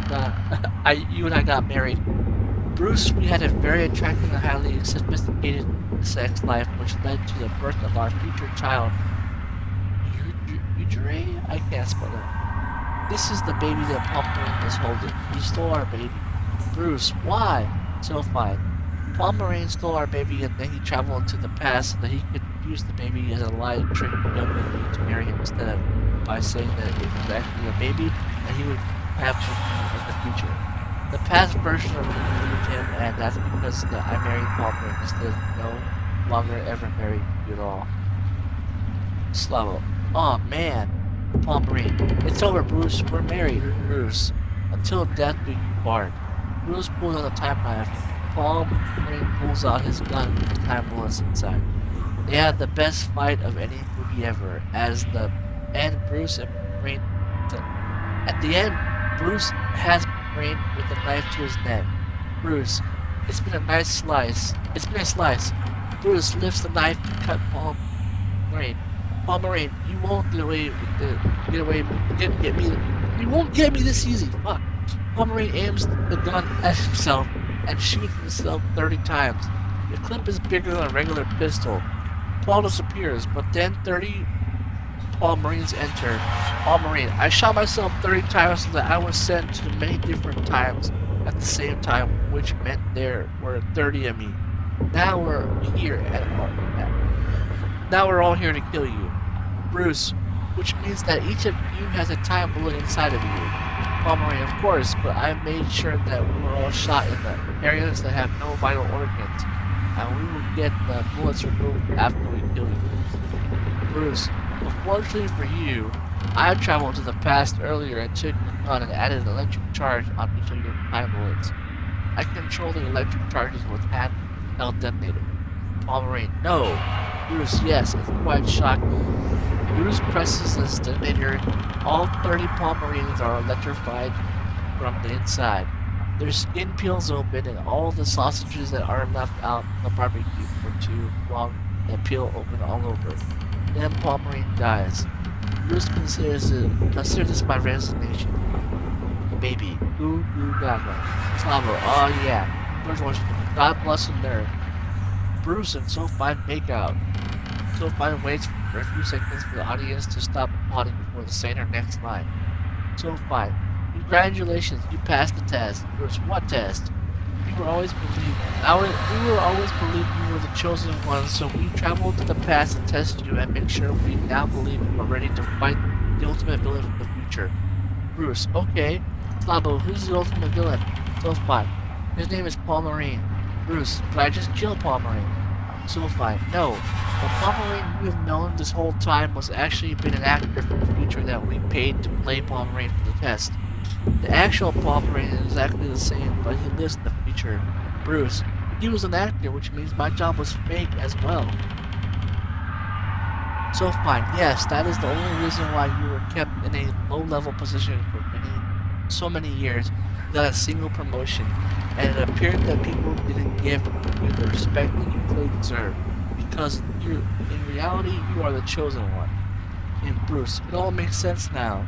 you and I got married. Bruce, we had a very attractive and highly sophisticated sex life, which led to the birth of our future child. Udre? I can't spell it. This is the baby that Pomeranian is holding. He stole our baby. Bruce, why? So fine. Pomeranian stole our baby and then he traveled to the past so that he could use the baby as a lie to trick young women to marry him instead of by saying that it was actually a baby and he would have with me in the future. The past version of me believed him, and that's because I married Pomeranian instead of no longer ever married you at all. Slavo. Oh man. Paul-Marine. It's over, Bruce. We're married, Bruce. Until death do you part. Bruce pulls out a time knife. Paul-Marine pulls out his gun with the time bullets inside. They had the best fight of any movie ever. At the end, Bruce has Marine with a knife to his neck. Bruce, it's been a nice slice. It's been a slice. Bruce lifts the knife to cut Paul-Marine. Paul-Marine, you won't get away with it. You won't get me this easy. Fuck. Paul-Marine aims the gun at himself and shoots himself 30 times. The clip is bigger than a regular pistol. Paul disappears, but then 30 Paul-Marines enter. Paul-Marine, I shot myself 30 times so that I was sent to many different times at the same time, which meant there were 30 of me. Now we're all here to kill you. Bruce, which means that each of you has a time bullet inside of you. Paul-Marine, of course, but I made sure that we were all shot in the areas that have no vital organs, and we will get the bullets removed after we kill you. Bruce, unfortunately for you, I traveled to the past earlier and took the gun and added an electric charge on each of your time bullets. I control the electric charges with handheld detonator. Paul-Marine, no. Bruce, yes, it's quite shocking. Bruce presses the detonator. All 30 Paul-Marines are electrified from the inside. Their skin peels open and all the sausages that are left out on the barbecue for too long that peel open all over. Then Paul-Marine dies. Bruce considers this my resignation. The baby. Goo goo gaga. Slavo, oh yeah. George Washington. God bless him there. Bruce and Sophie make out. Sophie waits for a few seconds for the audience to stop applauding before saying her next line. Sophie, congratulations, you passed the test. Bruce, what test? We were always believed you were the chosen one, so we traveled to the past to test you and make sure we now believe you are ready to fight the ultimate villain from the future. Bruce, okay. Slavo, who's the ultimate villain? Sophie, his name is Paul-Marine. Bruce, but I just killed Paul-Marine. Sophie, no. The Paul-Marine you have known this whole time was actually been an actor from the future that we paid to play Paul-Marine for the test. The actual Paul-Marine is exactly the same, but he lives in the future. Bruce, he was an actor, which means my job was fake as well. Sophie, yes, that is the only reason why you were kept in a low-level position for so many years without a single promotion, and it appeared that people didn't give you the respect that you clearly deserve, because in reality, you are the chosen one. And Bruce, it all makes sense now.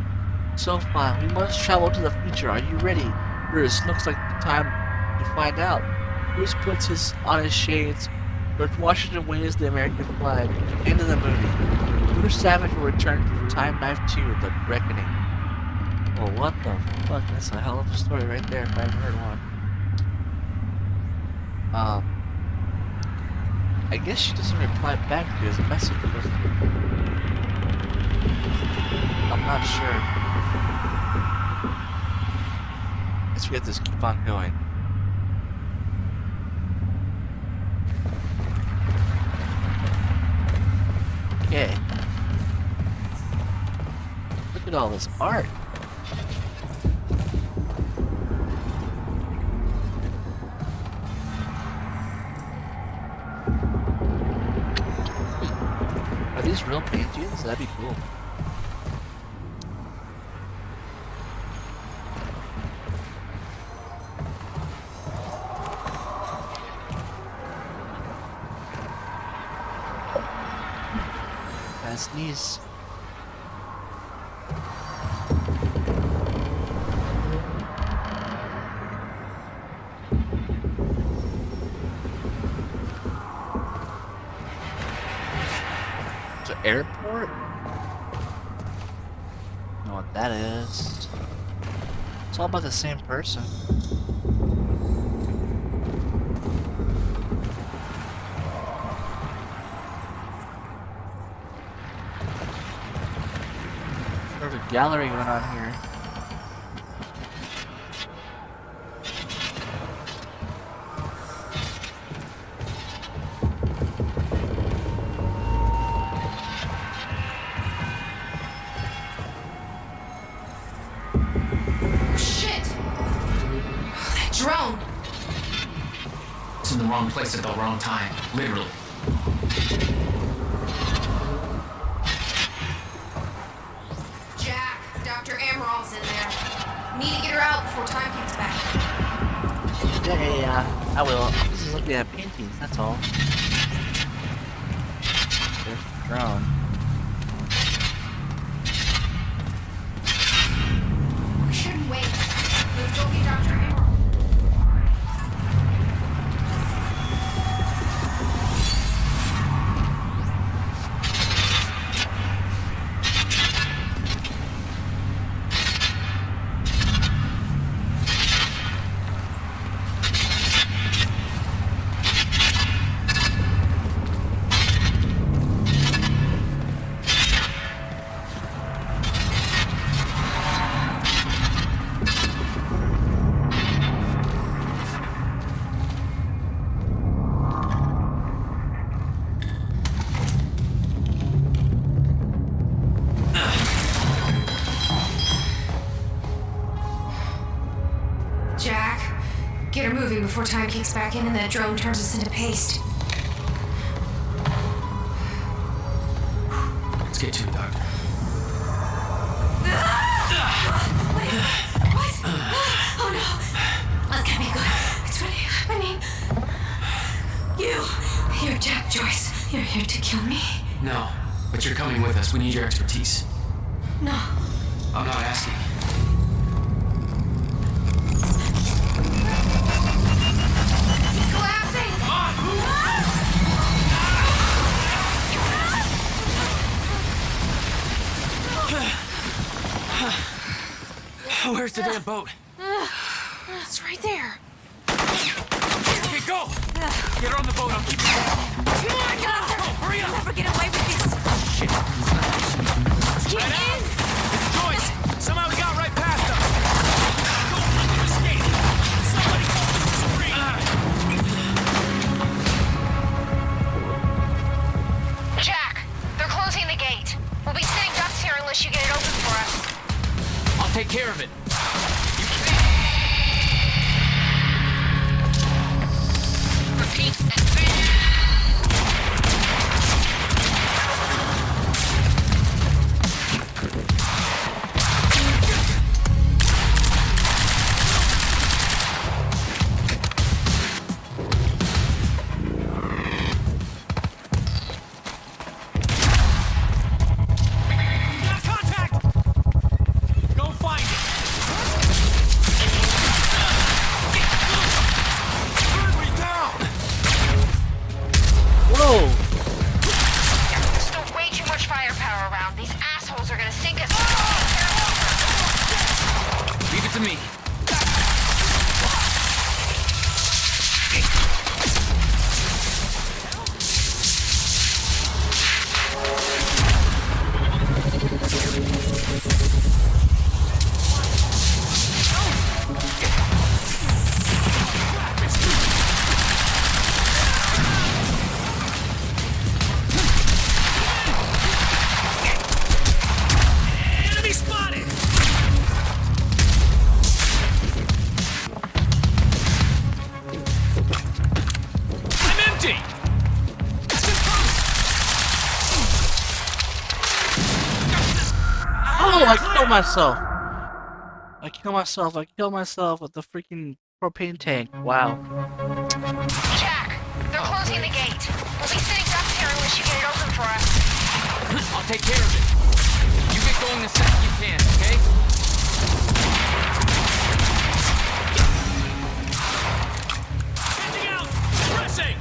So fine, we must travel to the future. Are you ready? Bruce, looks like the time to find out. Bruce puts on his shades. George Washington waves the American flag. End of the movie. Bruce Savage will return to Time Knife 2, The Reckoning. Well, what the fuck? That's a hell of a story right there if I ever heard one. I guess she doesn't reply back to his message. I'm not sure. Let's get this keep on going. Okay. Look at all this art. Are these real paintings? That'd be cool. Sneeze. airport? Know what that is? It's all about the same person. There's a gallery going on here. In the wrong place at the wrong time, literally. Jack, Dr. Amarov's in there. We need to get her out before time kicks back. Yeah, I will. I'm just looking at paintings, that's all. There's the drone. We shouldn't wait. Let's go get Dr. Amarov. Get her moving before time kicks back in and that drone turns us into paste. Let's get to it, Doctor. What? Oh no. That's gonna be good. It's really happening. You're Jack Joyce. You're here to kill me. No, but you're coming with us. We need your expertise. No. I'm not asking. Where's the damn boat? It's right there. Okay, go! Get her on the boat, I'll keep you. Come on, Doctor! Go, hurry up! You'll never get away with this. Shit. Get in! It's Joyce! Somehow we got right past them! Go, let them escape! Somebody Serene! Jack, they're closing the gate. We'll be sitting ducks here unless you get it open for us. I'll take care of it. Repeat, advance. Myself. I kill myself with the freaking propane tank. Wow. Jack, they're closing the gate. We'll be sitting ducks here unless you get it open for us. I'll take care of it. You get going the second you can, okay? Standing out! Pressing!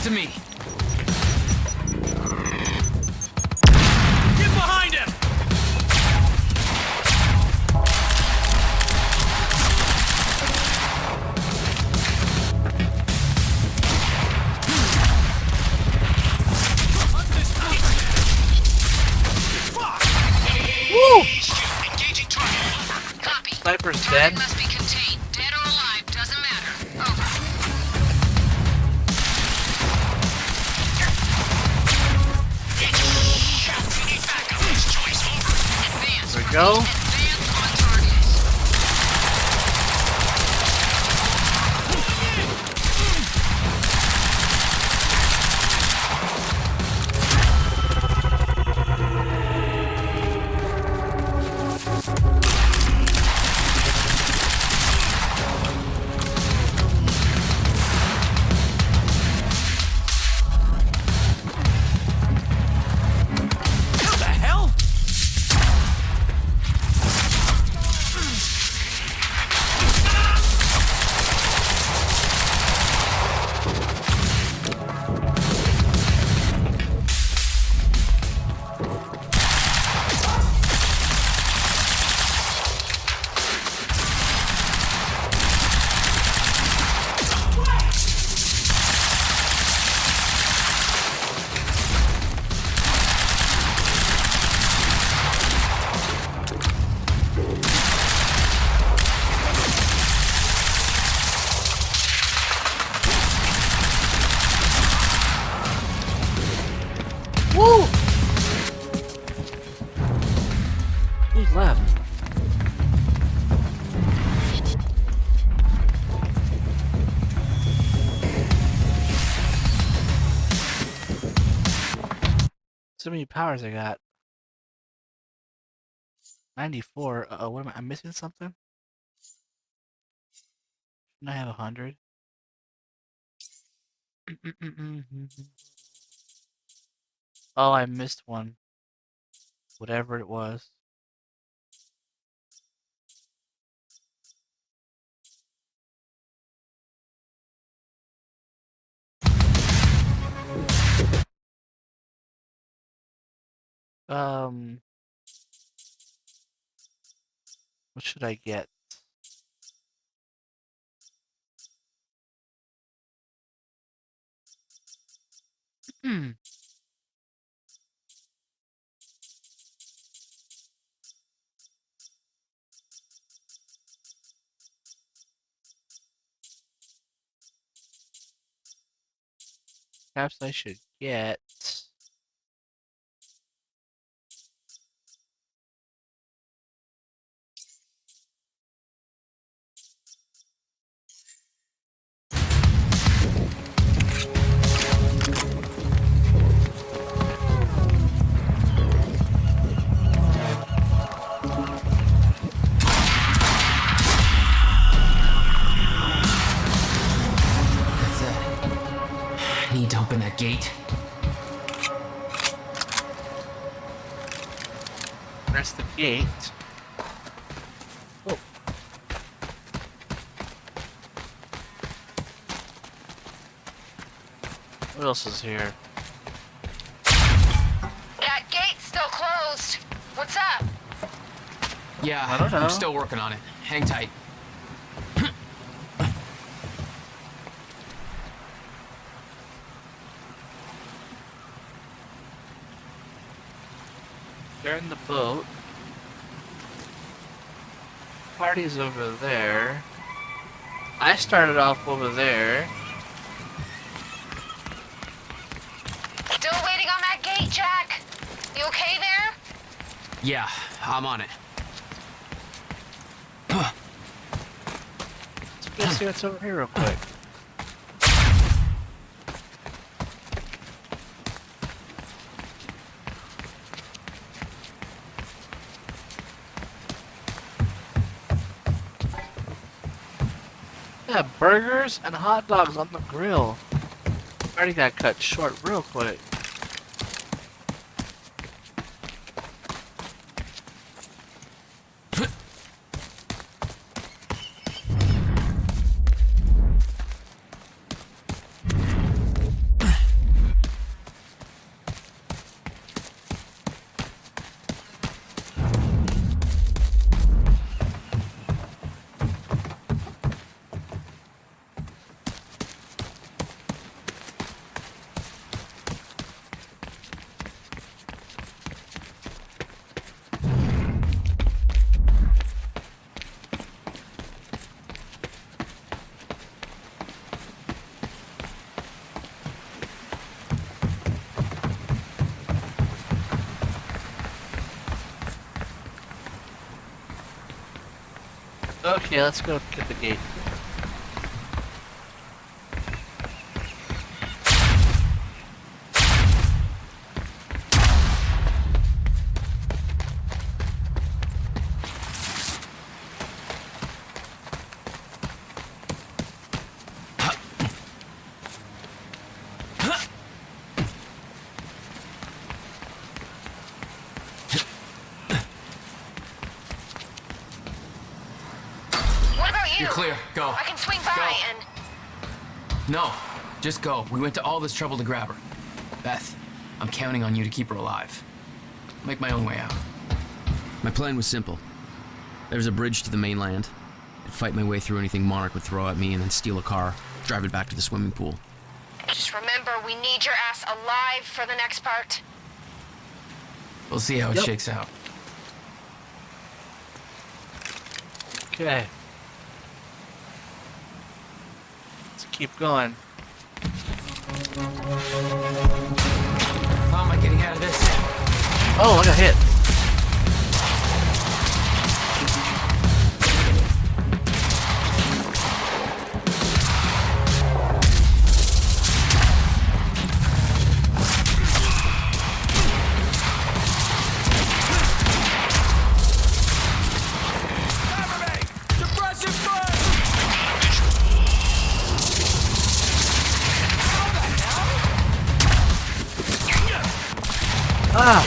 it to me. Get behind him! Woo! Engaging target. Over. Copy. Sniper's Target dead. must be contained. Dead or alive, doesn't matter. Over. We need backup. It's choice. Over. Advance. There we go. Advance on target. What the hell? Woo! Who's left? So many powers I got. 94. Uh-oh, what am I missing something? Shouldn't I have 100? Oh, I missed one. Whatever it was. What should I get? Hmm. Perhaps I should get... That's it. I need to open that gate. Press the gate. Oh. What else is here? That gate's still closed. What's up? Yeah, I don't know. I'm still working on it. Hang tight. They're in the boat. Party's over there. I started off over there. Still waiting on that gate, Jack? You okay there? Yeah, I'm on it. Let's go see what's over here real quick. Yeah, burgers and hot dogs on the grill. Already got cut short real quick. Okay, let's go get the gate. You're clear. Go. I can swing by and... No, just go. We went to all this trouble to grab her. Beth, I'm counting on you to keep her alive. I'll make my own way out. My plan was simple. There was a bridge to the mainland. I'd fight my way through anything Monarch would throw at me and then steal a car, drive it back to the swimming pool. Just remember, we need your ass alive for the next part. We'll see how it shakes out. Okay. Let's keep going. How am I getting out of this? Oh, I got hit. Ah!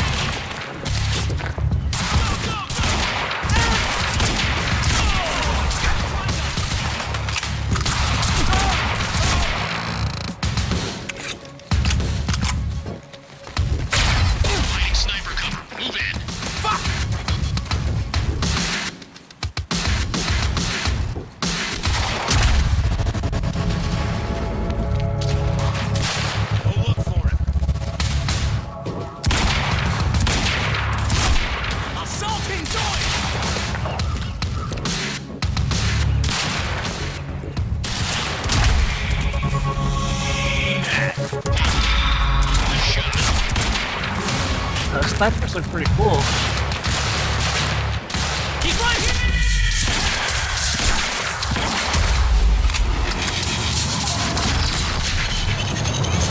Sniper cover. Move in. Fuck! Go look for him. Assaulting joint! Snipers look pretty cool. He's right here!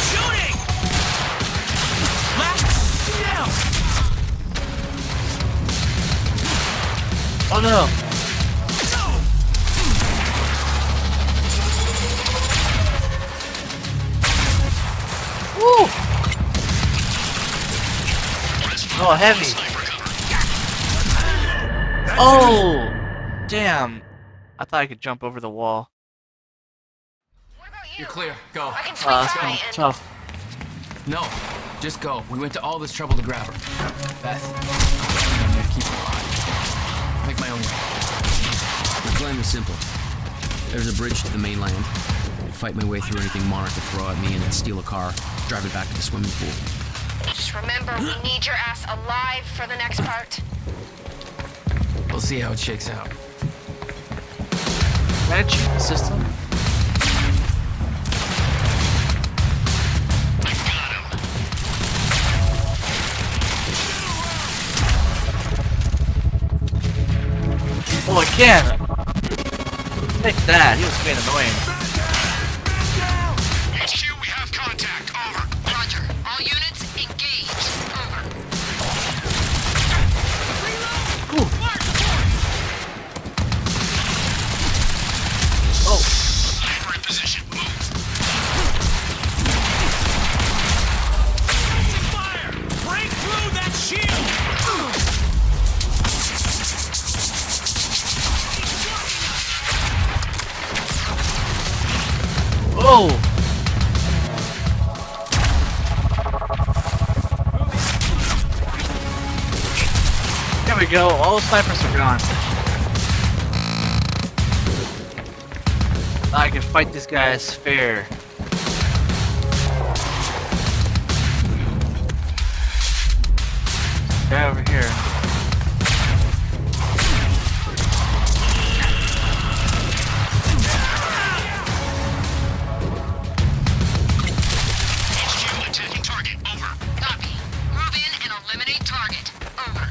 Shooting! Left! Down! Oh no! Woo! Oh, heavy! Oh! Damn! I thought I could jump over the wall. You're clear. Go. I can swing That's by gonna be and... tough. No, just go. We went to all this trouble to grab her. Beth, I'm counting on you to keep her alive. I'll make my own way. My plan was simple. There was a bridge to the mainland. I'd fight my way through anything Monarch would throw at me and then steal a car, drive it back to the swimming pool. Just remember, we need your ass alive for the next part. We'll see how it shakes out. Can I cheat the system? Oh, I can! Take that, he was being annoying. HQ, we have contact. Over. Roger. All units, engage. Over. Oh. Sniper in position. Move. Fire! Break through that shield! Whoa! There we go, all the snipers are gone. Now I can fight these guys fair. Guy over here. HQ, attacking target. Over. Copy. Move in and eliminate target. Over.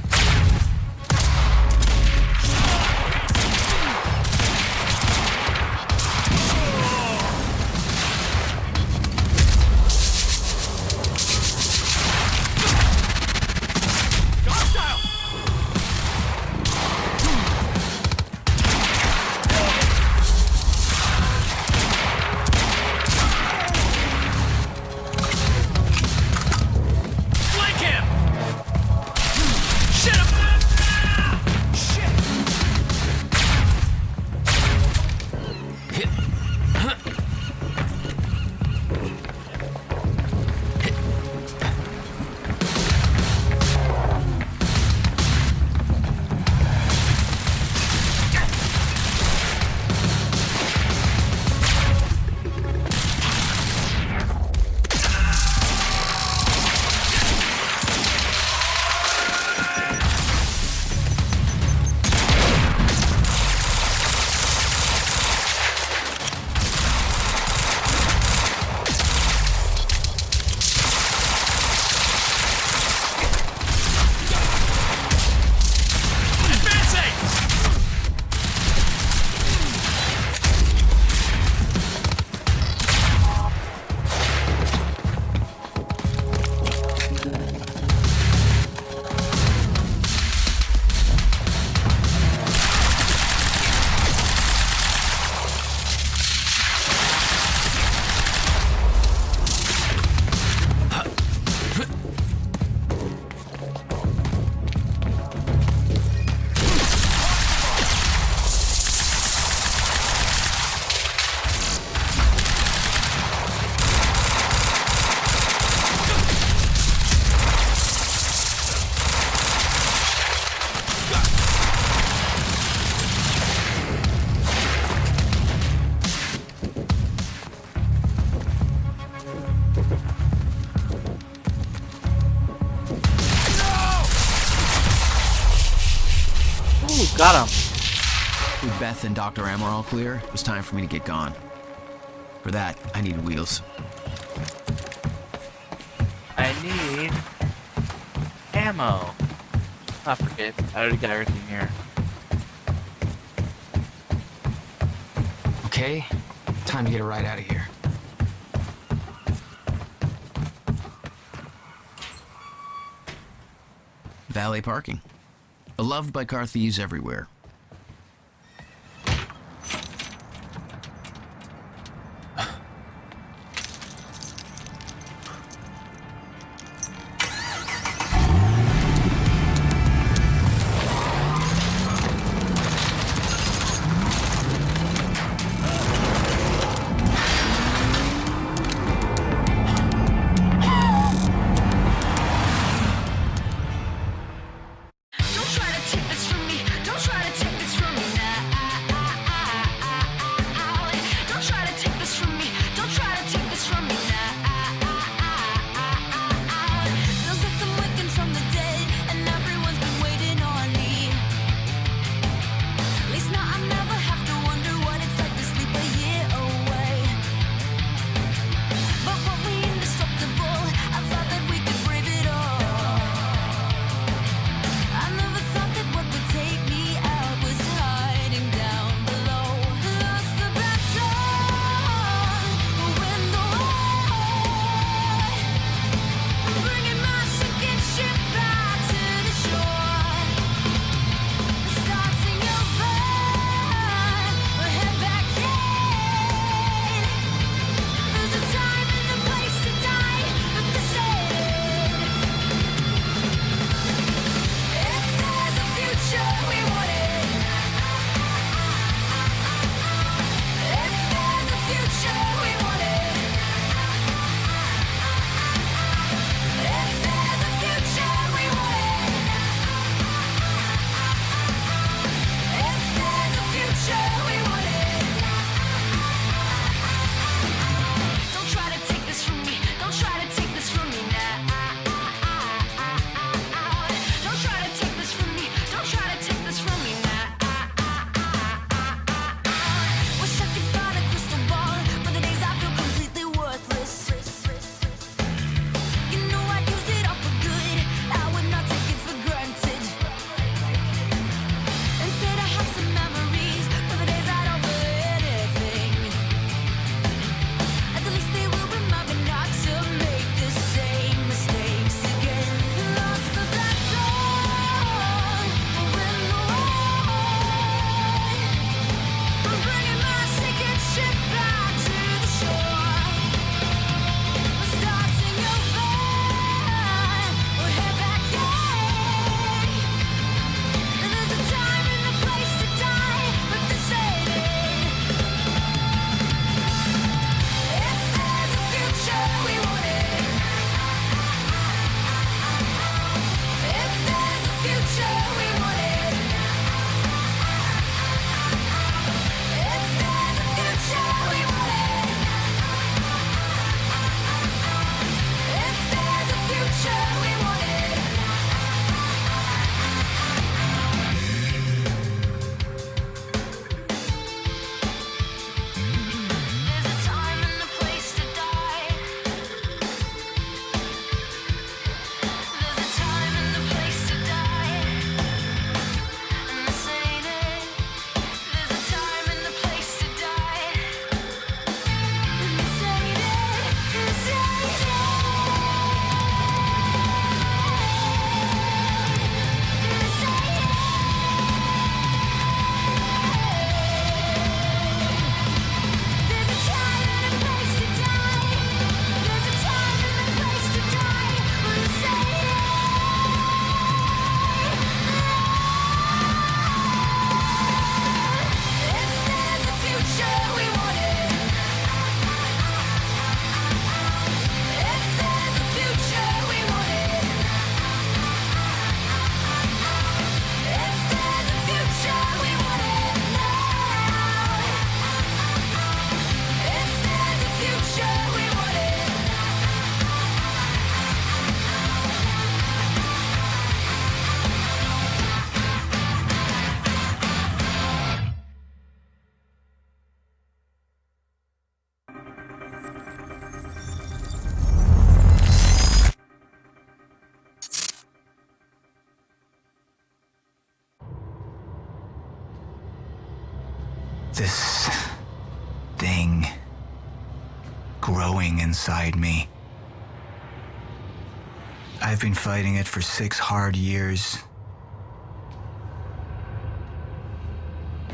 got him. With Beth and Dr. Amor all clear, it was time for me to get gone. For that, I needed wheels. I need ammo. I forget. I already got everything here. Okay, time to get a ride out of here. Valet parking. Beloved by car thieves everywhere. Don't try to take this from me. Don't try to This thing growing inside me. I've been fighting it for 6 hard years.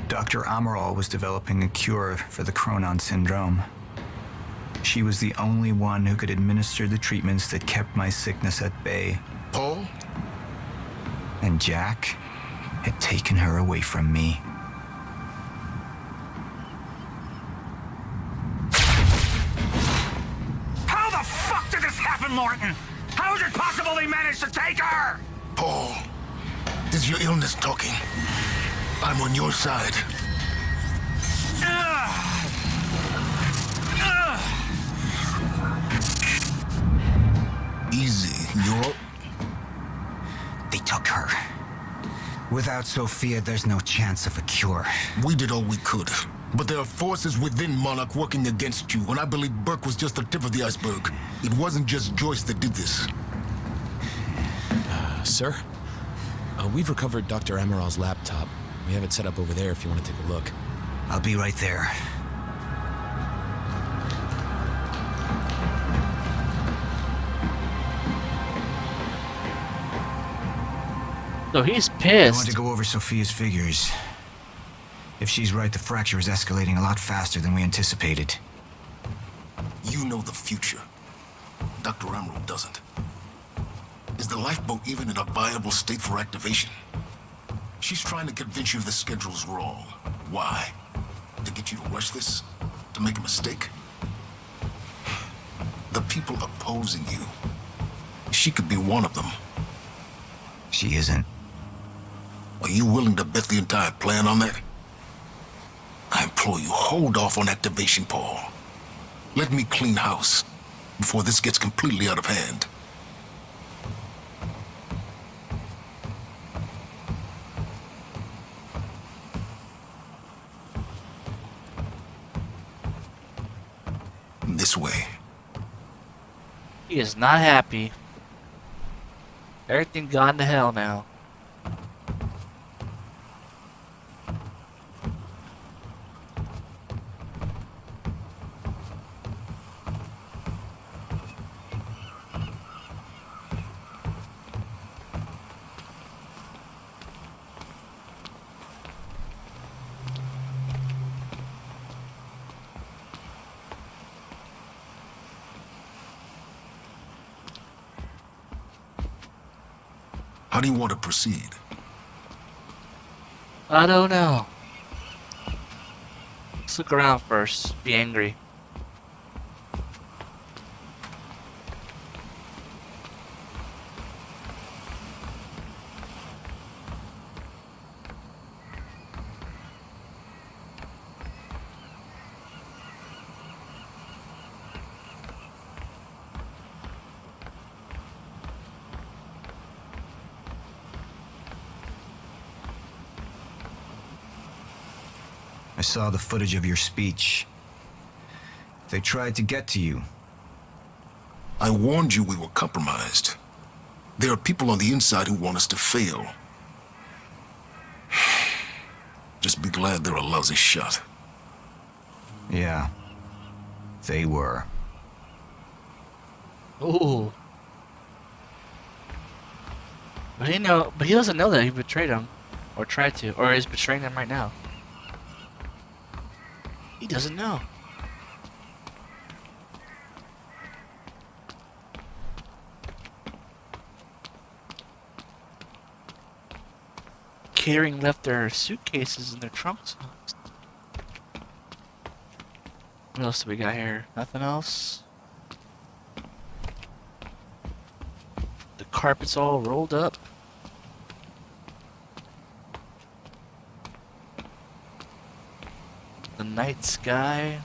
Dr. Amaral was developing a cure for the Cronon syndrome. She was the only one who could administer the treatments that kept my sickness at bay. Paul? And Jack had taken her away from me. How the fuck did this happen, Morton? How is it possible they managed to take her? Paul, this is your illness talking. I'm on your side. Easy, you're up. They took her. Without Sophia, there's no chance of a cure. We did all we could. But there are forces within Monarch working against you, and I believe Burke was just the tip of the iceberg. It wasn't just Joyce that did this. Sir? We've recovered Dr. Amaral's laptop. We have it set up over there if you want to take a look. I'll be right there. So he's I pissed. want to go over Sophia's figures. If she's right, the fracture is escalating a lot faster than we anticipated. You know the future. Dr. Amaral doesn't. Is the lifeboat even in a viable state for activation? She's trying to convince you the schedule's wrong. Why? To get you to rush this? To make a mistake? The people opposing you. She could be one of them. She isn't. Are you willing to bet the entire plan on that? I implore you, hold off on activation, Paul. Let me clean house before this gets completely out of hand. This way. He is not happy. Everything gone to hell now. How do you want to proceed? I don't know. Let's look around first. Be angry. I saw the footage of your speech. They tried to get to you. I warned you we were compromised. There are people on the inside who want us to fail. Just be glad they're a lousy shot. Yeah. They were. Ooh. But he doesn't know that he betrayed him. Or tried to. Or is betraying him right now. He doesn't know. Carrying left their suitcases in their trunks. What else do we got here? Nothing else? The carpet's all rolled up. The night sky.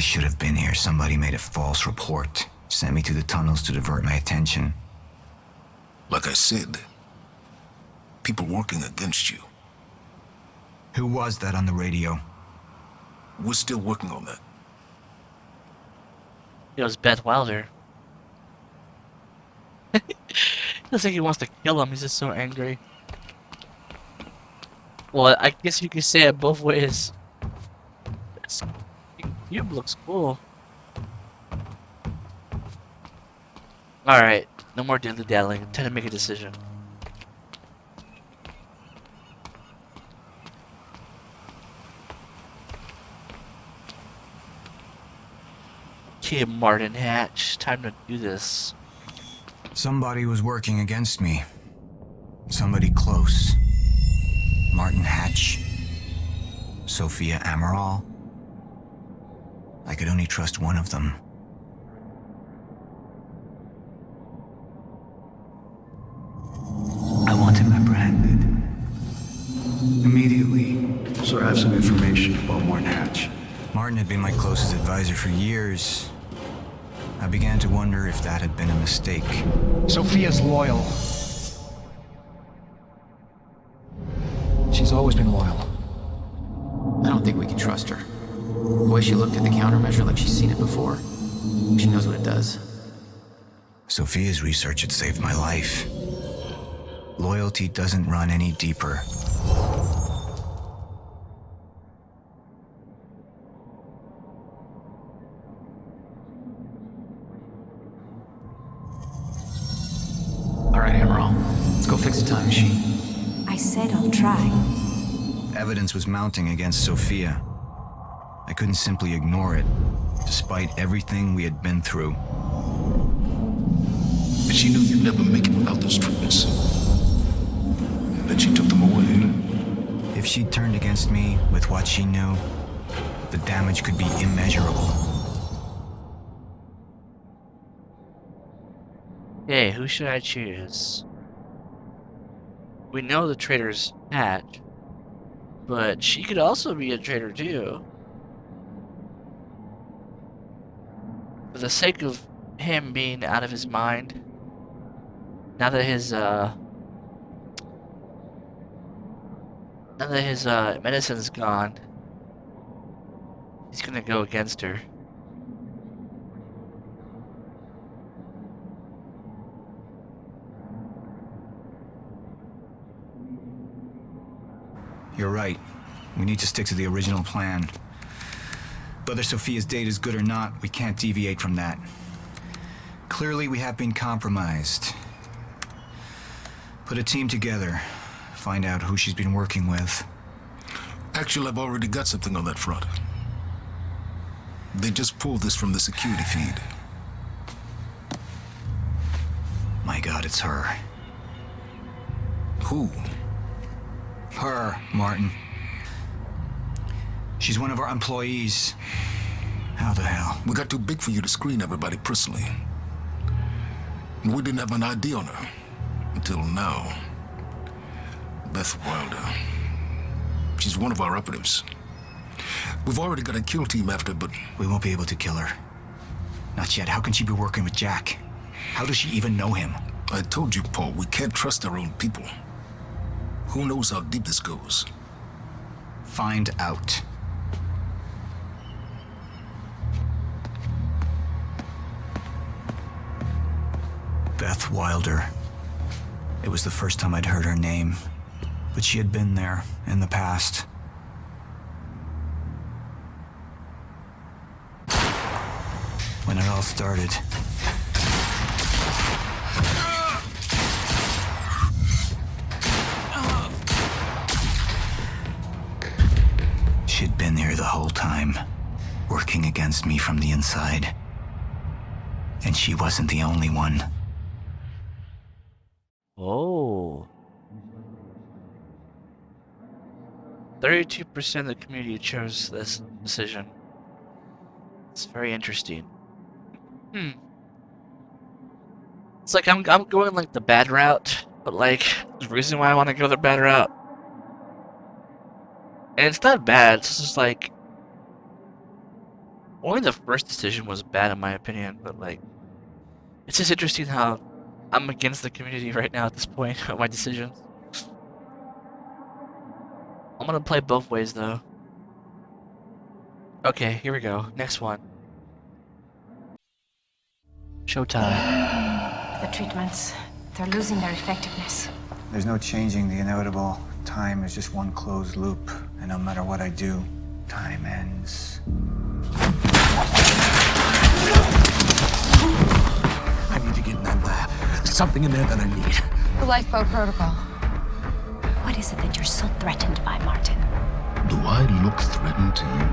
should have been here. Somebody made a false report. Sent me to the tunnels to divert my attention. Like I said, people working against you. Who was that on the radio? We're still working on that. It was Beth Wilder. Looks like he wants to kill him. He's just so angry. Well, I guess you could say it both ways. This cube looks cool. Alright, no more dilly-dallying. Time to make a decision. Okay, Martin Hatch, time to do this. Somebody was working against me. Somebody close. Martin Hatch. Sophia Amaral. I could only trust one of them. I want him apprehended. Immediately. So I have some information about Martin Hatch. Martin had been my closest advisor for years. I began to wonder if that had been a mistake. Sophia's loyal. She's always been loyal. I don't think we can trust her. The way she looked at the countermeasure like she's seen it before. She knows what it does. Sophia's research had saved my life. Loyalty doesn't run any deeper. All right, Amaral. Let's go fix the time machine. I said I'll try. Evidence was mounting against Sophia. I couldn't simply ignore it, despite everything we had been through. But she knew you'd never make it without those treatments. And then she took them away. If she'd turned against me with what she knew, the damage could be immeasurable. Hey, who should I choose? We know the traitor's Hatch, but she could also be a traitor too. For the sake of him being out of his mind, now that his medicine's gone, he's gonna go against her. You're right. We need to stick to the original plan. Whether Sophia's date is good or not, we can't deviate from that. Clearly, we have been compromised. Put a team together. Find out who she's been working with. Actually, I've already got something on that front. They just pulled this from the security feed. My God, it's her. Who? Her, Martin. She's one of our employees. How the hell? We got too big for you to screen everybody personally. And we didn't have an ID on her. Until now. Beth Wilder. She's one of our operatives. We've already got a kill team after, but... We won't be able to kill her. Not yet. How can she be working with Jack? How does she even know him? I told you, Paul, we can't trust our own people. Who knows how deep this goes? Find out. Beth Wilder. It was the first time I'd heard her name, but she had been there in the past. When it all started. She'd been there the whole time, working against me from the inside. And she wasn't the only one. Oh. 32% of the community chose this decision. It's very interesting. It's like I'm going like the bad route, but like there's a reason why I want to go the bad route. And it's not bad, it's just like Only the first decision was bad in my opinion, but like, it's just interesting how I'm against the community right now at this point of my decisions. I'm gonna play both ways though. Okay, here we go. Next one. Showtime. The treatments, they're losing their effectiveness. There's no changing the inevitable. Time is just one closed loop, and no matter what I do, time ends. I need to get in that lab. There's something in there that I need. The lifeboat protocol. What is it that you're so threatened by, Martin? Do I look threatened to you?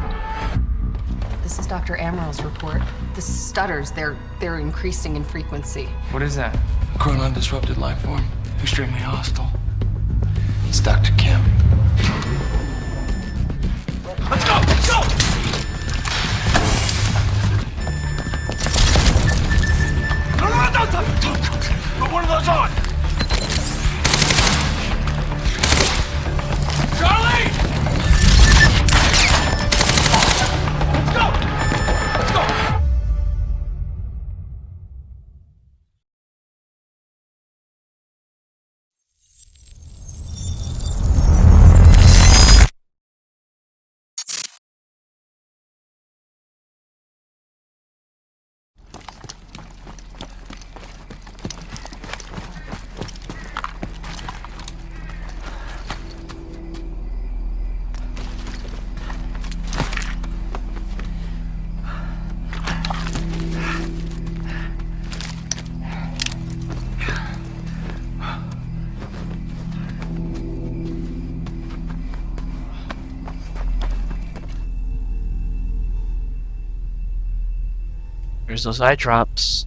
This is Dr. Amaril's report. The stutters, they're increasing in frequency. What is that? Chronon disrupted life form. Extremely hostile. It's Dr. Kim. Let's go! Let's go! No, don't. Put one of those on! Charlie! Let's go! Let's go! There's those eye drops.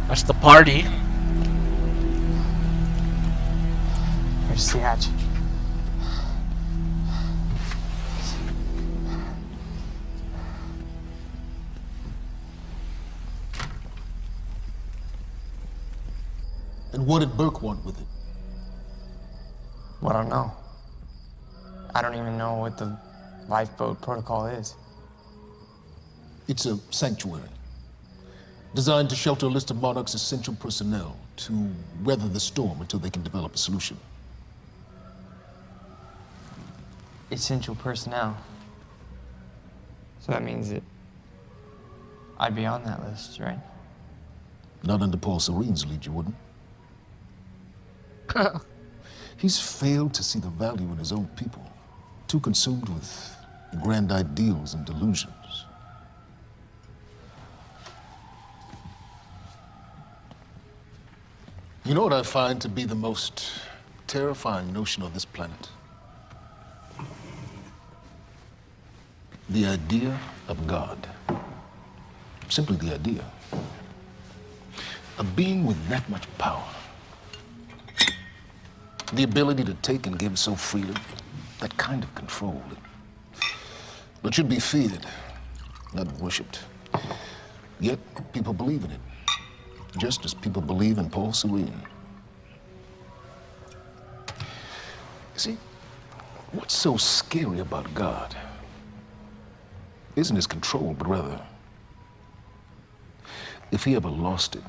That's the party. Here's the hatch. And what did Burke want with it? Well, I don't know. I don't even know what the lifeboat protocol is. It's a sanctuary, designed to shelter a list of Monarch's essential personnel to weather the storm until they can develop a solution. Essential personnel. So that means that I'd be on that list, right? Not under Paul Serene's lead, you wouldn't. He's failed to see the value in his own people, too consumed with grand ideals and delusions. You know what I find to be the most terrifying notion on this planet? The idea of God. Simply the idea. A being with that much power. The ability to take and give so freely. That kind of control. That should be feared, not worshipped. Yet, people believe in it. Just as people believe in Paul Serene. See, what's so scary about God isn't his control, but rather, if he ever lost it.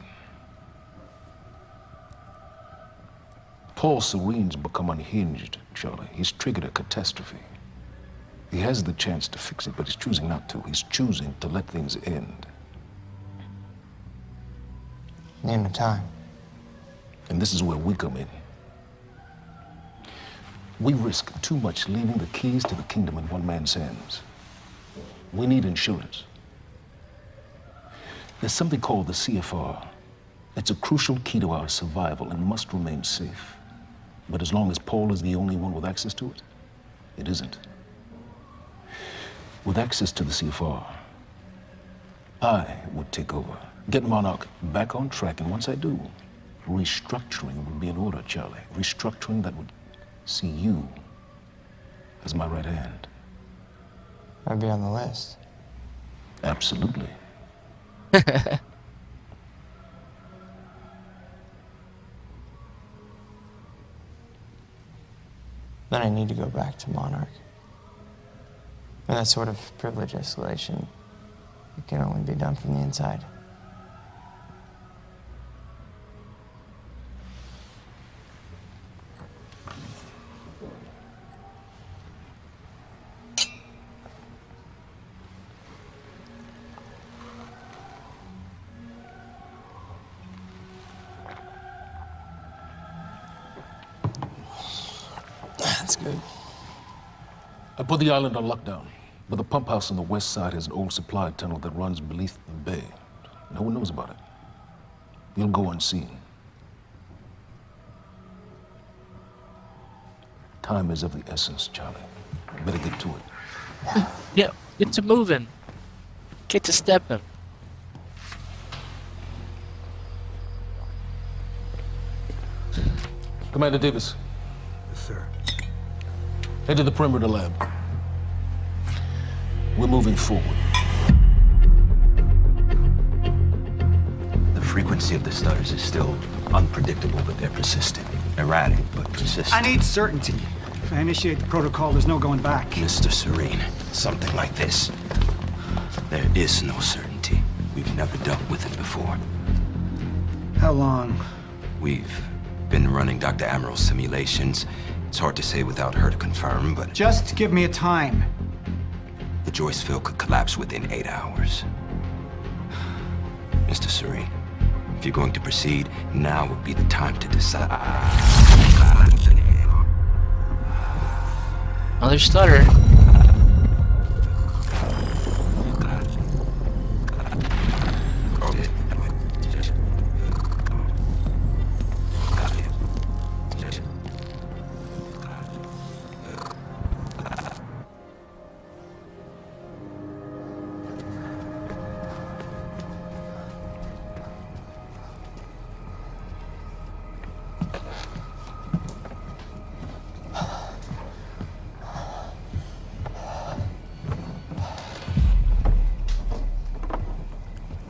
Paul Serene's become unhinged, Charlie. He's triggered a catastrophe. He has the chance to fix it, but he's choosing not to. He's choosing to let things end. Name the time. And this is where we come in. We risk too much leaving the keys to the kingdom in one man's hands. We need insurance. There's something called the CFR. It's a crucial key to our survival and must remain safe. But as long as Paul is the only one with access to it, it isn't. With access to the CFR, I would take over, get Monarch back on track, and once I do, Restructuring would be in order, Charlie. Restructuring that would see you as my right hand. I'd be on the list. Absolutely. Then I need to go back to Monarch. And that sort of privilege escalation, it can only be done from the inside. That's good. I put the island on lockdown, but the pump house on the west side has an old supply tunnel that runs beneath the bay. No one knows about it. You'll go unseen. Time is of the essence, Charlie. Better get to it. Yeah, get to moving. Get to stepping. Commander Davis. Yes, sir. Head to the perimeter lab. We're moving forward. The frequency of the stutters is still unpredictable, but they're persistent. Erratic, but persistent. I need certainty. If I initiate the protocol, there's no going back. Mr. Serene, something like this. There is no certainty. We've never dealt with it before. How long? We've been running Dr. Amaril's simulations. It's hard to say without her to confirm, but... Just give me a time. The Joyce field could collapse within 8 hours. Mr. Serene, if you're going to proceed, now would be the time to decide. Another stutter.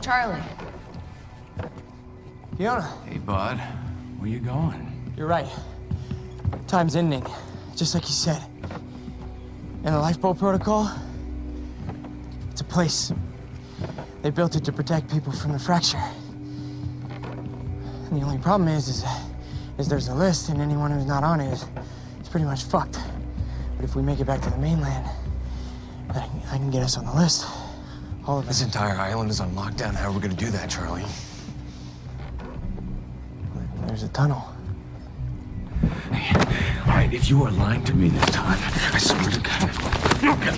Charlie. Fiona. Hey, bud. Where you going? You're right. Time's ending, just like you said. And the lifeboat protocol? It's a place. They built it to protect people from the fracture. And the only problem is there's a list, and anyone who's not on it is pretty much fucked. But if we make it back to the mainland, I can get us on the list. All of This entire island is on lockdown. How are we gonna do that, Charlie? There's a tunnel. All right, if you are lying to me this time, I swear to God.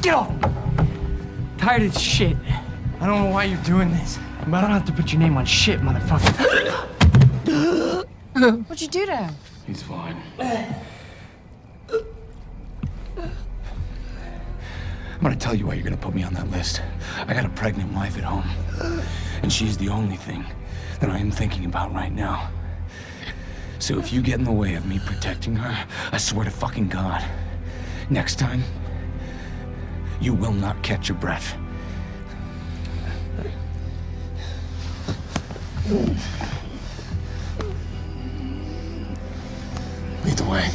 Get off! Tired of shit. I don't know why you're doing this, but I don't have to put your name on shit, motherfucker. What'd you do to him? He's fine. I'm gonna tell you why you're gonna put me on that list. I got a pregnant wife at home, and she's the only thing that I am thinking about right now. So if you get in the way of me protecting her, I swear to fucking God, next time, you will not catch your breath. Lead the way.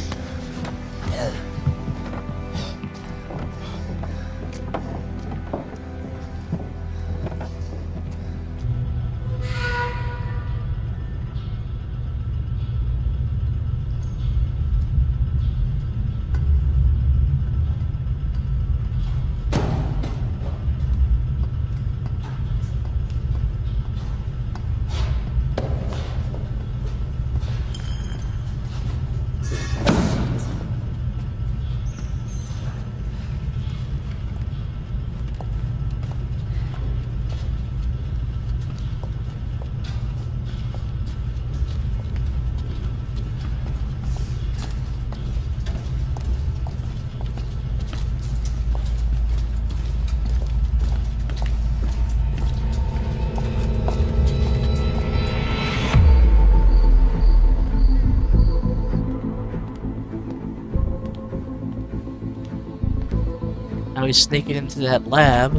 Now he's sneaking into that lab.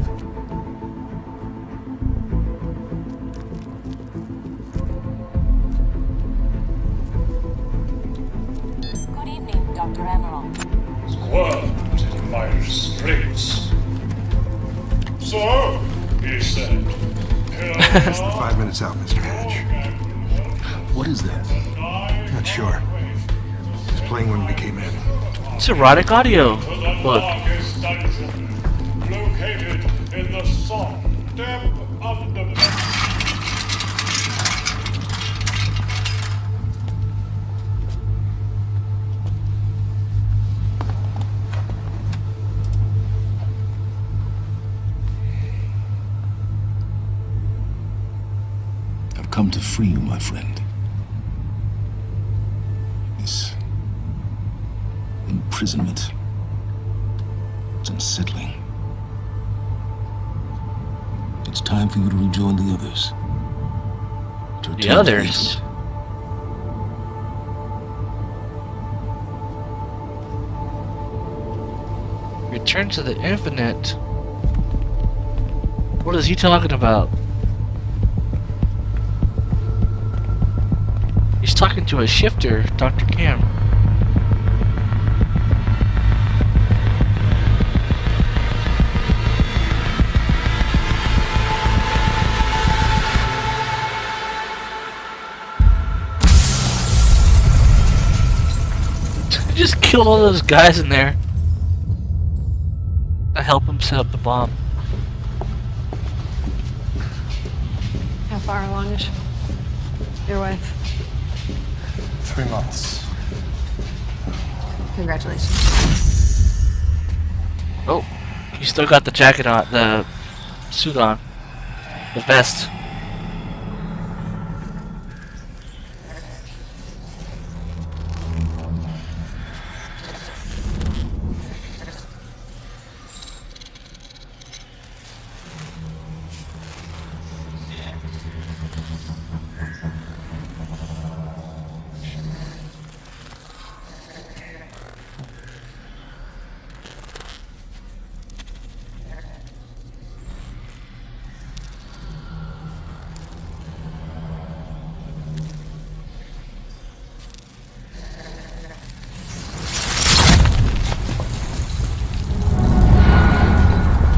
Good evening, Dr. Emerald. Squirmed in my restraints. So, he said, Less than 5 minutes out, Mr. Hatch. What is that? Not sure. It was playing when we came in. It's erotic audio. Look. darkest dungeon, located in the soft depth of the I've come to free you, my friend. This imprisonment, it's unsettling. It's time for you to rejoin the others. To The return to others? Return to the infinite? What is he talking about? He's talking to a shifter, Dr. Cam. He just killed all those guys in there. To help him set up the bomb. How far along is your wife? 3 months. Congratulations. Oh, you still got the jacket on, the suit on, the vest.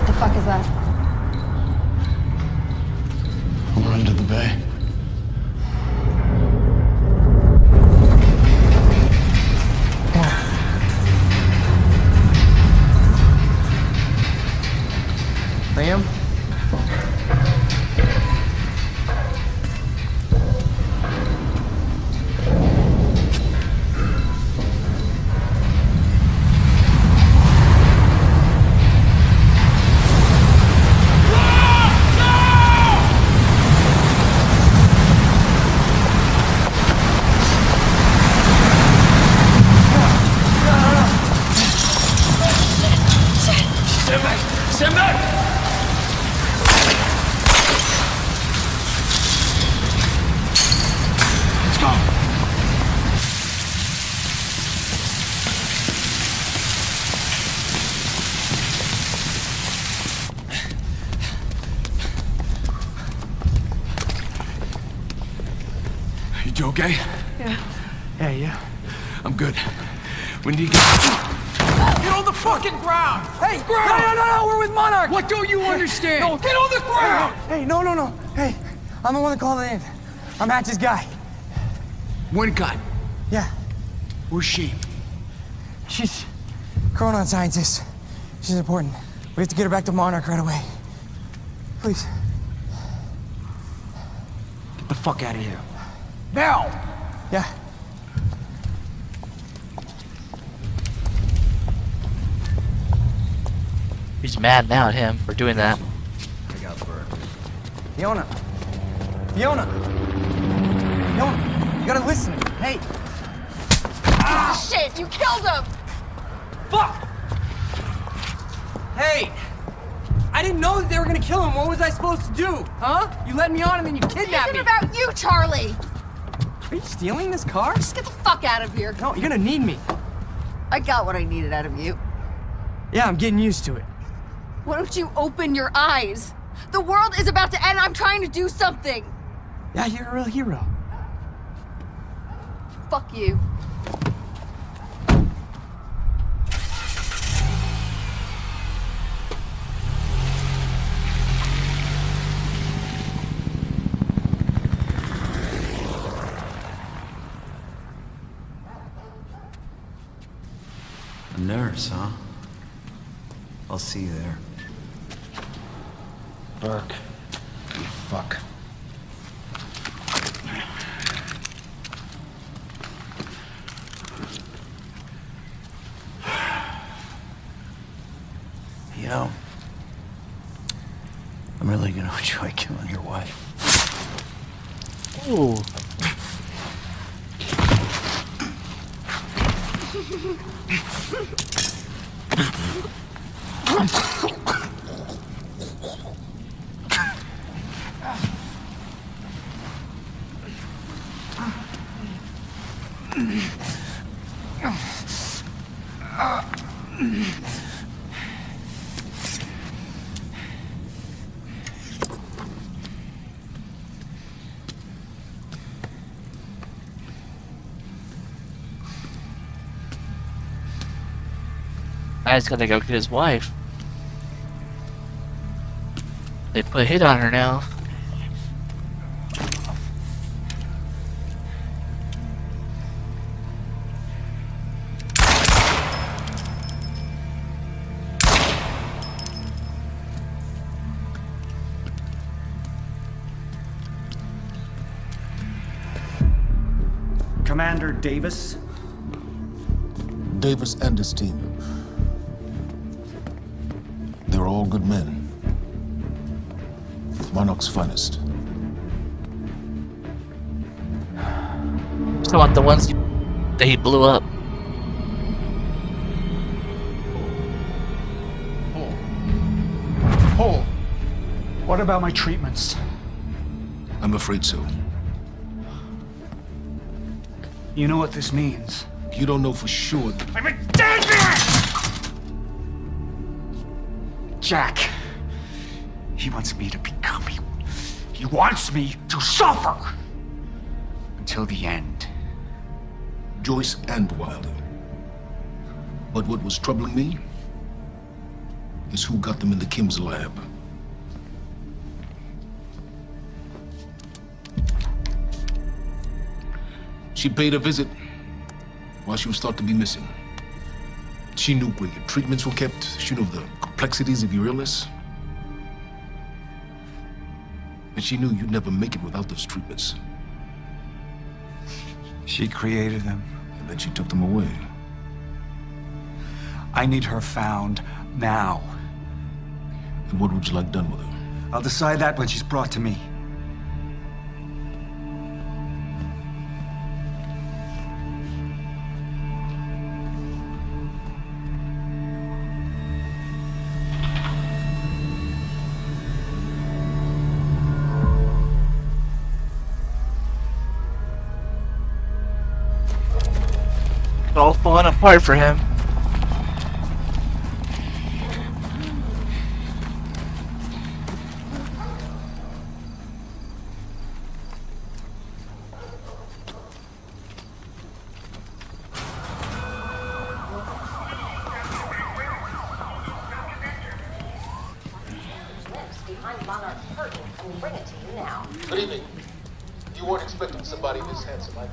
The fuck is that? We're under the bay. Liam? Stand back! Stand back! Let's go! You okay? Yeah. I'm good. We need to get... Get on the fucking ground! Hey, no, we're with Monarch! What don't you understand? No, Get on the ground! Hey, no. Hey, I'm the one that called it in. I'm Hatch's guy. One guy. Yeah, Where's she? she's Chronon scientist. She's important. We have to get her back to Monarch right away. Please. Get the fuck out of here. Now! Yeah. He's mad now at him for doing that. I got burned. Fiona, you gotta listen. Hey. Shit, you killed him! Fuck! Hey! I didn't know that they were gonna kill him. What was I supposed to do? Huh? You let me on and then you kidnapped me. It's about you, Charlie! Are you stealing this car? Just get the fuck out of here. No, you're gonna need me. I got what I needed out of you. Yeah, I'm getting used to it. Why don't you open your eyes? The world is about to end. I'm trying to do something. Yeah, you're a real hero. Fuck you. A nurse, huh? I'll see you there. Burke. You fuck. You know, I'm really gonna enjoy killing your wife. Ooh. I just gotta go get his wife. They put a hit on her now. Commander Davis? Davis and his team. They were all good men. Monarch's finest. Just about the ones that he blew up. Paul, what about my treatments? I'm afraid so. You know what this means? You don't know for sure. I'm a dead man! Jack, he wants me to become you. He wants me to suffer until the end. Joyce and Wilder. But what was troubling me is who got them in the Kim's lab. She paid a visit while she was thought to be missing. She knew where your treatments were kept. She knew the complexities of your illness. And she knew you'd never make it without those treatments. She created them. And then she took them away. I need her found now. And what would you like done with her? I'll decide that when she's brought to me. It's all falling apart for him. Behind Monarch's curtain and bring it to you now. Good evening. You weren't expecting somebody this handsome, right?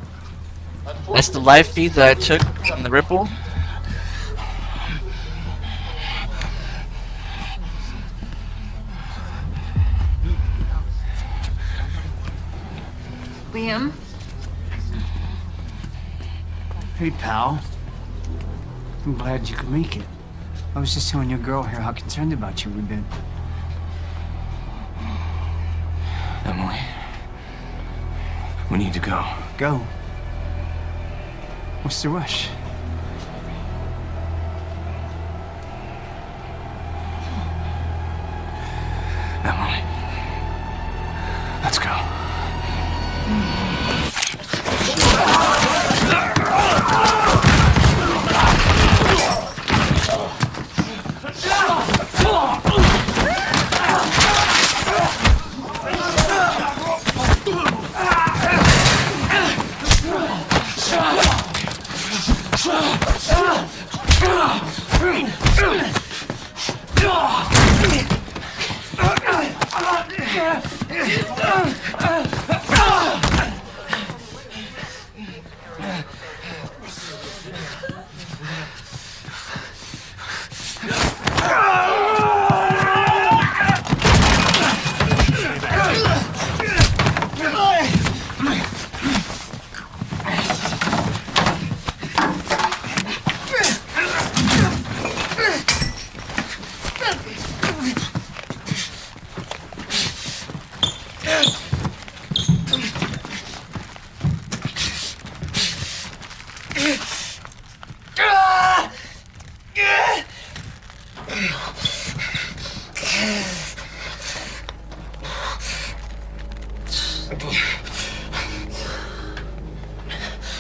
That's the live feed that I took from the Ripple. Liam? Hey, pal. I'm glad you could make it. I was just telling your girl here how concerned about you we've been. Emily, we need to go. Go? What's the rush? Emily, let's go.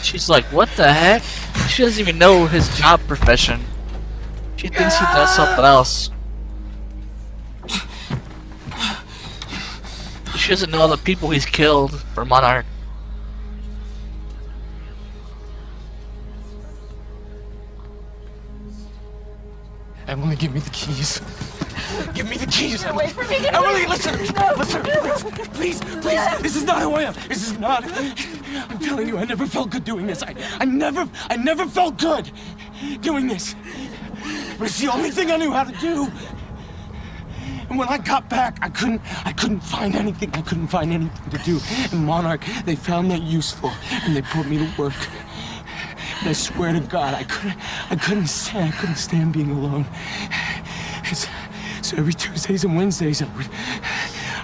She's like, what the heck? She doesn't even know his job profession. She thinks he does something else. She doesn't know the people he's killed for Monarch. Emily, give me the keys. Give me the keys. Get away from me. Get Emily, away. listen. Please. This is not who I am. This is not. I'm telling you, I never felt good doing this. I never felt good doing this. But it's the only thing I knew how to do. And when I got back, I couldn't find anything. I couldn't find anything to do. And Monarch, they found that useful, and they put me to work. And I swear to God, I couldn't stand being alone. So every Tuesdays and Wednesdays,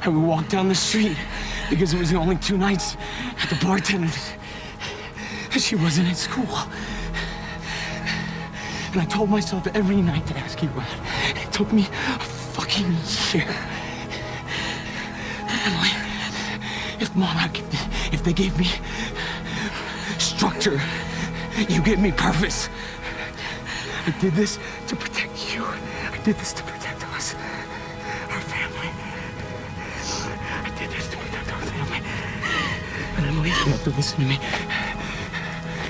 I would walk down the street because it was the only 2 nights at the bartender. She wasn't in school. And I told myself every night to ask you out. It took me a fucking year. But Emily, if Monarch, if they gave me structure, you gave me purpose. I did this to protect you. I did this to protect us, our family. I did this to protect our family. And Emily, you have to listen to me.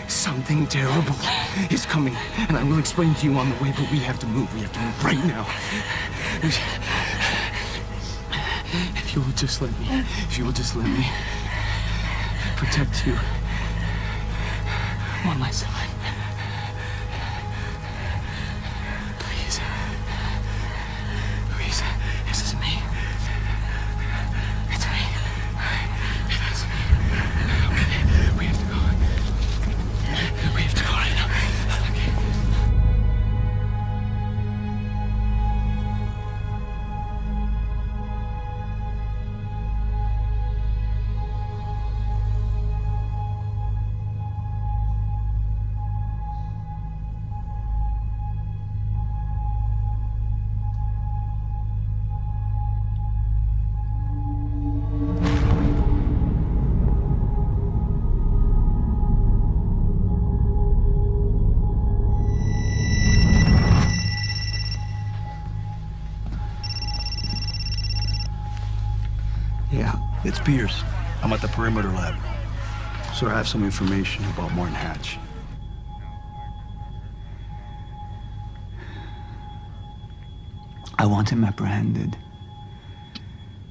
Something terrible is coming, and I will explain to you on the way, but we have to move. We have to move right now. If you will just let me protect you one last time. Please. Please. This is me. It's me. It is me. Okay. We have to go. We have to go right now. Okay. Yeah, it's Pierce. I'm at the perimeter lab. So I have some information about Martin Hatch. I want him apprehended.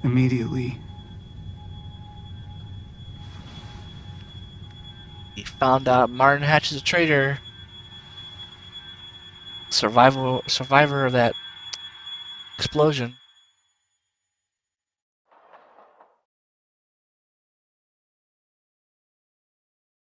Immediately. He found out Martin Hatch is a traitor. Survivor of that explosion.